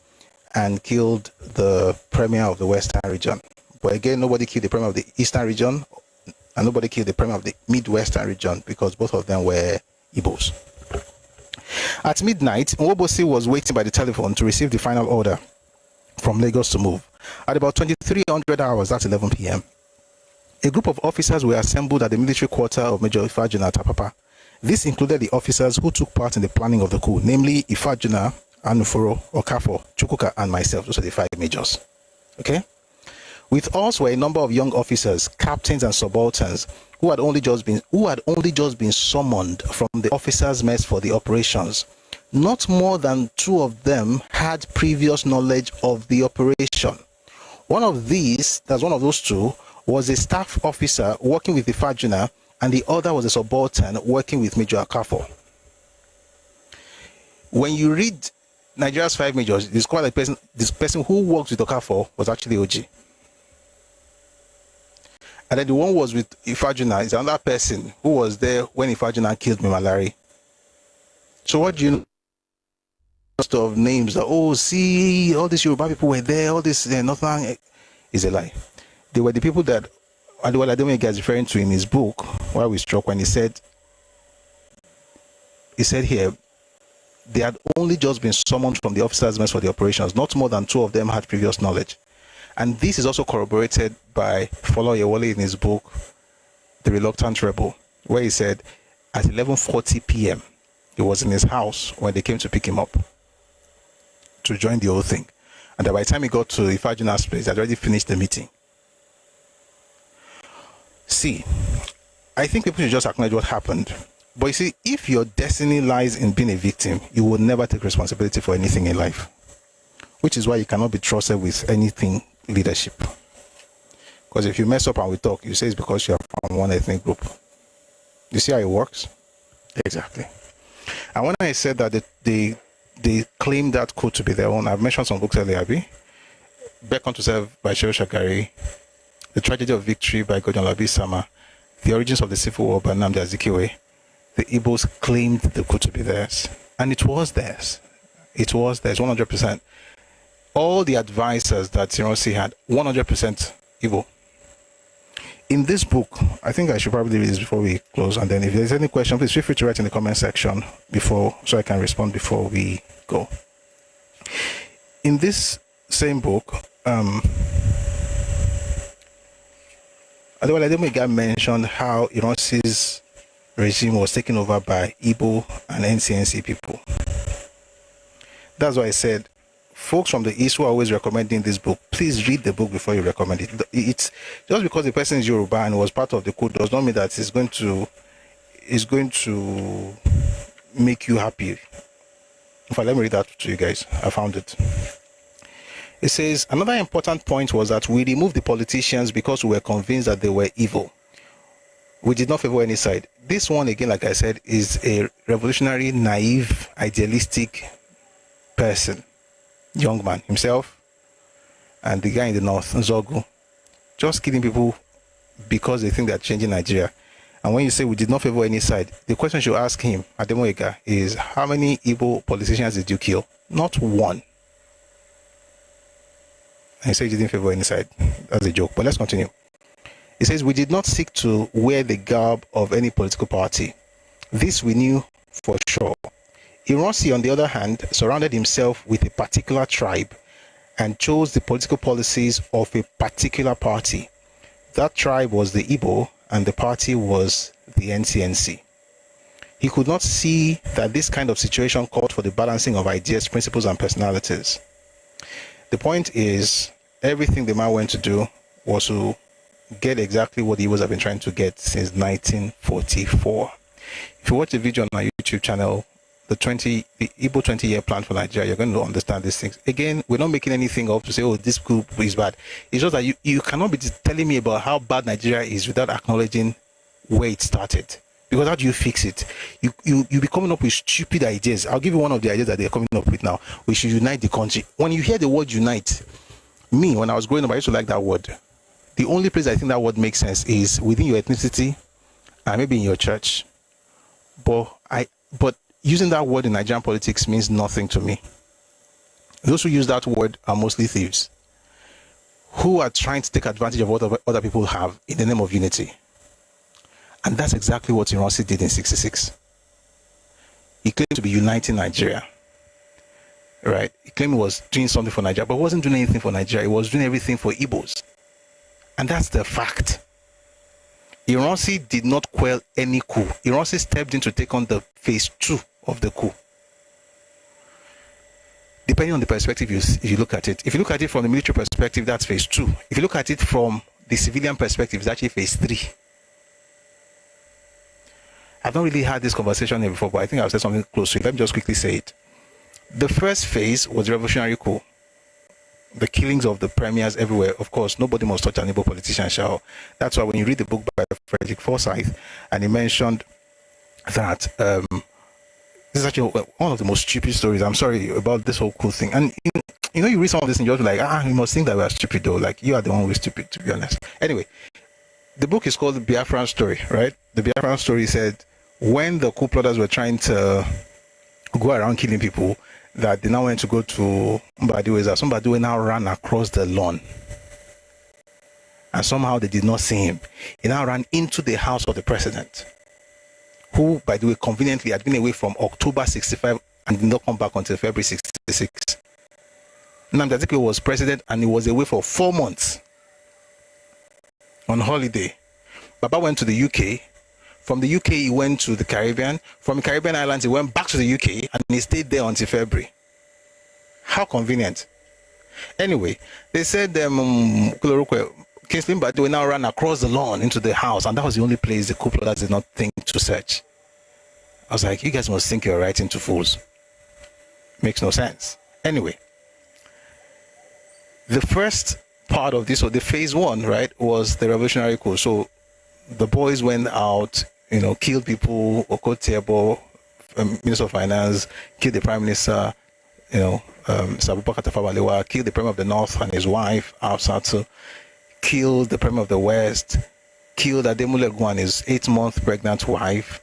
and killed the premier of the Western region. But again, nobody killed the premier of the Eastern region, and nobody killed the premier of the Midwestern region because both of them were Igbos. At midnight, Nwobosi was waiting by the telephone to receive the final order from Lagos to move. At about 2300 hours, that's 11 p.m., a group of officers were assembled at the military quarter of Major Ifajuna at Apapa. This included the officers who took part in the planning of the coup, namely Ifajuna, Anuforo, Okafo, Chukwuka, and myself. Those are the five majors. Okay? With us were a number of young officers, captains and subalterns who had only just been summoned from the officers' mess for the operations. Not more than two of them had previous knowledge of the operation. One of those two was a staff officer working with the Ifajuna, and the other was a subaltern working with Major Okafo. When you read Nigeria's Five Majors, you discover that this person who worked with Okafo was actually OG. And then the one who was with Ifajuna is another person who was there when Ifajuna killed Mimalari. So what do you know of names that, oh, see, all these Yoruba people were there, all this, nothing, is a lie. They were the people that Adewale Ademoyiga is referring to in his book, Why We Struck, when he said here, they had only just been summoned from the officers' mess for the operations. Not more than two of them had previous knowledge. And this is also corroborated by Folo Yewole in his book, The Reluctant Rebel, where he said at 11:40 p.m., he was in his house when they came to pick him up to join the whole thing. And that by the time he got to Ifajuna's place, he had already finished the meeting. See, I think people should just acknowledge what happened. But you see, if your destiny lies in being a victim, you will never take responsibility for anything in life. Which is why you cannot be trusted with anything leadership. Because if you mess up and we talk, you say it's because you are from one ethnic group. You see how it works? Exactly. And when I said that they claim that coup to be their own, I've mentioned some books earlier, Beckon to Serve by Shehu Shagari, The Tragedy of Victory by Godon Labi Sama, the origins of the Civil War by Nnamdi Azikiwe, the Igbos claimed the coup to be theirs. And it was theirs. It was theirs, 100%. All the advisors that Ironsi had, 100% Igbo. In this book, I think I should probably read this before we close. And then if there's any question, please feel free to write in the comment section so I can respond before we go. In this same book, Adewale Ademega mentioned how Ironsi's regime was taken over by Igbo and NCNC people. That's why I said, folks from the East who are always recommending this book, please read the book before you recommend it. It's just because the person is Yoruba and was part of the coup does not mean that it's going to make you happy. In fact, let me read that to you guys. I found it. It says, another important point was that we removed the politicians because we were convinced that they were evil. We did not favor any side. This one, again, like I said, is a revolutionary, naive, idealistic person. Young man himself and the guy in the north, Nzogu, just killing people because they think they're changing Nigeria. And when you say we did not favor any side, the question you should ask him, Ademoyega, is how many Igbo politicians did you kill? Not one. And he said you didn't favor any side. That's a joke, but let's continue. It says we did not seek to wear the garb of any political party. This we knew for sure. Ironsi, on the other hand, surrounded himself with a particular tribe and chose the political policies of a particular party. That tribe was the Igbo and the party was the NCNC. He could not see that this kind of situation called for the balancing of ideas, principles, and personalities. The point is, everything the man went to do was to get exactly what he was have been trying to get since 1944. If you watch the video on my YouTube channel, the Igbo 20-year plan for Nigeria, you're going to understand these things. Again, we're not making anything up to say, oh, this group is bad. It's just that you cannot be telling me about how bad Nigeria is without acknowledging where it started. Because how do you fix it? You be coming up with stupid ideas. I'll give you one of the ideas that they're coming up with now. We should unite the country. When you hear the word unite, when I was growing up, I used to like that word. The only place I think that word makes sense is within your ethnicity and maybe in your church. But using that word in Nigerian politics means nothing to me. Those who use that word are mostly thieves who are trying to take advantage of what other people have in the name of unity. And that's exactly what Ironsi did in 1966. He claimed to be uniting Nigeria. Right? He claimed he was doing something for Nigeria, but he wasn't doing anything for Nigeria. He was doing everything for Igbos. And that's the fact. Ironsi did not quell any coup. Ironsi stepped in to take on the phase 2 of the coup. Depending on the perspective you look at it. If you look at it from the military perspective, that's phase 2. If you look at it from the civilian perspective, it's actually phase 3. I've not really had this conversation here before, but I think I've said something close to it. Let me just quickly say it. The first phase was the revolutionary coup. The killings of the premiers everywhere. Of course, nobody must touch an Igbo politician, shall. That's why when you read the book by Frederick Forsyth, and he mentioned that this is actually one of the most stupid stories. I'm sorry about this whole cool thing. And you read some of this and you're like, you must think that we are stupid though. Like, you are the one who is stupid, to be honest. Anyway, the book is called The Biafran Story, right? The Biafran Story said when the coup plotters were trying to go around killing people, that they now went to go to Mbadiwe. Somebody now ran across the lawn. And somehow they did not see him. He now ran into the house of the president, who, by the way, conveniently had been away from October 65 and did not come back until February 66. Nnamdi Azikiwe was president and he was away for 4 months on holiday. Baba went to the UK. From the UK, he went to the Caribbean. From the Caribbean islands, he went back to the UK and he stayed there until February. How convenient. Anyway, they said Kingsley Mbadiwe now ran across the lawn into the house, and that was the only place the coup plotters did not think to search. I was like, you guys must think you're writing to fools. Makes no sense. Anyway, the first part of this, or the phase 1, right, was the revolutionary coup. So the boys went out, killed people, Okotiebo, Minister of Finance, killed the Prime Minister, Sabubakar Tafawa Balewa, killed the Premier of the North and his wife, Afsatu, killed the Premier of the West, killed Ademule and his 8-month pregnant wife,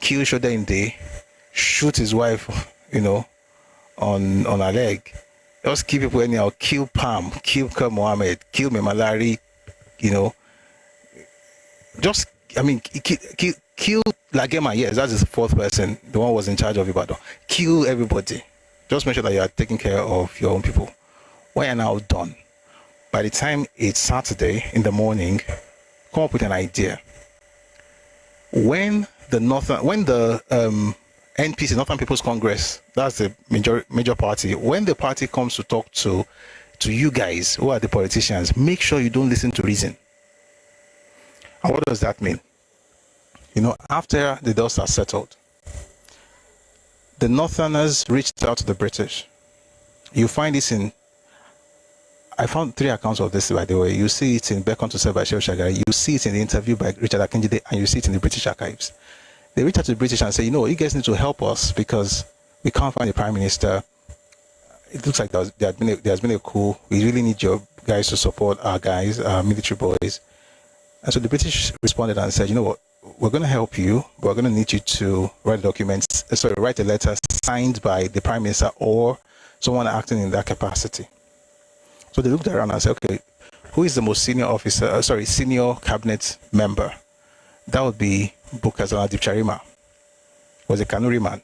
kill Shodeinde, shoot his wife, on her leg. Just kill people anyhow, kill Pam, kill Kur Mohammed, kill Memalari, kill Lagema, yes, that's the fourth person, the one who was in charge of Ibadan. Kill everybody. Just make sure that you are taking care of your own people. When you're now done, by the time it's Saturday in the morning, come up with an idea. When the NPC, Northern People's Congress, that's the major party, when the party comes to talk to you guys who are the politicians, make sure you don't listen to reason. And what does that mean? After the dust has settled, the Northerners reached out to the British. You find this I found 3 accounts of this, by the way. You see it in Beckon to Serve by Shehu Shagari, you see it in the interview by Richard Akinjide, and you see it in the British archives. They reach out to the British and say, you guys need to help us because we can't find the Prime Minister. It looks like there's been a coup. We really need your guys to support our guys, our military boys. And so the British responded and said, we're going to help you, but we're going to need you to write a letter signed by the Prime Minister or someone acting in that capacity. So they looked around and said, okay, who is the most senior cabinet member? That would be Bukazana Dipcharima. Was a Kanuri man.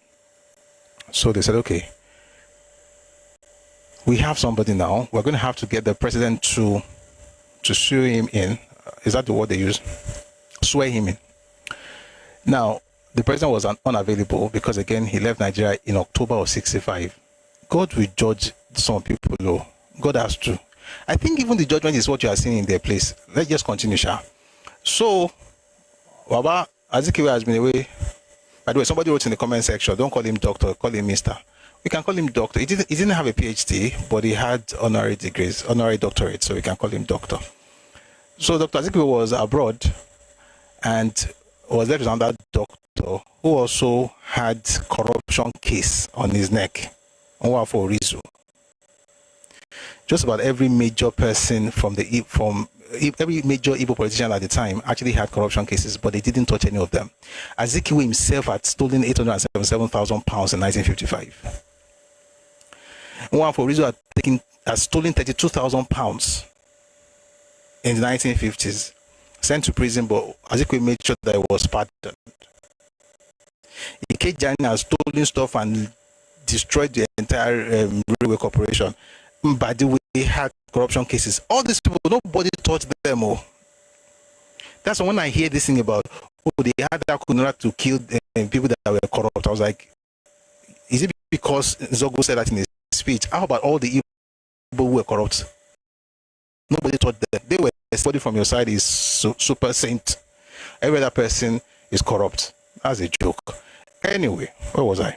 So they said, okay, we have somebody now. We're going to have to get the president to sue him in. Is that the word they use? Swear him in. Now, the president was unavailable because, again, he left Nigeria in October of 65. God will judge some people, though. God has to. I think even the judgment is what you are seeing in their place. Let's just continue, Sha. So, Baba Azikiwe has been away. By the way, somebody wrote in the comment section, don't call him doctor, call him mister. We can call him doctor. He didn't have a PhD, but he had honorary degrees, honorary doctorate, so we can call him doctor. So Dr. Azikiwe was abroad and was left with another doctor who also had corruption case on his neck. Just about every major person every major Igbo politician at the time actually had corruption cases, but they didn't touch any of them. Azikiwe himself had stolen £877,000 in 1955. Nwafor had stolen £32,000 in the 1950s, sent to prison, but Azikiwe made sure that it was pardoned. Ikejani had stolen stuff and destroyed the entire railway corporation. By the way, they had corruption cases. All these people, nobody touched them. That's when I hear this thing about, they had that kunura to kill people that were corrupt. I was like, is it because Zogo said that in his speech? How about all the people who were corrupt? Nobody touched them. They were, somebody from your side is super saint. Every other person is corrupt. That's a joke. Anyway, where was I?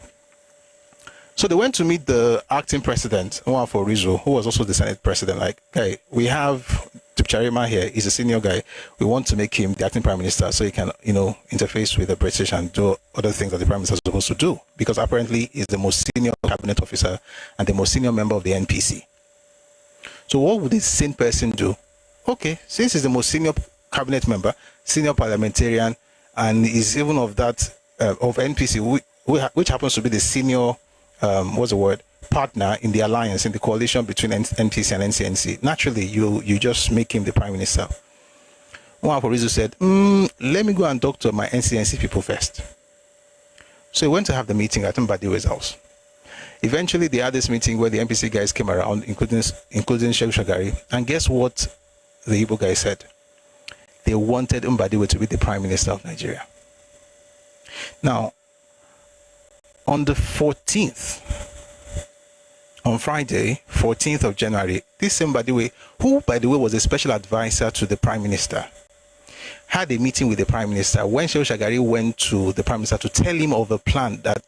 So they went to meet the acting president, Nwafor Rizo, who was also the Senate president. Like, hey, we have Dipcharima here. He's a senior guy. We want to make him the acting prime minister so he can, interface with the British and do other things that the prime minister is supposed to do. Because apparently he's the most senior cabinet officer and the most senior member of the NPC. So what would this same person do? Okay, since he's the most senior cabinet member, senior parliamentarian, and is even of that, of NPC, which happens to be the senior partner in the alliance, in the coalition between NPC and NCNC. Naturally, you just make him the prime minister. Nwafor Rizo said, let me go and talk to my NCNC people first. So he went to have the meeting at Mbadiwe's house. Eventually, they had this meeting where the NPC guys came around, including Shehu Shagari. And guess what the Igbo guy said? They wanted Mbadiwe to be the prime minister of Nigeria. Now, on the 14th, on Friday, 14th of January, this same Mbadiwe, who, by the way, was a special advisor to the prime minister, had a meeting with the prime minister when Shehu Shagari went to the prime minister to tell him of the plan that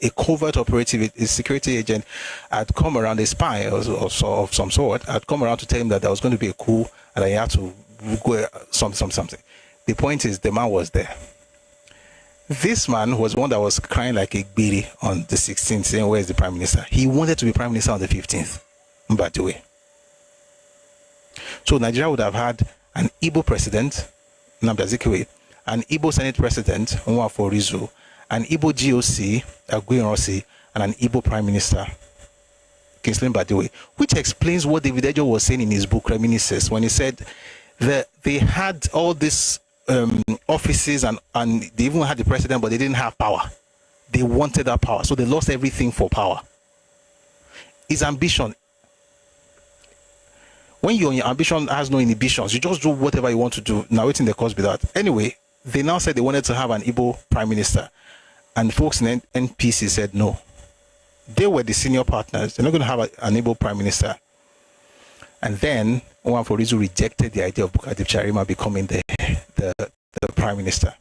a covert operative, a security agent, had come around, a spy of some sort, had come around to tell him that there was going to be a coup and that he had to go something. The point is, the man was there. This man was one that was crying like a baby on the 16th, saying, where is the prime minister? He wanted to be prime minister on the 15th, by the way. So Nigeria would have had an Igbo president, Nnamdi Azikiwe, an Igbo Senate President, Nwafor Rizu, an Igbo GOC, Aguiyi, and an Igbo Prime Minister, Kingsley Badiwe, which explains what David Ejo was saying in his book Reminiscences, when he said that they had all these offices and they even had the president, but they didn't have power. They wanted that power, so they lost everything for power. His ambition. When your ambition has no inhibitions, you just do whatever you want to do. Now, waiting the cause be that. Anyway, they now said they wanted to have an Igbo prime minister, and folks in NPC said no. They were the senior partners. They're not going to have an Igbo prime minister. And then Nwafor Rizu rejected the idea of Bukardi Charima becoming the prime minister.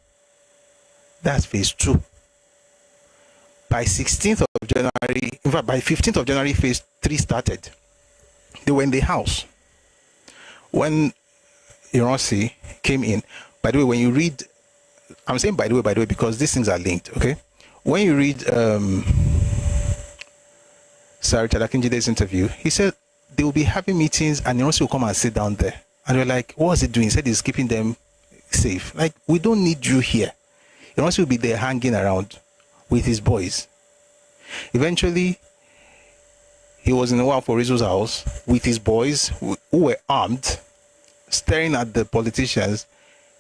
That's phase 2. By 16th of January, in fact, by 15th of January, phase 3 started. They were in the house. When Ironsi came in, by the way, when you read, I'm saying by the way, because these things are linked, okay? When you read Sarah Chadakinjide's interview, he said they will be having meetings and Ironsi will come and sit down there. And we're like, what was he doing? He said he's keeping them safe. Like, we don't need you here. Ironsi will be there hanging around with his boys. Eventually, he was in Nwafor Rizu's house with his boys who were armed, staring at the politicians.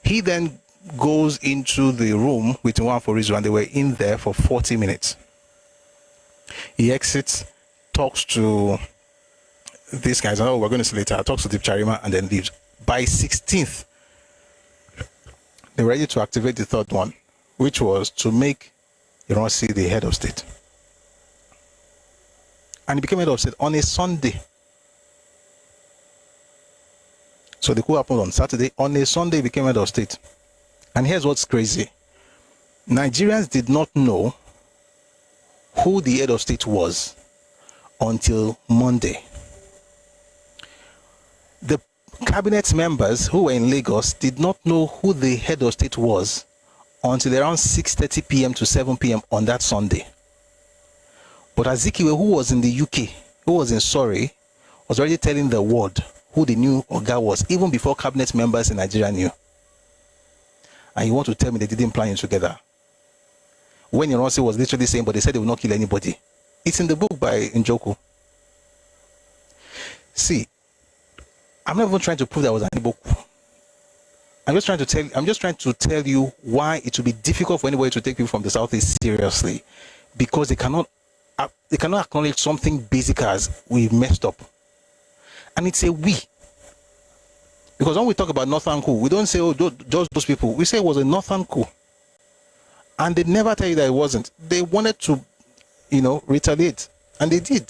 He then goes into the room with Nwafor Rizu, and they were in there for 40 minutes. He exits, talks to these guys. Oh, we're going to see later. Talks to Deep Charima and then leaves. By 16th, they were ready to activate the third one, which was to make Ironsi the head of state. And he became head of state on a Sunday. So the coup happened on Saturday. On a Sunday, he became head of state. And here's what's crazy. Nigerians did not know who the head of state was until Monday. The cabinet members who were in Lagos did not know who the head of state was until around 6:30 p.m. to 7 p.m. on that Sunday. But Azikiwe, who was in the UK, who was in Surrey, was already telling the world who the new Oga was, even before cabinet members in Nigeria knew. And you want to tell me they didn't plan it together? When Ironsi was literally saying, but they said they will not kill anybody. It's in the book by Njoku. See, I'm not even trying to prove that was an Igbo coup. I'm just trying to tell you why it will be difficult for anybody to take people from the Southeast seriously, because they cannot acknowledge something basic as we've messed up. And it's a we. Because when we talk about Northern coup, we don't say, oh, just those people. We say it was a Northern coup. And they never tell you that it wasn't. They wanted to, retaliate. And they did.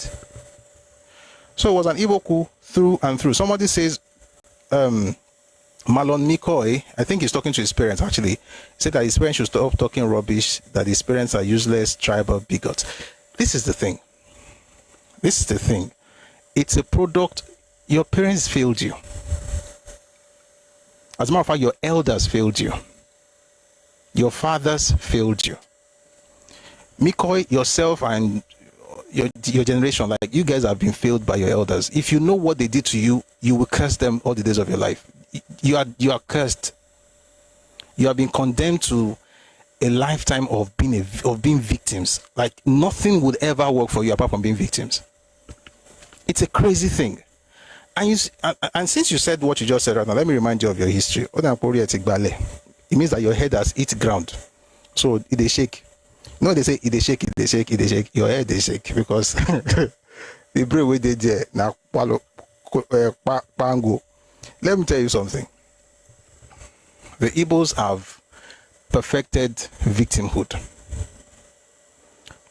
So it was an Igbo coup through and through. Somebody says, Malon Mikoi, I think he's talking to his parents actually, said that his parents should stop talking rubbish, that his parents are useless, tribal bigots. This is the thing. It's a product. Your parents failed you. As a matter of fact, your elders failed you. Your fathers failed you. Mikoi, yourself and your generation, like you guys have been failed by your elders. If you know what they did to you, you will curse them all the days of your life. You are cursed. You have been condemned to a lifetime of being victims. Like nothing would ever work for you apart from being victims. It's a crazy thing. And since you said what you just said right now, let me remind you of your history. It means that your head has hit ground. So it they shake. No, they say it shake. Your head they shake because the brain way they there now pango. Let me tell you something. The Igbos have perfected victimhood,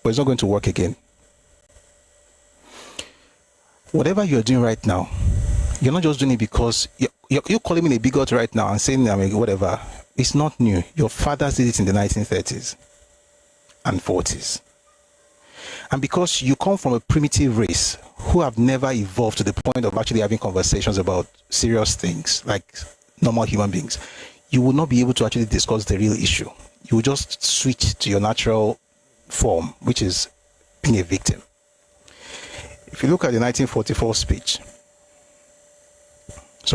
but it's not going to work again. Whatever you're doing right now, you're not just doing it because you're calling me a bigot right now and saying whatever. It's not new. Your fathers did it in the 1930s and 40s. And because you come from a primitive race who have never evolved to the point of actually having conversations about serious things like normal human beings, you will not be able to actually discuss the real issue. You will just switch to your natural form, which is being a victim. If you look at the 1944 speech,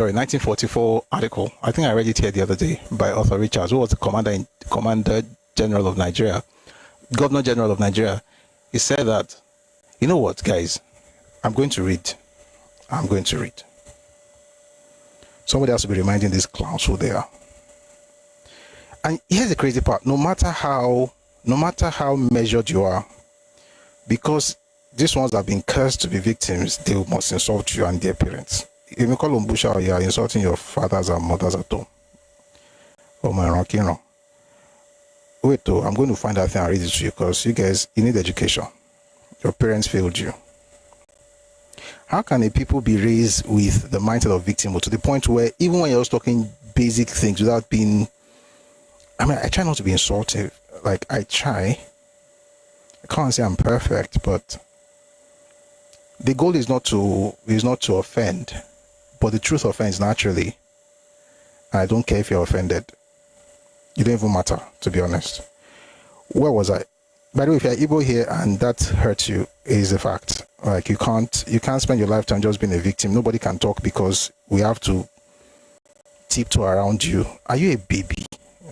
1944 article. I think I read it here the other day by Arthur Richards, who was the Commander General of Nigeria, Governor General of Nigeria. He said that, you know what, guys, I'm going to read. Somebody has to be reminding these clowns who they are. And here's the crazy part. No matter how measured you are, because these ones have been cursed to be victims, they must insult you and their parents. If you call them Busha, you are insulting your fathers and mothers at home. Oh my God, wait, though, I'm going to find that thing and read it to you, because you guys, you need education. Your parents failed you. How can a people be raised with the mindset of victimhood to the point where even when you're just talking basic things without being, I try not to be insultive. Like, I can't say I'm perfect, but the goal is not to offend, but the truth offends naturally. And I don't care if you're offended. You don't even matter, to be honest. Where was I? By the way, if you're Igbo here and that hurts you, is a fact. Like, you can't spend your lifetime just being a victim. Nobody can talk because we have to tiptoe around you. Are you a baby?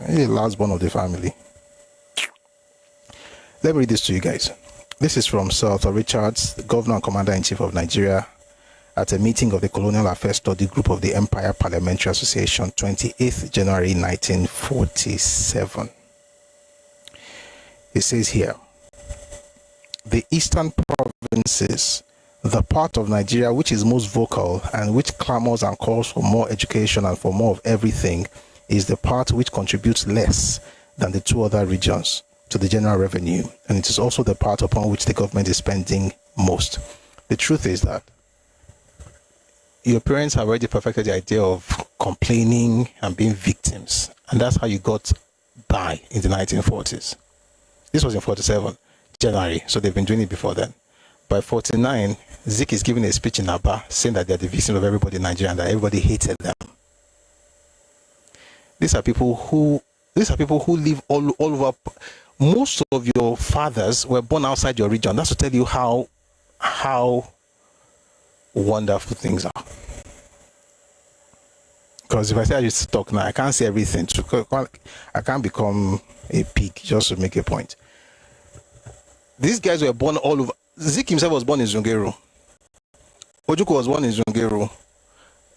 Are you the last born of the family? Let me read this to you guys. This is from Sir Arthur Richards, the Governor and Commander-in-Chief of Nigeria, at a meeting of the Colonial Affairs Study Group of the Empire Parliamentary Association, 28th January 1947. It says here, the eastern provinces, the part of Nigeria which is most vocal and which clamors and calls for more education and for more of everything, is the part which contributes less than the two other regions to the general revenue, and it is also the part upon which the government is spending most. The truth is that your parents have already perfected the idea of complaining and being victims, and that's how you got by in the 1940s. This was in 47 January, so they've been doing it before then. By 49, Zik is giving a speech in Aba saying that they're the victims of everybody in Nigeria and that everybody hated them. These are people who live all over. Most of your fathers were born outside your region. That's to tell you how wonderful things are. Because if I say I used to talk now, I can't say everything. I can't become a pig just to make a point. These guys were born all over. Zik himself was born in Zungeru. Ojukwu was born in Zungeru.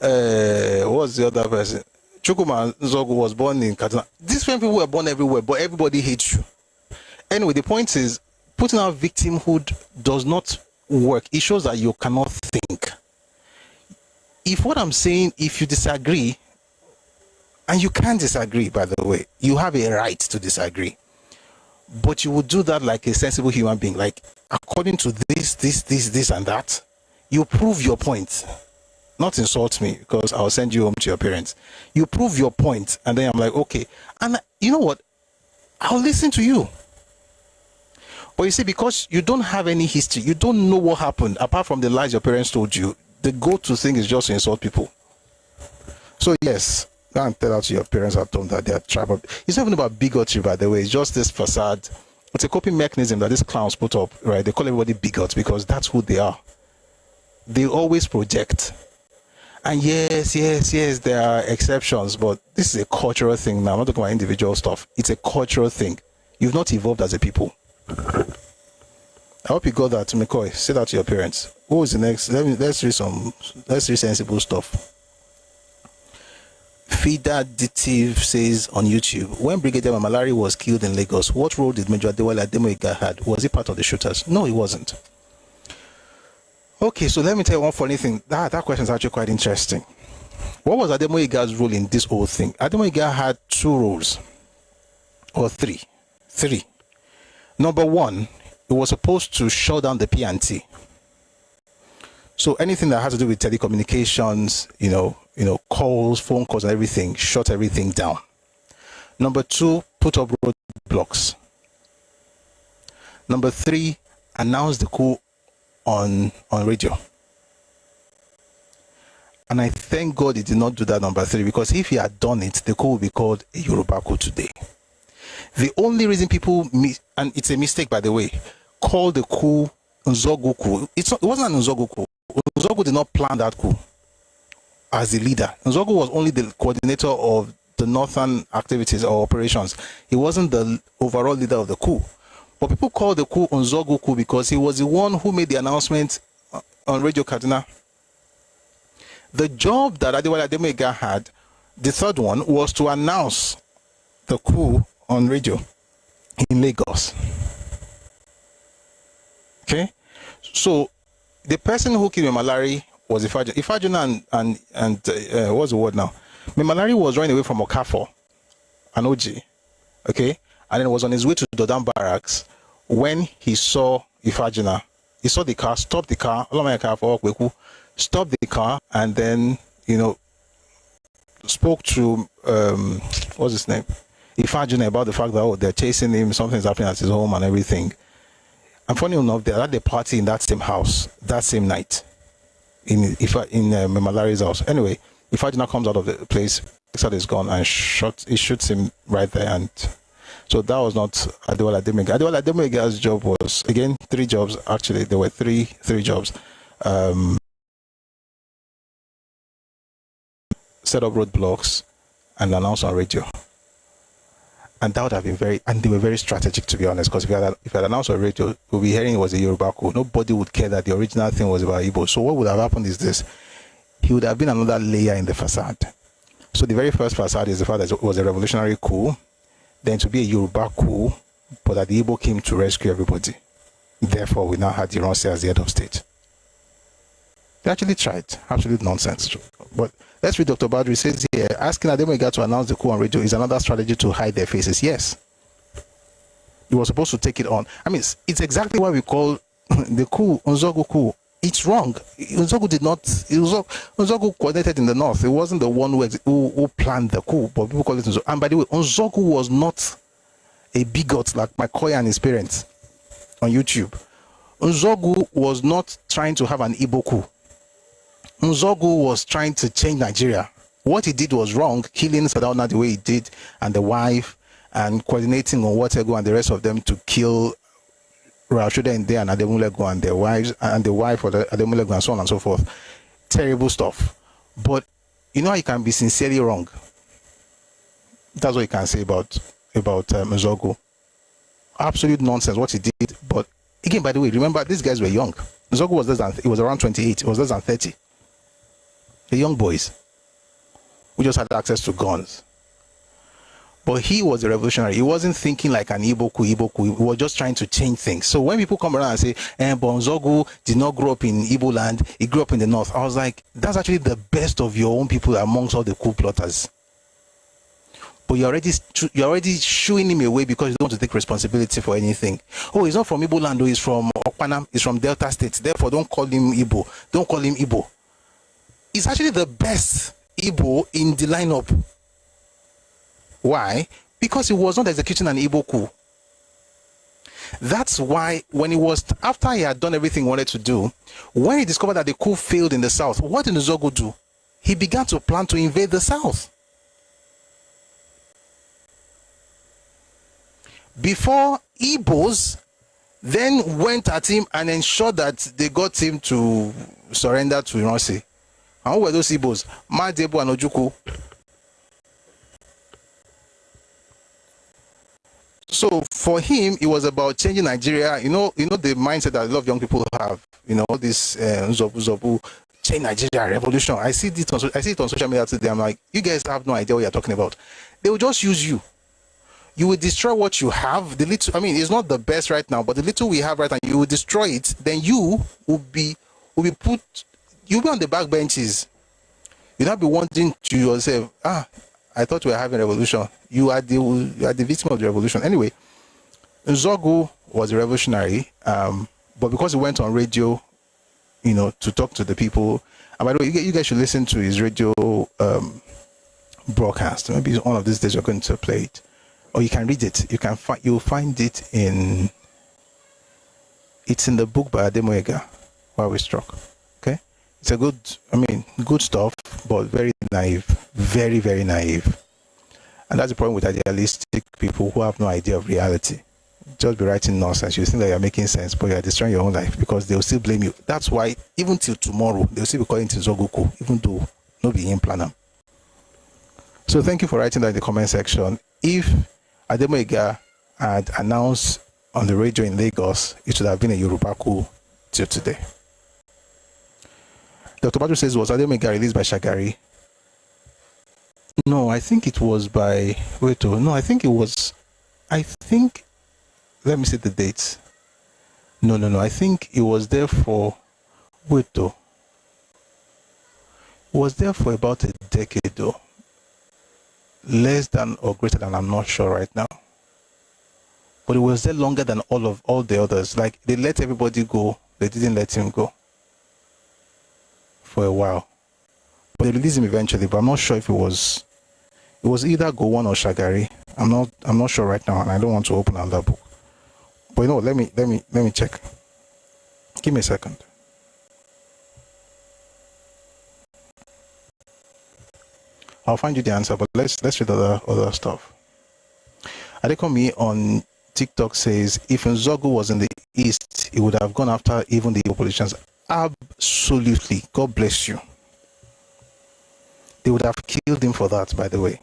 What was the other person? Chukwuma Nzogu was born in Kaduna. These people were born everywhere, but everybody hates you. Anyway, the point is, putting out victimhood does not work. It shows that you cannot think. If what I'm saying, if you disagree, and you can disagree, by the way, you have a right to disagree, but you would do that like a sensible human being, like according to this and that, you prove your point. Not insult me, because I'll send you home to your parents. You prove your point, and then I'm like, okay. And you know what? I'll listen to you. But you see, because you don't have any history, you don't know what happened, apart from the lies your parents told you, the go-to thing is just to insult people. So yes, go and tell that to your parents at home that they are tribal. It's not even about bigotry, by the way. It's just this facade. It's a coping mechanism that these clowns put up, right? They call everybody bigots because that's who they are. They always project. And yes, there are exceptions, but this is a cultural thing now. I'm not talking about individual stuff. It's a cultural thing. You've not evolved as a people. I hope you got that, McCoy. Say that to your parents. Who is the next? Let's read sensible stuff. Fida Ditiv says on YouTube, when Brigadier Mamalari was killed in Lagos, what role did Major Adewale Ademoyiga had? Was he part of the shooters? No, he wasn't. Okay, so let me tell you one funny thing. That question is actually quite interesting. What was Ademoyiga's role in this whole thing? Ademoyiga had two roles, or three. Number one, he was supposed to shut down the P&T. So anything that has to do with telecommunications, calls, phone calls, and everything, shut everything down. Number two, put up roadblocks. Number three, announce the coup on radio. And I thank God he did not do that, number three, because if he had done it, the coup would be called a Yoruba coup today. The only reason people and it's a mistake, by the way, call the coup Nzogu coup. It wasn't an Nzogu coup. Nzogu did not plan that coup. as the leader. Nzogu was only the coordinator of the northern activities or operations. He wasn't the overall leader of the coup. But people call the coup Nzogu coup because he was the one who made the announcement on Radio Kaduna. The job that Adewale Ademega had, the third one, was to announce the coup on radio in Lagos. Okay? So, the person who killed Memalari was Ifajuna. Ifajuna and what's the word now? Memalari was running away from Okafor, an OG. Okay? And then was on his way to Dodam Barracks when he saw Ifajuna. He saw the car, stopped the car, stopped the car, and then, spoke to, what's his name? Ifajuna about the fact that, oh, they're chasing him, something's happening at his home and everything. And funny enough, they had the party in that same house, that same night, in Memalari's house. Anyway, Ifajuna comes out of the place, picks out his gun and shoots him right there. And so that was not Adewale Ademega. Adewale Ademega's job was, again, 3 jobs. Actually, there were three jobs. Set up roadblocks and announce on radio. And that would have been and they were very strategic, to be honest, because if you had announced on radio, we'll be hearing it was a Yoruba coup. Nobody would care that the original thing was about Igbo. So what would have happened is this: he would have been another layer in the facade. So the very first facade is the fact that it was a revolutionary coup, then to be a Yoruba coup, but that the Igbo came to rescue everybody. Therefore, we now had Ironsi as the head of state. They actually tried. Absolute nonsense. But let's read Dr. Badri says here, asking Ademega to announce the coup on radio is another strategy to hide their faces. Yes. He was supposed to take it on. I mean, it's exactly what we call the coup, Nzogu coup. It's wrong. Nzogu did not, Nzogu coordinated in the north. It wasn't the one who planned the coup, but people call it Nzogu. And by the way, Nzogu was not a bigot like McCoy and his parents on YouTube. Nzogu was not trying to have an Igbo coup. Nzogu was trying to change Nigeria. What he did was wrong, killing Sardauna the way he did, and the wife, and coordinating on Watego and the rest of them to kill Rashida Inde and Ademulego and their wives, and the wife of Ademulego and so on and so forth. Terrible stuff. But you know how you can be sincerely wrong. That's what you can say about Nzogu. Absolute nonsense what he did. But again, by the way, remember these guys were young. Nzogu was around 28. It was less than 30. The young boys who just had access to guns. But he was a revolutionary. He wasn't thinking like an Igbo coup. He was just trying to change things. So when people come around and say, but Nzogu did not grow up in Igbo land, he grew up in the north. I was like, that's actually the best of your own people amongst all the coup plotters. But you're already shooing him away because you don't want to take responsibility for anything. Oh, he's not from Igbo land, he's from Okpanam, he's from Delta State. Therefore, don't call him Igbo. Don't call him Igbo. He's actually the best Igbo in the lineup. Why? Because he was not executing an Igbo coup. That's why when after he had done everything he wanted to do, when he discovered that the coup failed in the south, what did Nzogu do? He began to plan to invade the south. Before Igbos then went at him and ensured that they got him to surrender to Ironsi. And who were those Igbos? Madebo and Ojukwu. So for him, it was about changing Nigeria. You know the mindset that a lot of young people have. This Zobu, change Nigeria, revolution. I see it on social media today. I'm like, you guys have no idea what you're talking about. They will just use you. You will destroy what you have. The little, it's not the best right now, but the little we have right now, you will destroy it. Then you will be you'll be on the back benches. You'll not be wondering to yourself, I thought we were having a revolution. You are the victim of the revolution. Anyway, Nzogu was a revolutionary, but because he went on radio, to talk to the people. And by the way, you guys should listen to his radio broadcast. Maybe one of these days you're going to play it. Or you can read it. You'll find it it's in the book by Ademoega, Why We Struck. Okay? It's a good stuff, but very naive. Very, very naive. And that's the problem with idealistic people who have no idea of reality. Just be writing nonsense. You think that you're making sense, but you're destroying your own life because they'll still blame you. That's why, even till tomorrow, they'll still be calling it Nzogu coup, even though no be him plan am. So thank you for writing that in the comment section. If Ademoyiga had announced on the radio in Lagos, it should have been a Yoruba coup till today. Dr. Badru says, was Ademoyiga released by Shagari? No, I think it was by... Wait, oh, no, I think it was... Let me see the dates. No, I think it was there for... Wait, oh. It was there for about a decade, though. Less than or greater than, I'm not sure right now. But it was there longer than all the others. Like, they let everybody go. They didn't let him go. For a while. But they released him eventually, but I'm not sure if it was either Gowon or Shagari. I'm not sure right now, and I don't want to open another book. But you know, let me check. Give me a second. I'll find you the answer, but let's read other stuff. Adekomi on TikTok says, if Nzogu was in the East, he would have gone after even the politicians. Absolutely. God bless you. They would have killed him for that, by the way.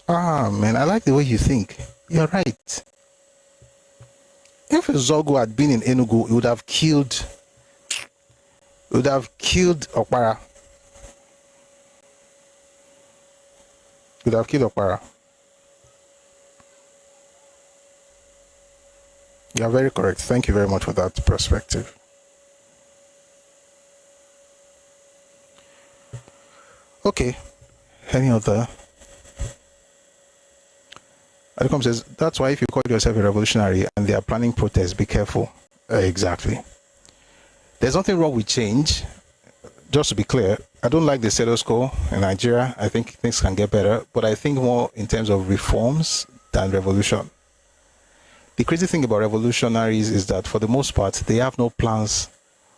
Man, I like the way you think. You're right. If Nzogu had been in Enugu, he would have killed Okpara. Would have killed Okpara. You are very correct. Thank you very much for that perspective. Okay. Any other? Adecom says, that's why if you call yourself a revolutionary and they are planning protests, be careful. Exactly. There's nothing wrong with change. Just to be clear, I don't like the status quo in Nigeria. I think things can get better, but I think more in terms of reforms than revolution. The crazy thing about revolutionaries is that for the most part, they have no plans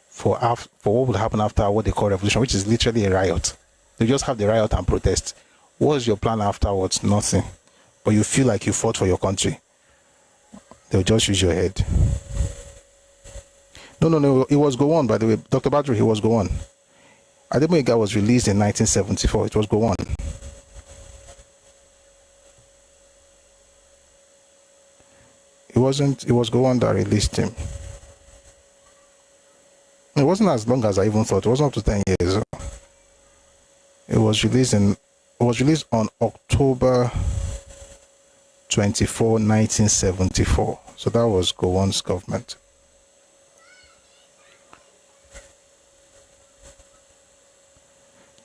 for what would happen after what they call revolution, which is literally a riot. They just have the riot and protest. What's your plan afterwards? Nothing. But you feel like you fought for your country. They'll just use your head. No, it was Gowon, by the way. Dr. Badru, he was Gowon. Ademoyiga was released in 1974. It was Gowon. It was Gowon that released him. It wasn't as long as I even thought. It wasn't up to 10 years. It was released on October 24, 1974. So that was Gowon's government.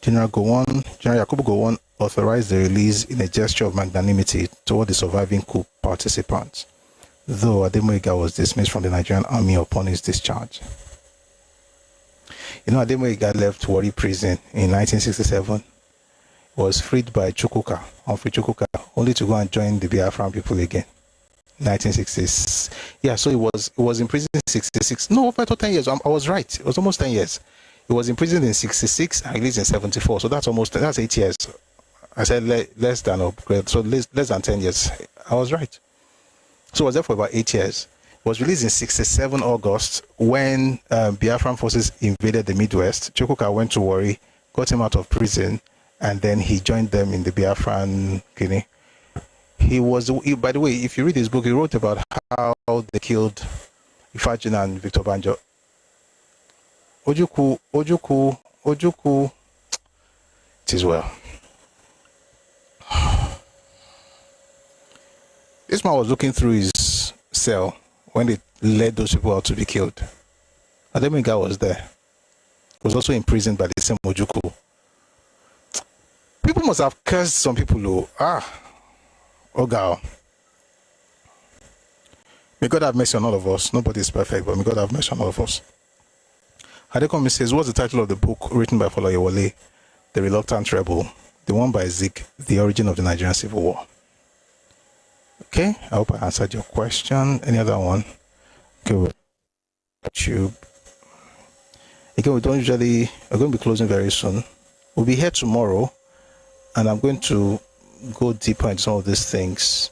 General Yakubu Gowon authorized the release in a gesture of magnanimity toward the surviving coup participants, though Ademoyiga was dismissed from the Nigerian army upon his discharge. You know, Ademoyiga left Warri prison in 1967. Was freed by Humphrey Chukwuka, only to go and join the Biafran people again. 1960s. Yeah, so it was in prison in 66. No, over 10 years. I was right. It was almost 10 years. It was imprisoned in 66 and released in 74. So that's 8 years. I said less than upgrade, so less than 10 years. I was right. So I was there for about 8 years. Was released in 67 August when Biafran forces invaded the Midwest. Chukwuka went to Warri, got him out of prison, and then he joined them in the Biafran Guinea. By the way, if you read his book, he wrote about how they killed Ifajina and Victor Banjo. Ojukwu, it is well. This man was looking through his cell when they led those people out to be killed. Ademoyiga was there. He was also imprisoned by the same Ojukwu. People must have cursed some people who, oh God. May God have mercy on all of us. Nobody is perfect, but may God have mercy on all of us. Adekomi says, what's the title of the book written by Foloyewole, The Reluctant Rebel? The one by Zik, The Origin of the Nigerian Civil War. Okay, I hope I answered your question. Any other one? Okay, YouTube. Again, we're going to be closing very soon. We'll be here tomorrow, and I'm going to go deeper into some of these things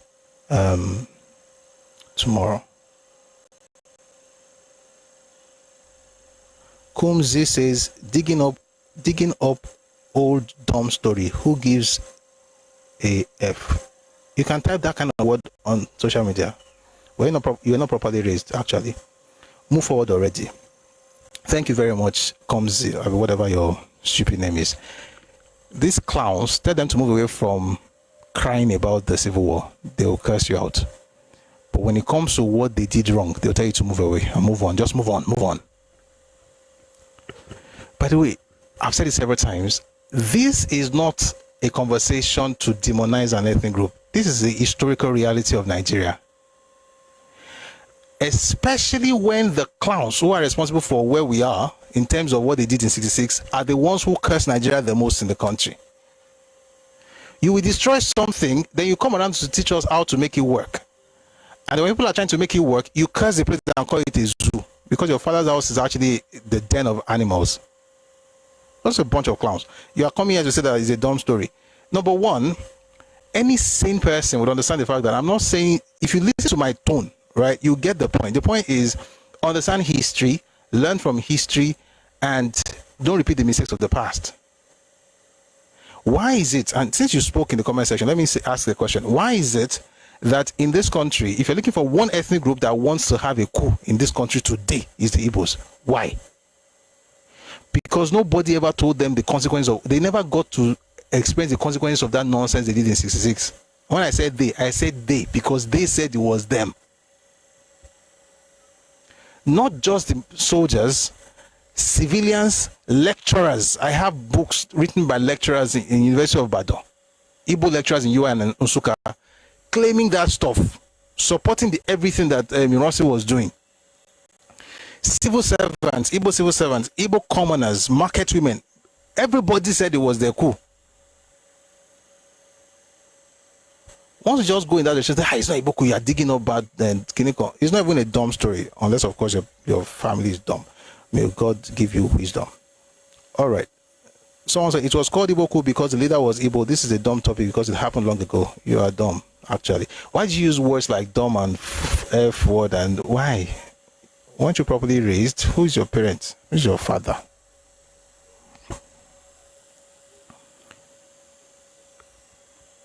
tomorrow. Kumzi says, digging up old dumb story. Who gives a F? You can type that kind of word on social media. Well, you're not properly raised, actually. Move forward already. Thank you very much, Comzi, whatever your stupid name is. These clowns, tell them to move away from crying about the Civil War. They will curse you out. But when it comes to what they did wrong, they'll tell you to move away and move on. Just move on, move on. By the way, I've said it several times. This is not a conversation to demonize an ethnic group. This is the historical reality of Nigeria. Especially when the clowns who are responsible for where we are in terms of what they did in 66 are the ones who curse Nigeria the most in the country. You will destroy something, then you come around to teach us how to make it work. And when people are trying to make it work, you curse the place and call it a zoo because your father's house is actually the den of animals. That's a bunch of clowns. You are coming here to say that it's a dumb story. Number one, any sane person would understand the fact that I'm not saying, if you listen to my tone, right, you get the point. The point is understand history, learn from history, and don't repeat the mistakes of the past. Why is it, and since you spoke in the comment section, let me ask the question. Why is it that in this country, if you're looking for one ethnic group that wants to have a coup in this country today, is the Igbos? Why? Because nobody ever told them the consequences of, they never got to experience the consequences of that nonsense they did in 66. When I said they because they said it was them. Not just the soldiers, civilians, lecturers. I have books written by lecturers in University of Ibadan, Igbo lecturers in UN and Nsukka, claiming that stuff, supporting everything that Mirosi was doing. Civil servants, Igbo commoners, market women, everybody said it was their coup. Once you just go in that direction, say, it's not Igbo coup, you are digging up bad and Kiniko. It's not even a dumb story, unless of course your family is dumb. May God give you wisdom. All right. Someone said it was called Igbo coup because the leader was Igbo. This is a dumb topic because it happened long ago. You are dumb, actually. Why do you use words like dumb and F word, and why? Weren't you properly raised? Who is your parent? Who is your father?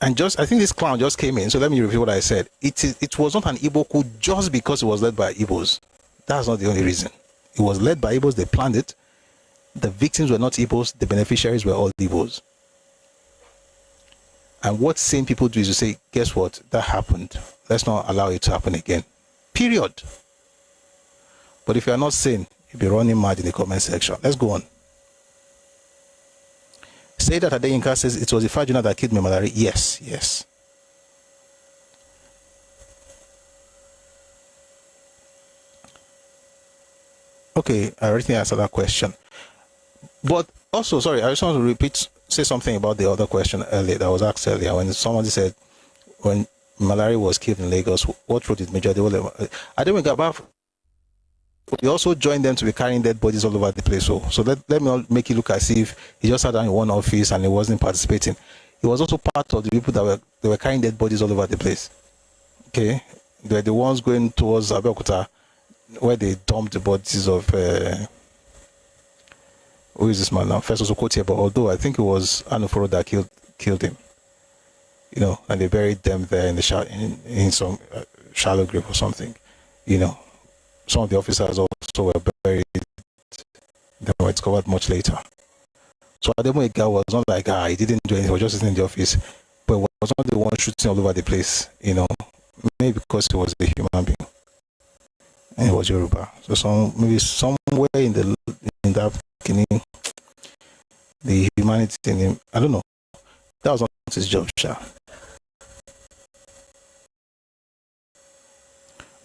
And I think this clown just came in, so let me review what I said. It was not an Igbo coup just because it was led by Igbos. That's not the only reason. It was led by Igbos, they planned it. The victims were not Igbos, the beneficiaries were all Igbos. And what sane people do is to say, guess what? That happened. Let's not allow it to happen again. Period. But if you are not sane, you'll be running mad in the comment section. Let's go on. Say that Adeyinka says it was the Fajuna that killed Memalari. Yes, yes. Okay, I already answered that question. But also, sorry, I just want to say something about the other question earlier that was asked earlier when somebody said when Malari was killed in Lagos, what road did Major Adewale? Adewale we also joined them to be carrying dead bodies all over the place. So let me not make it look as if he just sat down in one office and he wasn't participating. He was also part of the people that were carrying dead bodies all over the place. Okay, they're the ones going towards Abeokuta, where they dumped the bodies of who is this man now? First was Okotie, but although I think it was Anuforo that killed him, you know, and they buried them there in the in some shallow grave or something, you know. Some of the officers also were buried. They were discovered much later. So Ademo was not like, he didn't do anything, he was just sitting in the office, but he was not the one shooting all over the place, you know, maybe because he was a human being and he was Yoruba. So maybe somewhere in that beginning, the humanity in him, I don't know. That was not his job, sure.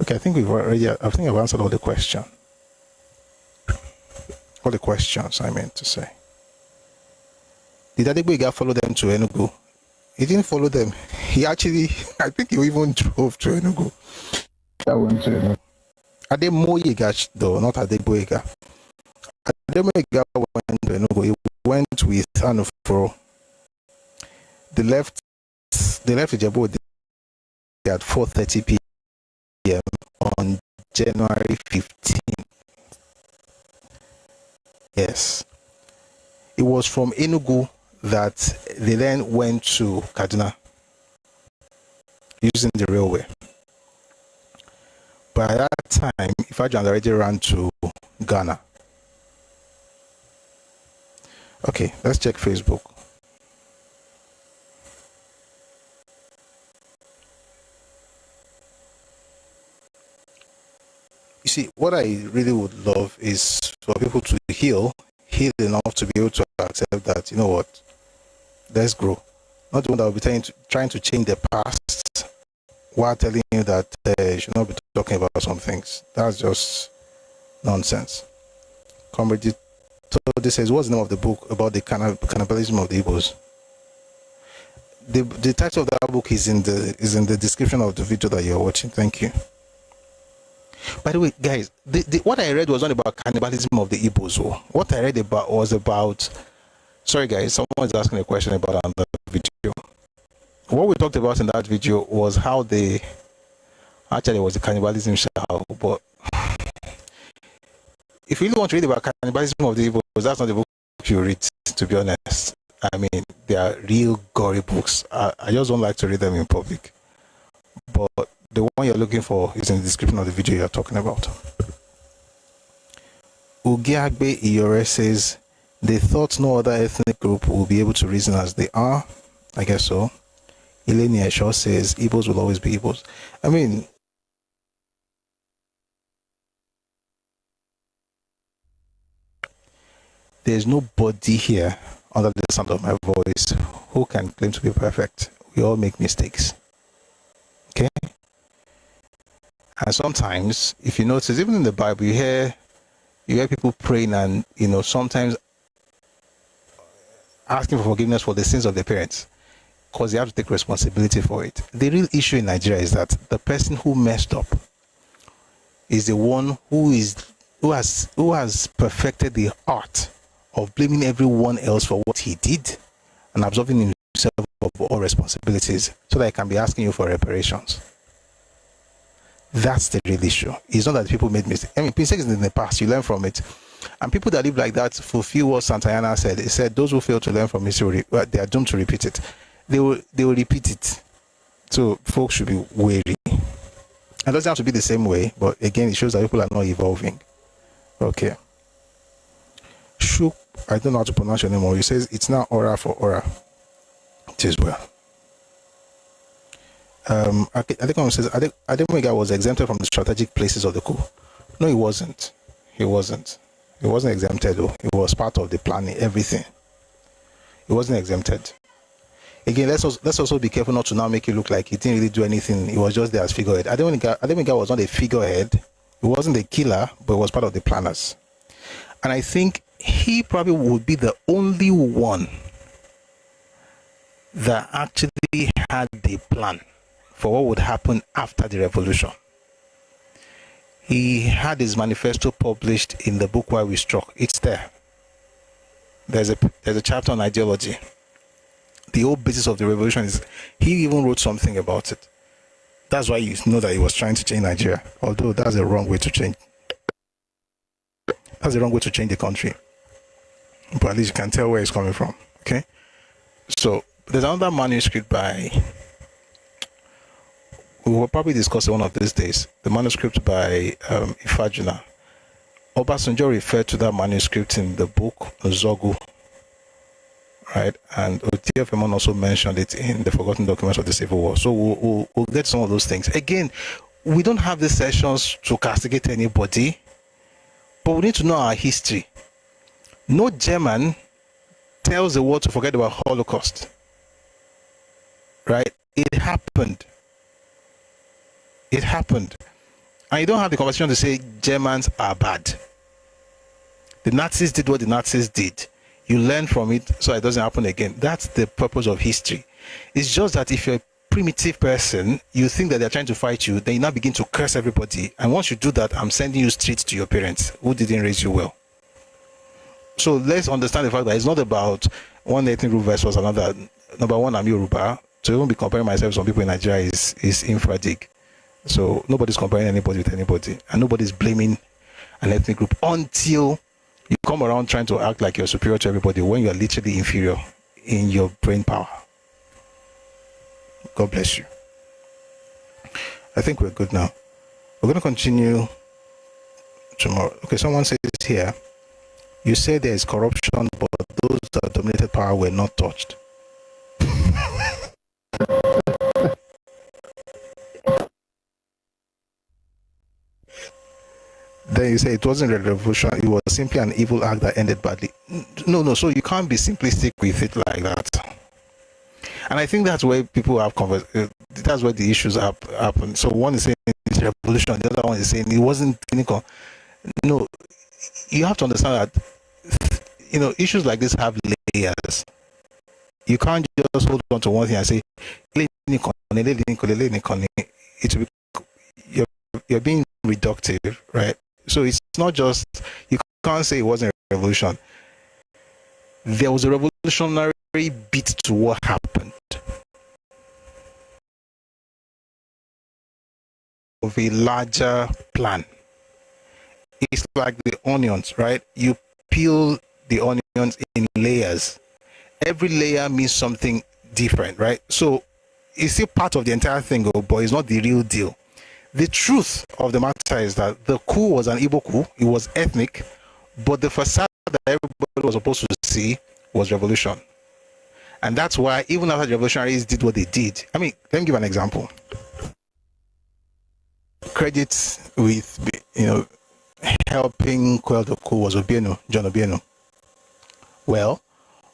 Okay, I think I've answered all the questions. All the questions I meant to say. Did Adegboyega follow them to Enugu? He didn't follow them. He actually, I think he even drove to Enugu. I went to Enugu. Ademoyega, though, not Adegboyega. Ademoyega went to Enugu. He went with Anuforo. They left Ijebu at 4:30 p.m. on January 15. Yes. It was from Enugu that they then went to Kaduna using the railway. By that time, Ifeanyi had already ran to Ghana. Okay, let's check Facebook. You see, what I really would love is for people to heal enough to be able to accept that, you know what, let's grow. Not the one that will be trying to change the past while telling you that you should not be talking about some things. That's just nonsense. Comrade Tode says, what's the name of the book about the cannibalism of the Igbos? The title of that book is in the description of the video that you're watching. Thank you. By the way, guys, what I read was not about cannibalism of the Igbos. What I read about was about... Sorry, guys, someone is asking a question about another video. What we talked about in that video was how they... Actually, it was the cannibalism show, but... If you really want to read about cannibalism of the Igbos, that's not the book you read, to be honest. I mean, they are real gory books. I just don't like to read them in public. But the one you're looking for is in the description of the video you're talking about. Ugiagbe Iyore says, they thought no other ethnic group will be able to reason as they are. I guess so. Eleni Esho says, Igbos will always be Igbos. I mean, there's nobody here under the sound of my voice who can claim to be perfect. We all make mistakes. Okay? And sometimes, if you notice, even in the Bible, you hear people praying and, sometimes asking for forgiveness for the sins of their parents because they have to take responsibility for it. The real issue in Nigeria is that the person who messed up is the one who has perfected the art of blaming everyone else for what he did and absolving himself of all responsibilities so that he can be asking you for reparations. That's the real issue. It's not that people made mistakes. I mean, mistakes in the past, you learn from it. And people that live like that fulfill what Santayana said. He said, those who fail to learn from history, they are doomed to repeat it. They will repeat it. So folks should be wary. It doesn't have to be the same way, but again, it shows that people are not evolving. Okay. Shuk, I don't know how to pronounce your name, or he says it's now aura for aura. It is well. I think it says Ademega was exempted from the strategic places of the coup. No, he wasn't. He wasn't exempted though. He was part of the planning, everything. He wasn't exempted. Again, let's also be careful not to now make it look like he didn't really do anything. He was just there as figurehead. Ademega was not a figurehead. He wasn't a killer, but he was part of the planners. And I think he probably would be the only one that actually had the plan for what would happen after the revolution. He had his manifesto published in the book Why We Struck. It's there. There's a chapter on ideology. The whole basis of the revolution is, he even wrote something about it. That's why you know that he was trying to change Nigeria. Although that's the wrong way to change. That's the wrong way to change the country. But at least you can tell where it's coming from. Okay? So there's another manuscript by, we will probably discuss it one of these days. The manuscript by Ifajuna. Obasanjo referred to that manuscript in the book Zogu. Right? And Otief Eman also mentioned it in the Forgotten Documents of the Civil War. So we'll get some of those things. Again, we don't have these sessions to castigate anybody, but we need to know our history. No German tells the world to forget about Holocaust. Right? It happened. It happened. And you don't have the conversation to say Germans are bad. The Nazis did what the Nazis did. You learn from it so it doesn't happen again. That's the purpose of history. It's just that if you're a primitive person, you think that they're trying to fight you, then you now begin to curse everybody. And once you do that, I'm sending you straight to your parents who didn't raise you well. So let's understand the fact that it's not about one ethnic group versus another. Number one, I'm Yoruba. To even be comparing myself with some people in Nigeria is infradig. So nobody's comparing anybody with anybody. And nobody's blaming an ethnic group until you come around trying to act like you're superior to everybody when you're literally inferior in your brain power. God bless you. I think we're good now. We're going to continue tomorrow. Okay, someone says here, you say there is corruption, but those that dominated power were not touched. Then you say it wasn't a revolution, it was simply an evil act that ended badly. No, so you can't be simplistic with it like that. And I think that's where people have that's where the issues happen. So one is saying it's revolution, the other one is saying it wasn't clinical. No, you have to understand that, issues like this have layers. You can't just hold on to one thing and say, you're being reductive, right? So it's not just, you can't say it wasn't a revolution. There was a revolutionary beat to what happened. Of a larger plan. It's like the onions, right? You peel the onions in layers. Every layer means something different, right? So it's still part of the entire thing, but it's not the real deal. The truth of the matter is that the coup was an Igbo coup. It was ethnic, but the facade that everybody was supposed to see was revolution. And that's why even after the revolutionaries did what they did, let me give an example. Credit with, helping quell the coup was John Obieno. Well,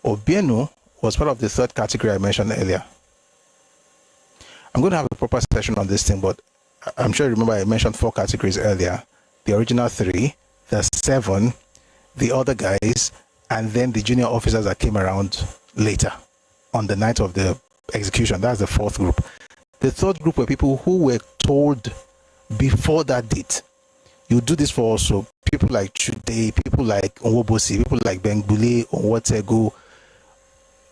Obieno was part of the third category I mentioned earlier. I'm going to have a proper session on this thing, but I'm sure you remember I mentioned 4 categories earlier. The original 3, the 7, the other guys, and then the junior officers that came around later on the night of the execution. That's the 4th group. The 3rd group were people who were told before that date, you do this for also people like Chude, people like Onwobosi, people like Bengbule, Onwotegu.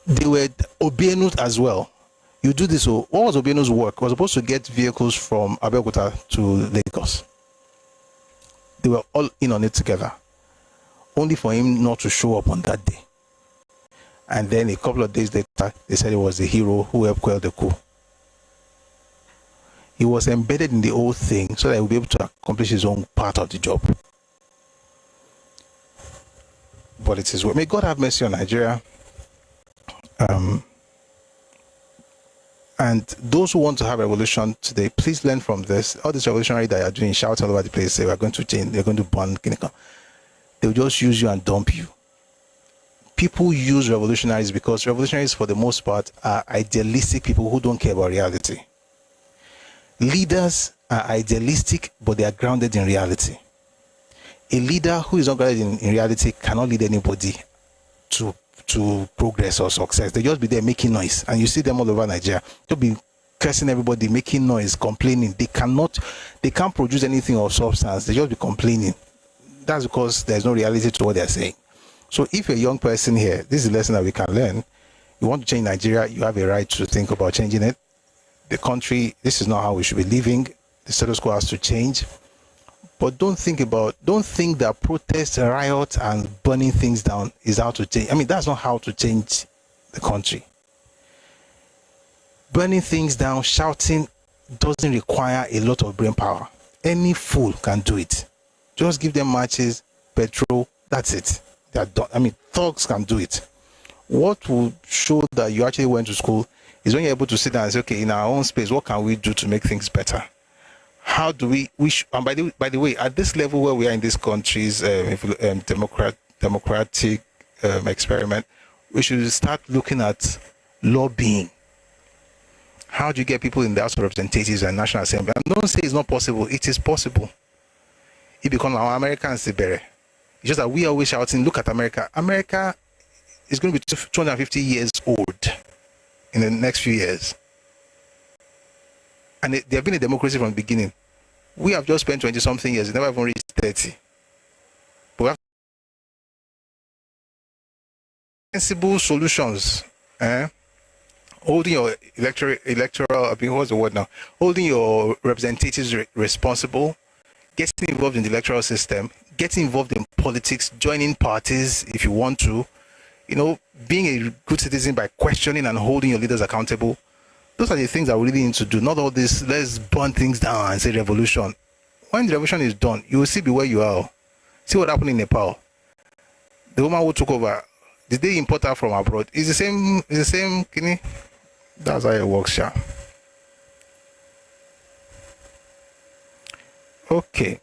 They were Obieno's as well. You do this. So what was Obieno's work? Was supposed to get vehicles from Abeokuta to Lagos. They were all in on it together, only for him not to show up on that day. And then a couple of days later, they said it was the hero who helped quell the coup. He was embedded in the whole thing so that he would be able to accomplish his own part of the job. But it is, may God have mercy on Nigeria. And those who want to have a revolution today, please learn from this. All this revolutionary that you're doing, shout all over the place, say we're going to change, they're going to burn, they'll just use you and dump you. People use revolutionaries because revolutionaries, for the most part, are idealistic people who don't care about reality. Leaders are idealistic, but they are grounded in reality. A leader who is not grounded in reality cannot lead anybody to progress or success. They just be there making noise, and you see them all over Nigeria. They'll be cursing everybody, making noise, complaining. They can't produce anything of substance. They just be complaining. That's because there's no reality to what they're saying. So if you're a young person here, this is a lesson that we can learn. You want to change Nigeria, you have a right to think about changing it. The country, this is not how we should be living. The status quo has to change. But don't think that protest, riot, and burning things down is how to change. That's not how to change the country. Burning things down, shouting, doesn't require a lot of brain power. Any fool can do it. Just give them matches, petrol, that's it. They're done. Thugs can do it. What will show that you actually went to school is when you're able to sit down and say, okay, in our own space, what can we do to make things better? How do we and by the way, at this level where we are in this country's democratic experiment, we should start looking at lobbying. How do you get people in the House of Representatives and National Assembly? And don't say it's not possible. It is possible. It becomes our Americans It's just that we are always shouting, look at America. America is going to be 250 years old in the next few years. And they have been a democracy from the beginning. We have just spent 20-something years. Never even reached 30. But we have sensible solutions. Holding your electoral, what's the word now? Holding your representatives responsible, getting involved in the electoral system, getting involved in politics, joining parties if you want to. being a good citizen by questioning and holding your leaders accountable. Those are the things that we really need to do. Not all this, let's burn things down and say revolution. When the revolution is done, you will still be where you are. See what happened in Nepal. The woman who took over, did they import her from abroad? It's the same, Kini. That's how it works, Sha. Okay.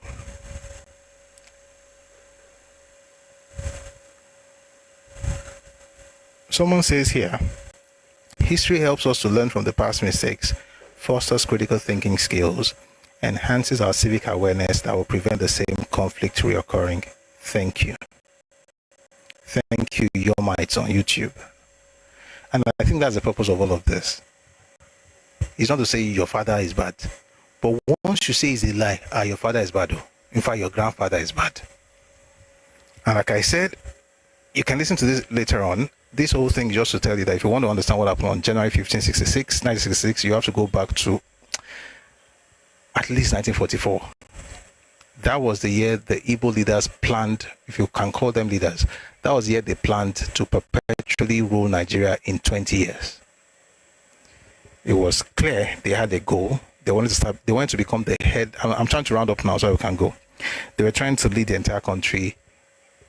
Someone says here, history helps us to learn from the past mistakes, fosters critical thinking skills, enhances our civic awareness that will prevent the same conflict reoccurring. Thank you. Thank you, Your Mites on YouTube. And I think that's the purpose of all of this. It's not to say your father is bad, but once you say it's a lie, your father is bad. In fact, your grandfather is bad. And like I said, you can listen to this later on. This whole thing is just to tell you that if you want to understand what happened on January 1966, you have to go back to at least 1944. That was the year the Igbo leaders planned, if you can call them leaders, that was the year they planned to perpetually rule Nigeria in 20 years. It was clear they had a goal. They wanted to become the head. I'm trying to round up now so we can go. They were trying to lead the entire country.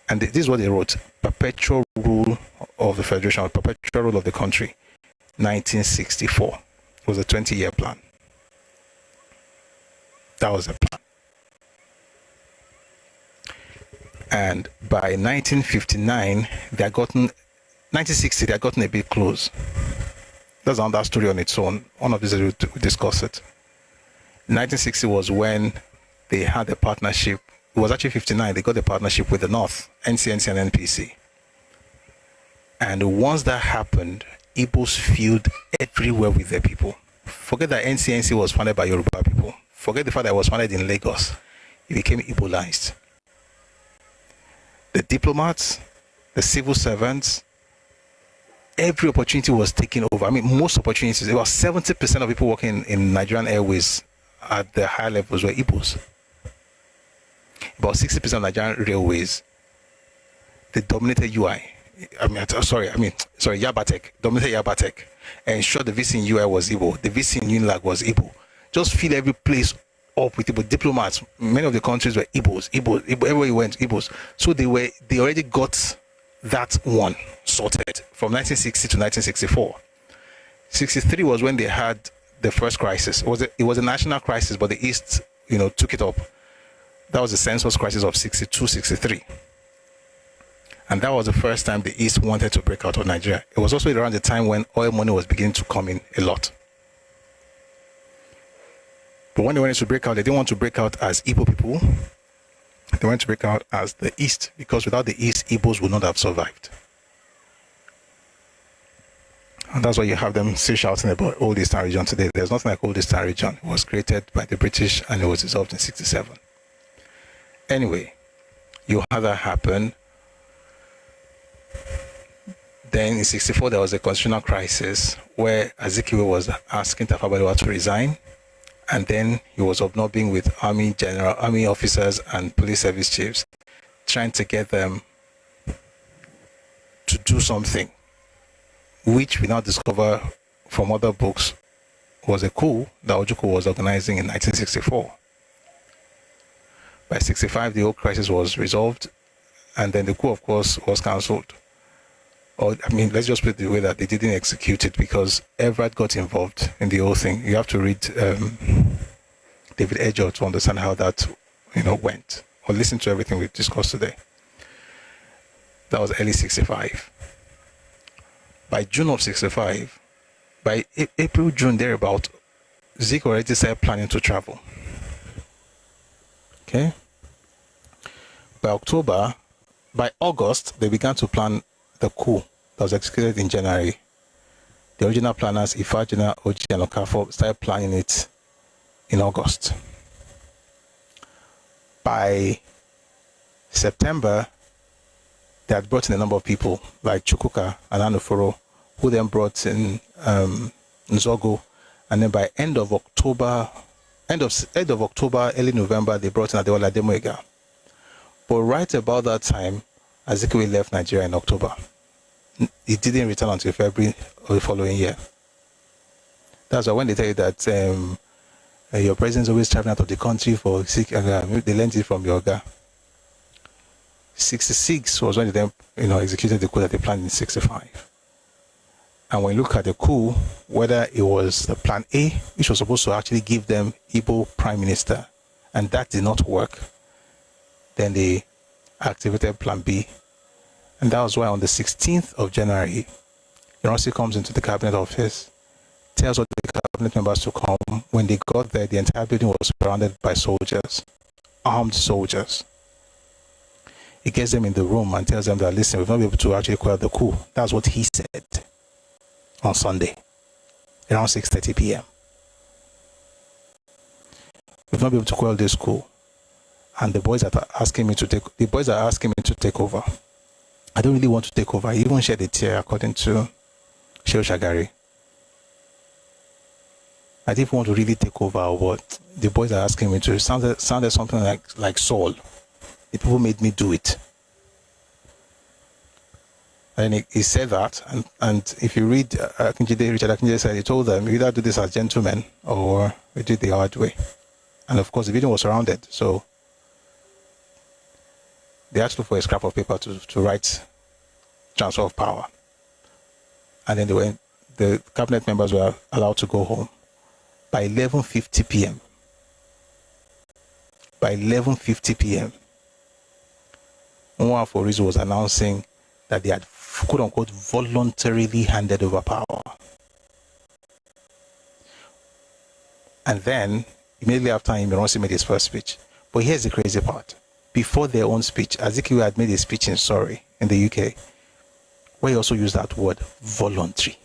And this is what they wrote: perpetual rule of the Federation, perpetual rule of the country, 1964. It was a 20-year plan. That was the plan. And by 1959, 1960, they had gotten a bit close. That's another story on its own. One of these days we'll discuss it. 1960 was when they had a partnership. It was actually 59. They got a partnership with the North, NCNC and NPC. And once that happened, Igbos filled everywhere with their people. Forget that NCNC was founded by Yoruba people. Forget the fact that it was founded in Lagos. It became Igbolized. The diplomats, the civil servants, every opportunity was taken over. I mean, most opportunities. About 70% of people working in Nigerian Airways at the higher levels were Igbos. About 60% of Nigerian railways, they dominated UI. Yabatek, dominated Yabatek. And sure, the VC in UI was Igbo. The VC in Unilag was Igbo. Just fill every place up with Igbo diplomats. Many of the countries were Igbos. Everywhere you went, Igbos. So they already got that one sorted from 1960 to 1964. 63 was when they had the first crisis. It was a national crisis, but the East, took it up. That was the census crisis of 62, 63. And that was the first time the East wanted to break out of Nigeria. It was also around the time when oil money was beginning to come in a lot. But when they wanted to break out, they didn't want to break out as Igbo people. They wanted to break out as the East, because without the East, Igbos would not have survived. And that's why you have them still shouting about Old Eastern Region today. There's nothing like Old Eastern Region. It was created by the British and it was dissolved in 67. Anyway, you had that happen. Then in 64, there was a constitutional crisis where Azikiwe was asking Tafawa Balewa to resign. And then he was hobnobbing with army officers and police service chiefs, trying to get them to do something, which we now discover from other books was a coup that Ojukwu was organizing in 1964. By 65, the whole crisis was resolved, and then the coup, of course, was cancelled. Let's just put it the way that they didn't execute it because Everett got involved in the whole thing. You have to read David Edgeworth to understand how that, went, or listen to everything we've discussed today. That was early 65. By June of 65, by April, June, thereabout, Zeke already started planning to travel. Okay? By August, they began to plan the coup that was executed in January. The original planners, Ifa, General Oji, and Okafo, started planning it in August. By September, they had brought in a number of people like Chukwuka and Anuforo, who then brought in Nzogo, and then by end of October, early November, they brought in Adeola Ademoyega. But right about that time, Azikiwe left Nigeria in October. It didn't return until February of the following year. That's why when they tell you that your president is always traveling out of the country for sick, they learned it from your guy. 66 was when they then, executed the coup that they planned in 65. And when you look at the coup, whether it was the plan A, which was supposed to actually give them Igbo prime minister, and that did not work, then they activated plan B. And that was why on the 16th of January, Ironsi comes into the cabinet office, tells all the cabinet members to come. When they got there, the entire building was surrounded by soldiers, armed soldiers. He gets them in the room and tells them that, listen, we've not been able to actually quell the coup. That's what he said on Sunday, around 6:30 p.m. We've not been able to quell this coup. And the boys are asking me to take over. I don't really want to take over. I even shed a tear, according to Shehu Shagari. I didn't want to really take over, but the boys are asking me to. It sounded something like Saul. The people made me do it. And he said that, and if you read Richard Akinjide said, he told them, you either do this as gentlemen or we do it the hard way. And of course, the building was surrounded, so they asked for a scrap of paper to write transfer of power. And then the cabinet members were allowed to go home. By 11:50 p.m., Nwa Aforizu was announcing that they had, quote-unquote, voluntarily handed over power. And then, immediately after him, Ironsi made his first speech. But here's the crazy part. Before their own speech, Azikiwe had made a speech in Surrey, in the UK, where he also used that word, voluntary.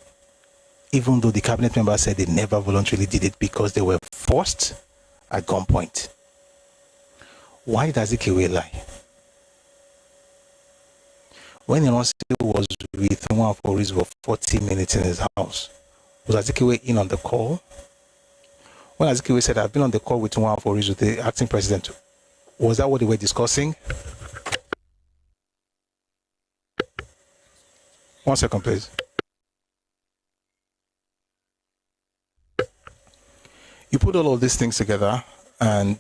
Even though the cabinet members said they never voluntarily did it because they were forced at gunpoint. Why did Azikiwe lie? When Ironsi was with Nwa Aforizu for 40 minutes in his house, was Azikiwe in on the call? When Azikiwe said, I've been on the call with Nwa Aforizu, the acting president, was that what they were discussing? 1 second, please. You put all of these things together, and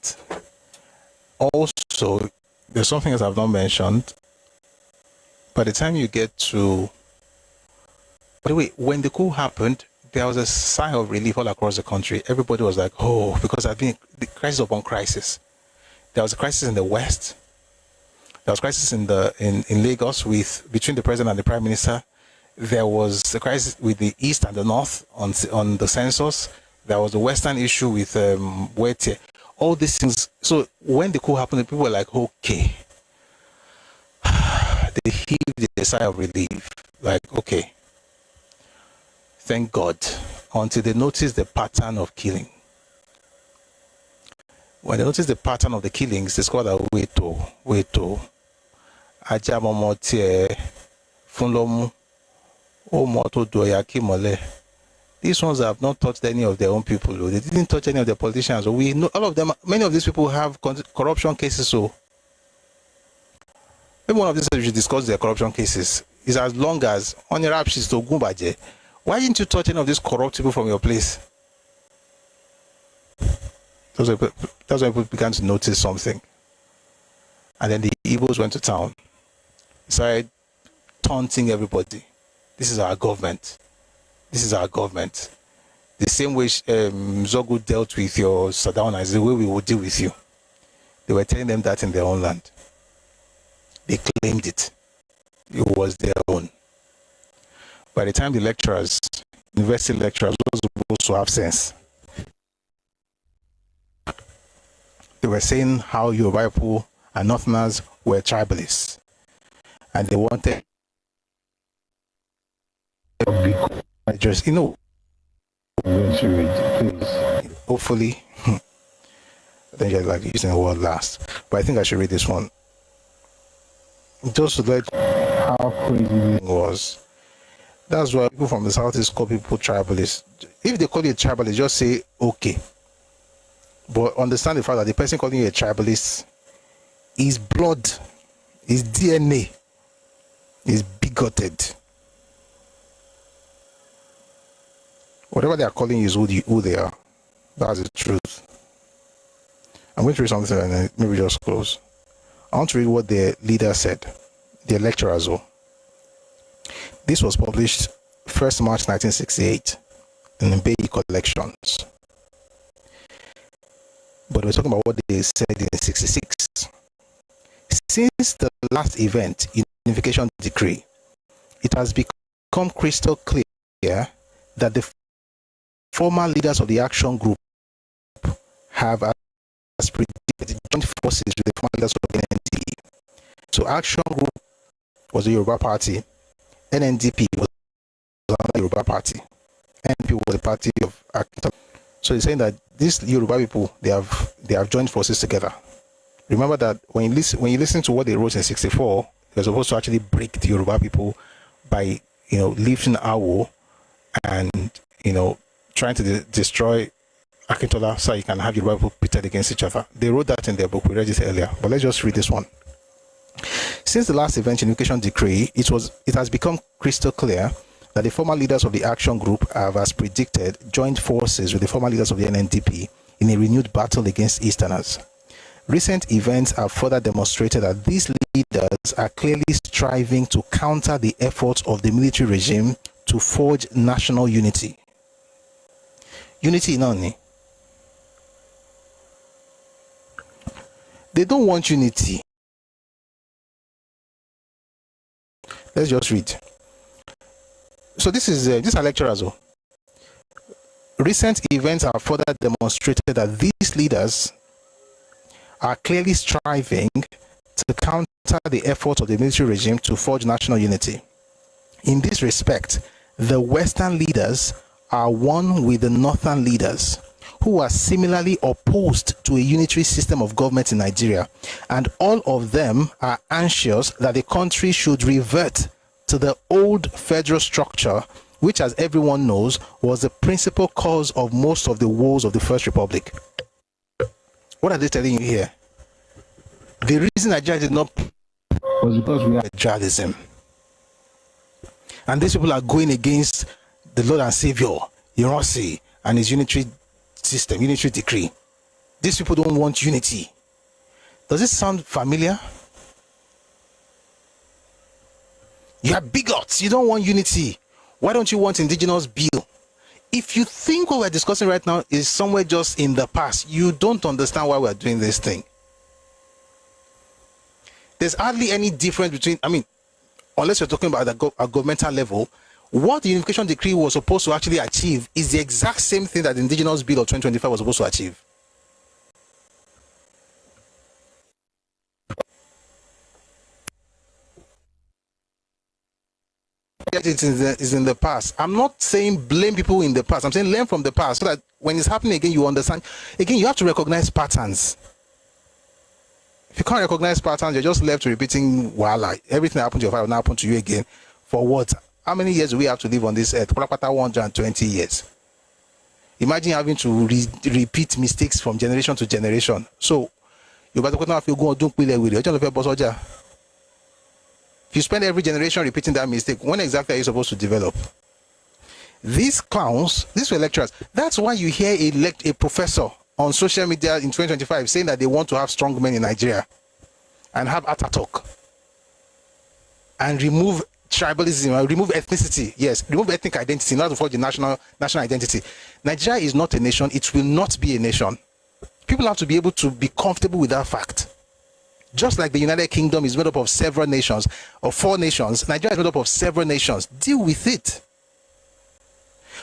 also, there's something else I've not mentioned. By the time you get to... By the way, when the coup happened, there was a sigh of relief all across the country. Everybody was like, oh, because I've been the crisis upon crisis. There was a crisis in the West. There was a crisis in Lagos between the president and the prime minister. There was a crisis with the East and the North on the census. There was a Western issue with Wete. All these things. So when the coup happened, people were like, okay. They heaved a sigh of relief. Like, okay. Thank God. Until they noticed the pattern of killing. When they noticed the pattern of the killings, they scored a Weto. Ajamomotie, Funlomu, Omoto Doyaki Mole. These ones have not touched any of their own people. They didn't touch any of their politicians. We know all of them. Many of these people have corruption cases. So maybe one of these we should discuss their corruption cases. Is as long as on your rap sheets to Gumbaje. Why didn't you touch any of these corrupt people from your place? That's when people began to notice something. And then the Igbos went to town. Started taunting everybody. This is our government. This is our government. The same way Zogu dealt with your Sadauna is the way we will deal with you. They were telling them that in their own land. They claimed it. It was their own. By the time the lecturers, university lecturers, those supposed to have sense, they were saying how Yoruba people and Northerners were tribalists. And they wanted just, hopefully, I think I like using the word last, but I think I should read this one. Just to let how crazy it was. That's why people from the Southeast call people tribalists. If they call you a tribalist, just say okay. But understand the fact that the person calling you a tribalist, his blood, his DNA is bigoted. Whatever they are calling you is who they are. That's the truth. I'm going to read something and then maybe just close. I want to read what the leader said, the lecturers. This was published 1st March 1968 in the Bay Collections. But we're talking about what they said in 66. Since the last event, Unification Decree, it has become crystal clear that the former leaders of the Action Group have, as predicted, joined forces with the former leaders of the NNDP. So Action Group was the Yoruba Party, NNDP was another Yoruba Party, NNDP was a party of Akintola. So he's saying that these Yoruba people, they have joined forces together. Remember that when you listen to what they wrote in 64, they're supposed to actually break the Yoruba people by lifting Awo and trying to destroy Akintola so you can have Yoruba people pitted against each other. They wrote that in their book. We read it earlier, but let's just read this one. Since the last event, Unification Decree, it has become crystal clear that the former leaders of the Action Group have, as predicted, joined forces with the former leaders of the NNDP in a renewed battle against Easterners. Recent events have further demonstrated that these leaders are clearly striving to counter the efforts of the military regime to forge national unity. Unity in only. They don't want unity. Let's just read. So these are lecturers. Recent events have further demonstrated that these leaders are clearly striving to counter the efforts of the military regime to forge national unity. In this respect, the Western leaders are one with the Northern leaders, who are similarly opposed to a unitary system of government in Nigeria, and all of them are anxious that the country should revert to the old federal structure, which, as everyone knows, was the principal cause of most of the woes of the First Republic. What are they telling you here? The reason Nigeria did not was because we had federalism. And these people are going against the Lord and Savior, Ironsi, and his unitary system, unitary decree. These people don't want unity. Does it sound familiar? You are bigots. You don't want unity. Why don't you want indigenous bill? If you think what we're discussing right now is somewhere just in the past, you don't understand why we're doing this thing. There's hardly any difference between, unless you're talking about a governmental level, what the Unification Decree was supposed to actually achieve is the exact same thing that the Indigenous Bill of 2025 was supposed to achieve. It is in the past. I'm not saying blame people in the past. I'm saying learn from the past so that when it's happening again, you understand. Again, you have to recognize patterns. If you can't recognize patterns, you're just left repeating wala. Everything that happened to your father will now happen to you again. For what? How many years do we have to live on this earth? 120 years. Imagine having to repeat mistakes from generation to generation. So, you better go and don't with it. If you spend every generation repeating that mistake, when exactly are you supposed to develop? These clowns, these were lecturers. That's why you hear a professor on social media in 2025 saying that they want to have strong men in Nigeria and have Ataturk and remove tribalism, remove ethnicity. Yes, remove ethnic identity, not to forge the national identity. Nigeria is not a nation. It will not be a nation. People have to be able to be comfortable with that fact. Just like the United Kingdom is made up of several nations, or 4 nations, Nigeria is made up of several nations. Deal with it.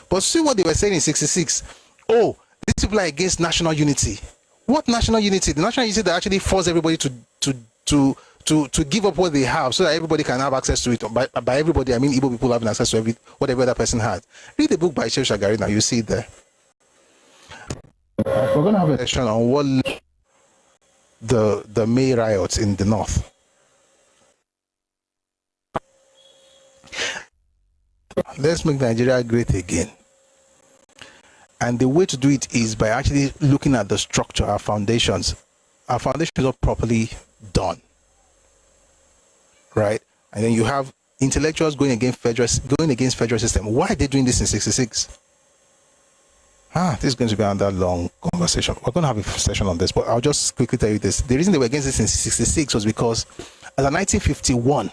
But see what they were saying in 66. Oh, these people are against national unity. What national unity? The national unity that actually force everybody to give up what they have so that everybody can have access to it. By everybody, I mean Igbo people having access to whatever other person had. Read the book by Sheikh Shagari now, you see it there. We're going to have a session on what the May riots in the north. Let's make Nigeria great again. And the way to do it is by actually looking at the structure, our foundations. Our foundations are properly done. Right? And then you have intellectuals going against federal system. Why are they doing this in 66? This is going to be another long conversation. We're going to have a session on this, but I'll just quickly tell you this. The reason they were against this in 1966 was because as of 1951,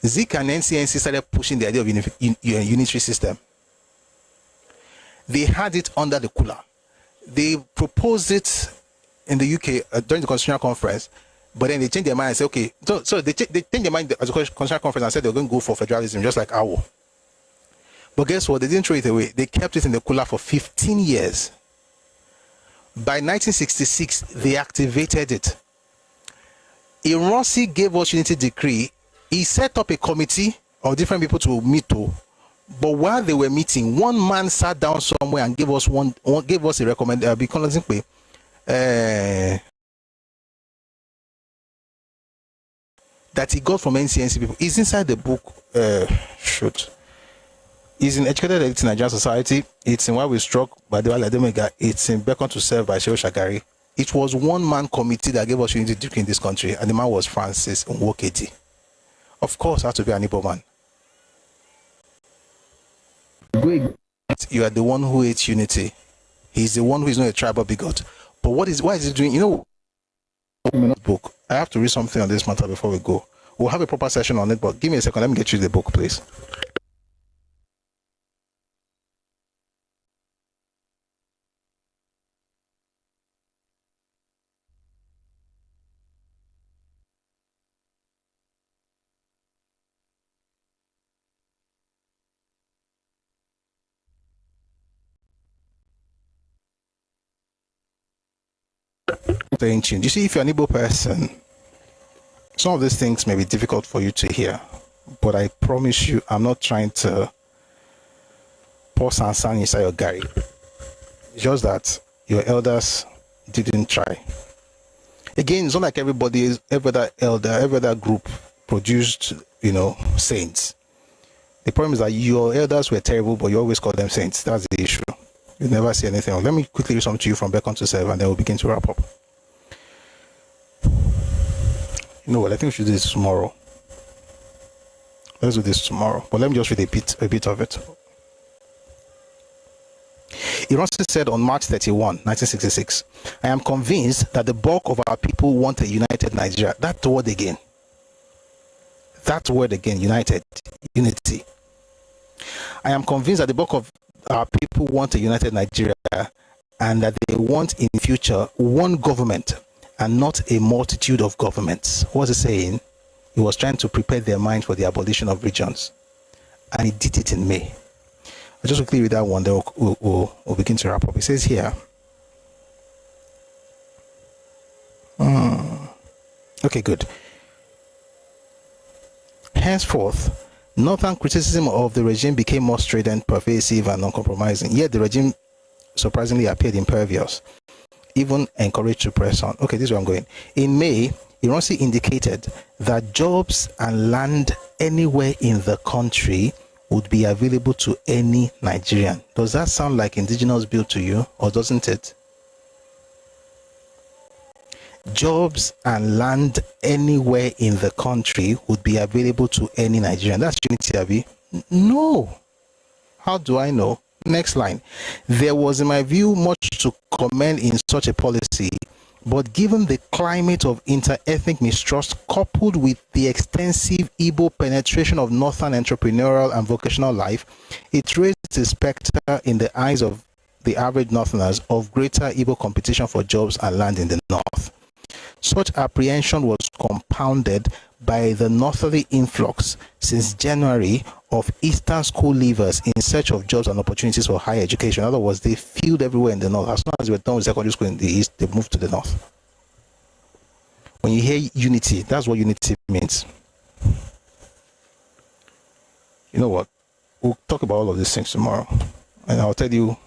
Zik and NCNC started pushing the idea of unitary system. They had it under the cooler. They proposed it in the UK during the Constitutional Conference, but then they changed their mind and said, okay, so they changed their mind at the Constitutional Conference and said they were going to go for federalism, just like Ẹkáàbọ. But guess what? They didn't throw it away. They kept it in the cooler for 15 years. By 1966, they activated it. Ironsi gave us unity decree. He set up a committee of different people to meet to. But while they were meeting, one man sat down somewhere and gave us a recommendation. That he got from NCNC people. It's inside the book. It's in Educated Elite in Nigerian Society. It's in Why We Struck by the Alademega. It's in Beckon to Serve by Shehu Shagari. It was one man committee that gave us unity decree in this country, and the man was Francis Nwokedi. Of course, it had to be an Igbo man. You are the one who hates unity. He's the one who is not a tribal bigot. But why is he doing? Book. I have to read something on this matter before we go. We'll have a proper session on it, but give me a second. Let me get you the book, please. You see, if you're an Igbo person, some of these things may be difficult for you to hear, but I promise you, I'm not trying to pour sansan inside your gari. It's just that your elders didn't try. Again, it's not like every other elder, every other group produced, saints. The problem is that your elders were terrible, but you always call them saints. That's the issue. You never see anything else. Let me quickly read something to you from Beckon to Serve, and then we'll begin to wrap up. You know what? I think we should do this tomorrow. Let's do this tomorrow. But let me just read a bit of it. Ironsi said on March 31, 1966, I am convinced that the bulk of our people want a united Nigeria. That word again, united, unity. I am convinced that the bulk of our people want a united Nigeria and that they want in future one government and not a multitude of governments. What was he saying? He was trying to prepare their mind for the abolition of regions. And he did it in May. I'll just quickly read that one, then we'll begin to wrap up. It says here, okay, good. Henceforth, northern criticism of the regime became more strident, pervasive, and uncompromising. Yet the regime surprisingly appeared impervious, even encouraged to press on. Okay, this is where I'm going. In May, Ironsi indicated that jobs and land anywhere in the country would be available to any Nigerian. Does that sound like indigenous bill to you, or doesn't it? Jobs and land anywhere in the country would be available to any Nigerian. That's unity, Abi. No. How do I know? Next line. There was, in my view, much to commend in such a policy, but given the climate of inter-ethnic mistrust coupled with the extensive Igbo penetration of northern entrepreneurial and vocational life, it raised the specter in the eyes of the average northerners of greater Igbo competition for jobs and land in the north. Such apprehension was compounded by the northerly influx since January of Eastern school leavers in search of jobs and opportunities for higher education. In other words, they filled everywhere in the north. As soon as they were done with secondary school in the east, they moved to the north. When you hear unity, that's what unity means. You know what? We'll talk about all of these things tomorrow. And I'll tell you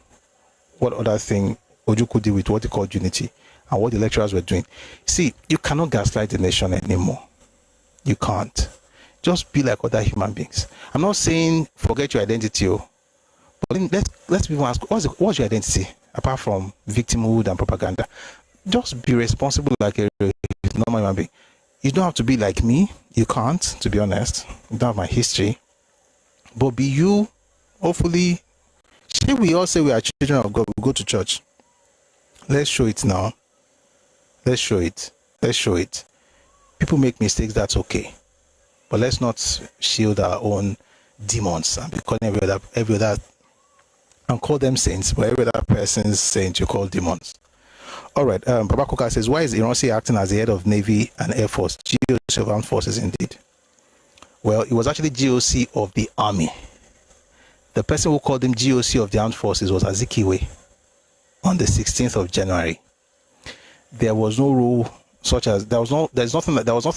what other thing Ojukwu did with what he called unity and what the lecturers were doing. See, you cannot gaslight the nation anymore. You can't. Just be like other human beings. I'm not saying forget your identity, but let's people ask, what's your identity apart from victimhood and propaganda? Just be responsible like a normal human being. You don't have to be like me. You can't, to be honest. You don't have my history. But be you. Hopefully, If we all say we are children of God, we go to church. Let's show it now. Let's show it. Let's show it. People make mistakes, that's okay. But let's not shield our own demons and be calling every other and call them saints, but every other person's saint you call demons. All right. Baba Kuka says, why is Iransi acting as the head of Navy and Air Force? GOC of Armed Forces, indeed. Well, it was actually GOC of the Army. The person who called him GOC of the Armed Forces was Azikiwe on the 16th of January. There was no rule such as there was nothing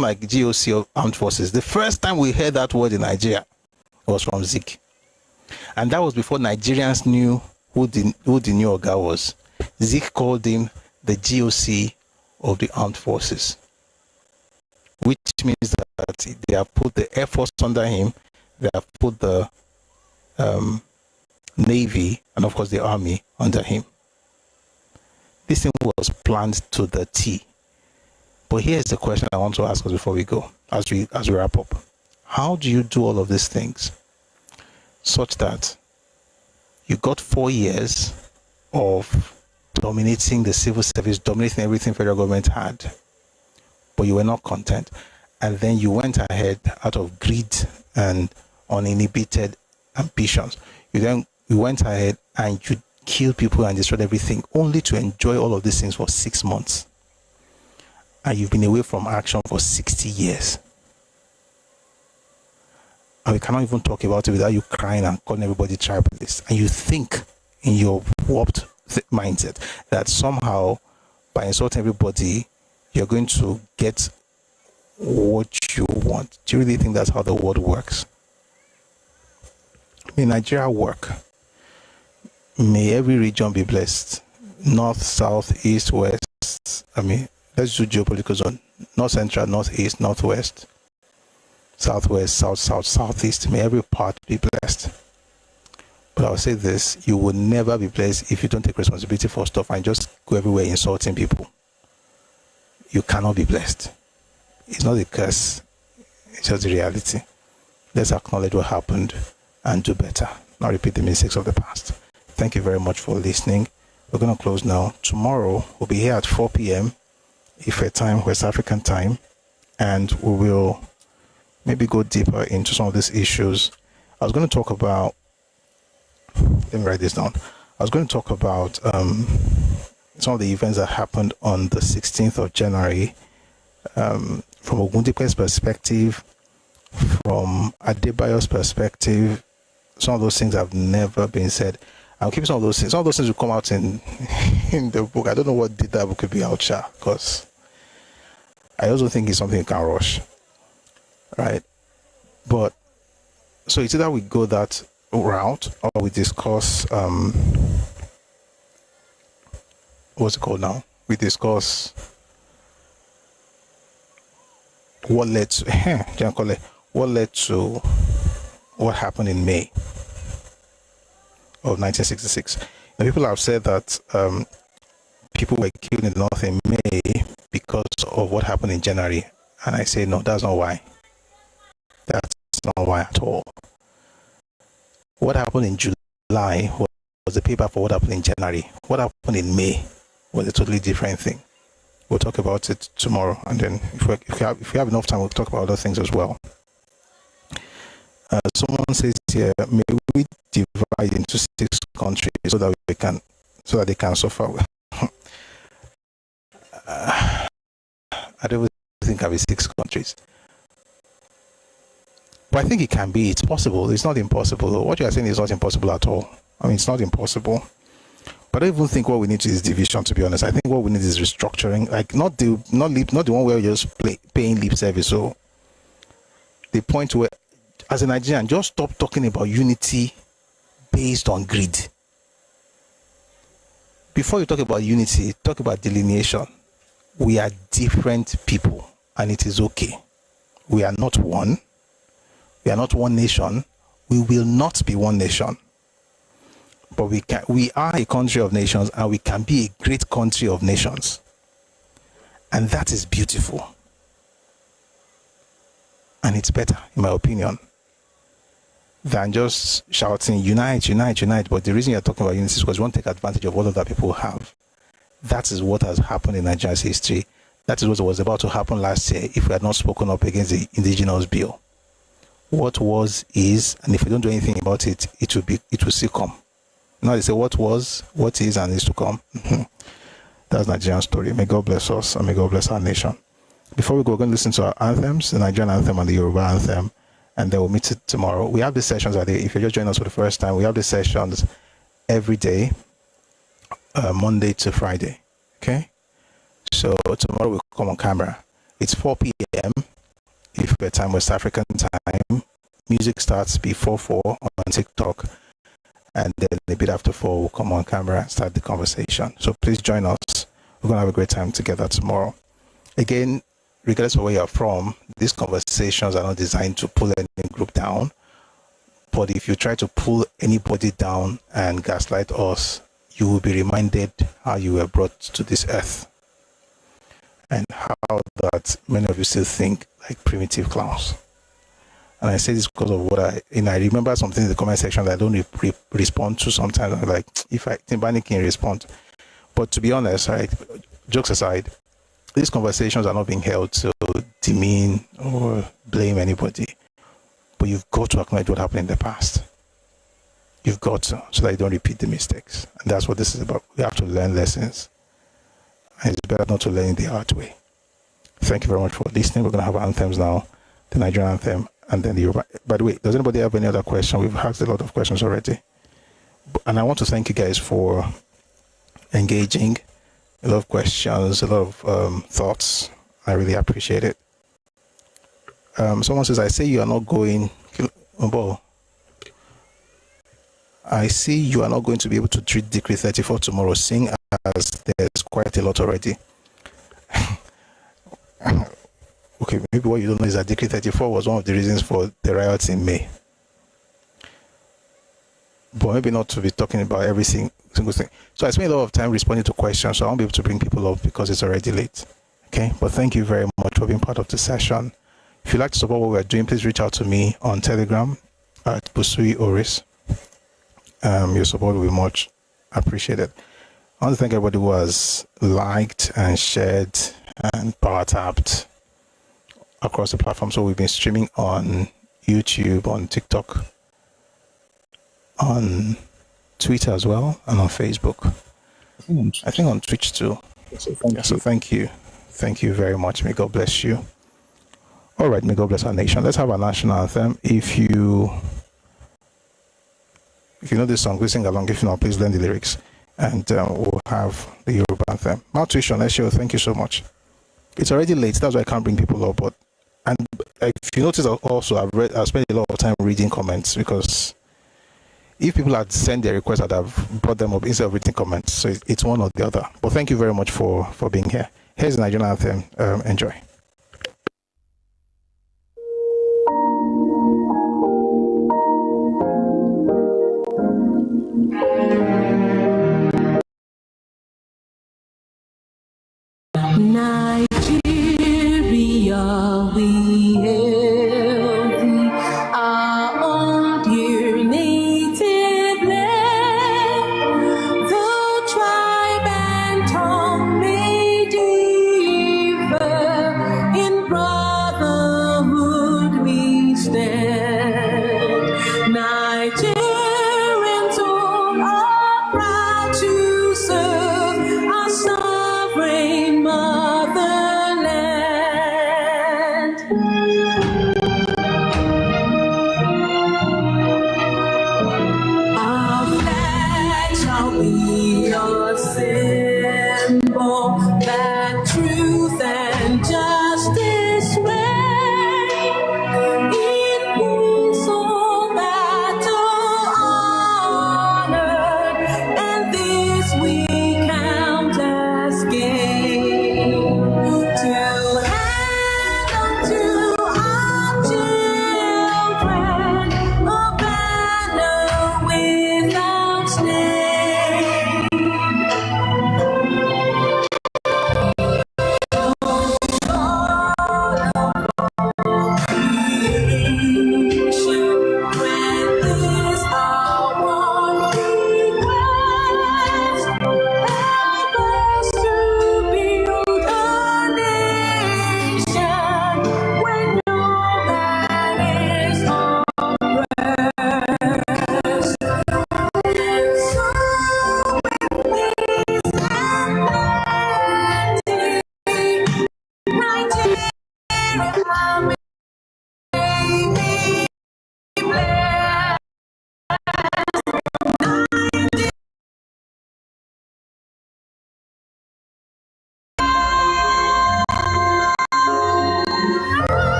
like GOC of Armed Forces. The first time we heard that word in Nigeria was from Zik. And that was before Nigerians knew who the new Oga was. Zik called him the GOC of the Armed Forces, which means that they have put the Air Force under him, they have put the Navy, and of course the Army under him. This thing was planned to the T. But here's the question I want to ask us before we go, as we wrap up. How do you do all of these things such that you got 4 years of dominating the civil service, dominating everything federal government had, but you were not content, and then you went ahead out of greed and uninhibited ambitions. You went ahead and you killed people and destroyed everything, only to enjoy all of these things for 6 months, and you've been away from action for 60 years. And we cannot even talk about it without you crying and calling everybody tribalist. And you think in your warped mindset that somehow by insulting everybody, you're going to get what you want. Do you really think that's how the world works? May Nigeria work. May every region be blessed. North, south, east, west. Let's do geopolitical zone. North central, northeast, northwest, southwest, south, southeast. May every part be blessed. But I'll say this, you will never be blessed if you don't take responsibility for stuff and just go everywhere insulting people. You cannot be blessed. It's not a curse, it's just the reality. Let's acknowledge what happened and do better, not repeat the mistakes of the past. Thank you very much for listening. We're going to close now. Tomorrow, we'll be here at 4 p.m. Ife time, West African time, and we will maybe go deeper into some of these issues. I was going to talk about, let me write this down. I was going to talk about some of the events that happened on the 16th of January, from Ogundipe's perspective, from Adebayo's perspective. Some of those things have never been said. I'll keep some of those things. Some of those things will come out in the book. I don't know what date that book could be out, because I also think it's something you can rush, right? But so it's either we go that route or we discuss what's it called now? We discuss what led to what happened in May of 1966. And people have said that people were killed in the north in May because of what happened in January, and I say no, that's not why. That's not why at all. What happened in July was the paper for what happened in January. What happened in May was a totally different thing. We'll talk about it tomorrow, and then if we have enough time, we'll talk about other things as well. Someone says here, may we divide into 6 countries so that they can suffer. I don't think there will be 6 countries. But I think it can be. It's possible. It's not impossible. What you are saying is not impossible at all. It's not impossible. But I don't even think what we need is division, to be honest. I think what we need is restructuring. Like not the one where you're just paying lip service. So the point where, as a Nigerian, just stop talking about unity based on greed. Before you talk about unity, talk about delineation. We are different people, and it is okay. We are not one. We are not one nation. We will not be one nation. But we are a country of nations, and we can be a great country of nations. And that is beautiful. And it's better, in my opinion. than just shouting, unite, unite, unite. But the reason you're talking about unity is because you want to take advantage of what other people have. That is what has happened in Nigeria's history. That is what was about to happen last year if we had not spoken up against the indigenous bill. What was, is, and if we don't do anything about it, it will still come. Now they say what was, what is, and is to come. That's Nigerian story. May God bless us and may God bless our nation. Before we go, we're going to listen to our anthems, the Nigerian anthem and the Yoruba anthem, and then we'll meet it tomorrow. We have these sessions, if you're just joining us for the first time, we have these sessions every day, Monday to Friday. Okay? So tomorrow we'll come on camera. It's 4 p.m. if we're time West African time. Music starts before 4 on TikTok. And then a bit after 4, we'll come on camera and start the conversation. So please join us. We're going to have a great time together tomorrow. Again, regardless of where you're from, these conversations are not designed to pull any group down. But if you try to pull anybody down and gaslight us, you will be reminded how you were brought to this earth. And how that many of you still think like primitive clowns. And I say this because of what I remember something in the comment section that I don't respond to sometimes. I'm like, if I think can respond. But to be honest, right, jokes aside, these conversations are not being held to demean or blame anybody. But you've got to acknowledge what happened in the past. You've got to, so that you don't repeat the mistakes. And that's what this is about. We have to learn lessons. And it's better not to learn the hard way. Thank you very much for listening. We're going to have anthems now. The Nigerian anthem and then the Yoruba. By the way, does anybody have any other question? We've asked a lot of questions already. And I want to thank you guys for engaging. A lot of questions, a lot of thoughts. I really appreciate it. Someone says, I see you are not going... I see you are not going to be able to treat Decree 34 tomorrow, seeing as there's quite a lot already. Okay, maybe what you don't know is that Decree 34 was one of the reasons for the riots in May. But maybe not to be talking about every single thing. So I spent a lot of time responding to questions, so I won't be able to bring people up because it's already late. Okay, but thank you very much for being part of the session. If you'd like to support what we're doing, please reach out to me on Telegram at Busui Oris. Your support will be much appreciated. I want to thank everybody who has liked and shared and power tapped across the platform. So we've been streaming on YouTube, on TikTok, on Twitter as well, and on Facebook. I think on Twitch too. So thank you. Thank you very much. May God bless you. All right, may God bless our nation. Let's have our national anthem. If you know this song, please sing along. If not, please learn the lyrics. And we'll have the Yoruba anthem. Maltuition, Eshio, thank you so much. It's already late, that's why I can't bring people up. But if you notice also, I've spent a lot of time reading comments, because if people had sent their requests, I'd have brought them up instead of reading comments. So it's one or the other. But thank you very much for being here. Here's the Nigerian anthem. Enjoy. Nigeria, we hail thee, our own dear native land. Though tribe and tongue may differ,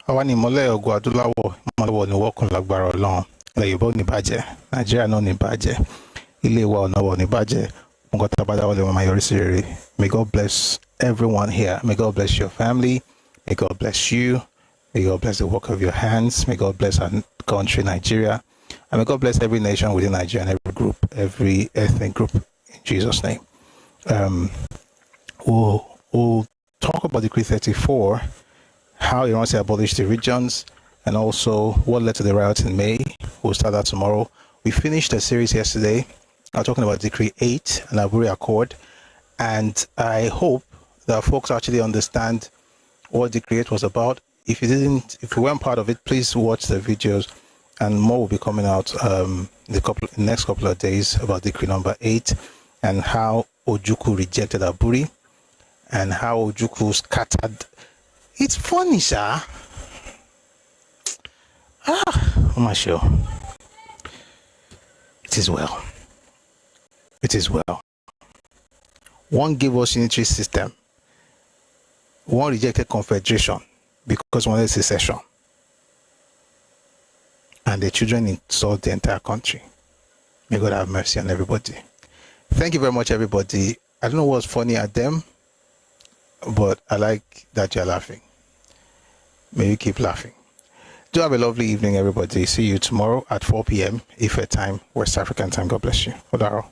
Àwa ni ìmọ́lẹ̀ ògo adúláwọ̀, ìmọ́lẹ̀ ní wọ́kùn lágbára Ọlọ́run. Ilẹ̀ Yorùbá ò ní bàjẹ́, Nàìjíríà náà ò ní bàjẹ́, ilé wa ọ̀nà wa ò ní bàjẹ́. Nǹkan tá a bá dáwọ́ lé wọn máa yọrí sí rere. May God bless everyone here. May God bless your family. May God bless you. May God bless the work of your hands. May God bless our country, Nigeria. And may God bless every nation within Nigeria and every group, every ethnic group, in Jesus' name. We'll talk about Decree 34, how Iran abolished the regions, and also what led to the riots in May. We'll start that tomorrow. We finished the series yesterday, talking about Decree 8 and Aburi Accord, and I hope that folks actually understand what Decree 8 was about. If you weren't part of it, please watch the videos, and more will be coming out the next couple of days about Decree number 8 and how Ojukwu rejected Aburi and how Ojukwu scattered. It's funny, sir. I'm not sure. It is well. It is well. One gave us unitary system. One rejected confederation because one is secession. And the children insult the entire country. May God have mercy on everybody. Thank you very much, everybody. I don't know what's funny at them, but I like that you're laughing. May you keep laughing. Do have a lovely evening, everybody. See you tomorrow at 4 p.m. Ife time, West African time. God bless you. Odaro.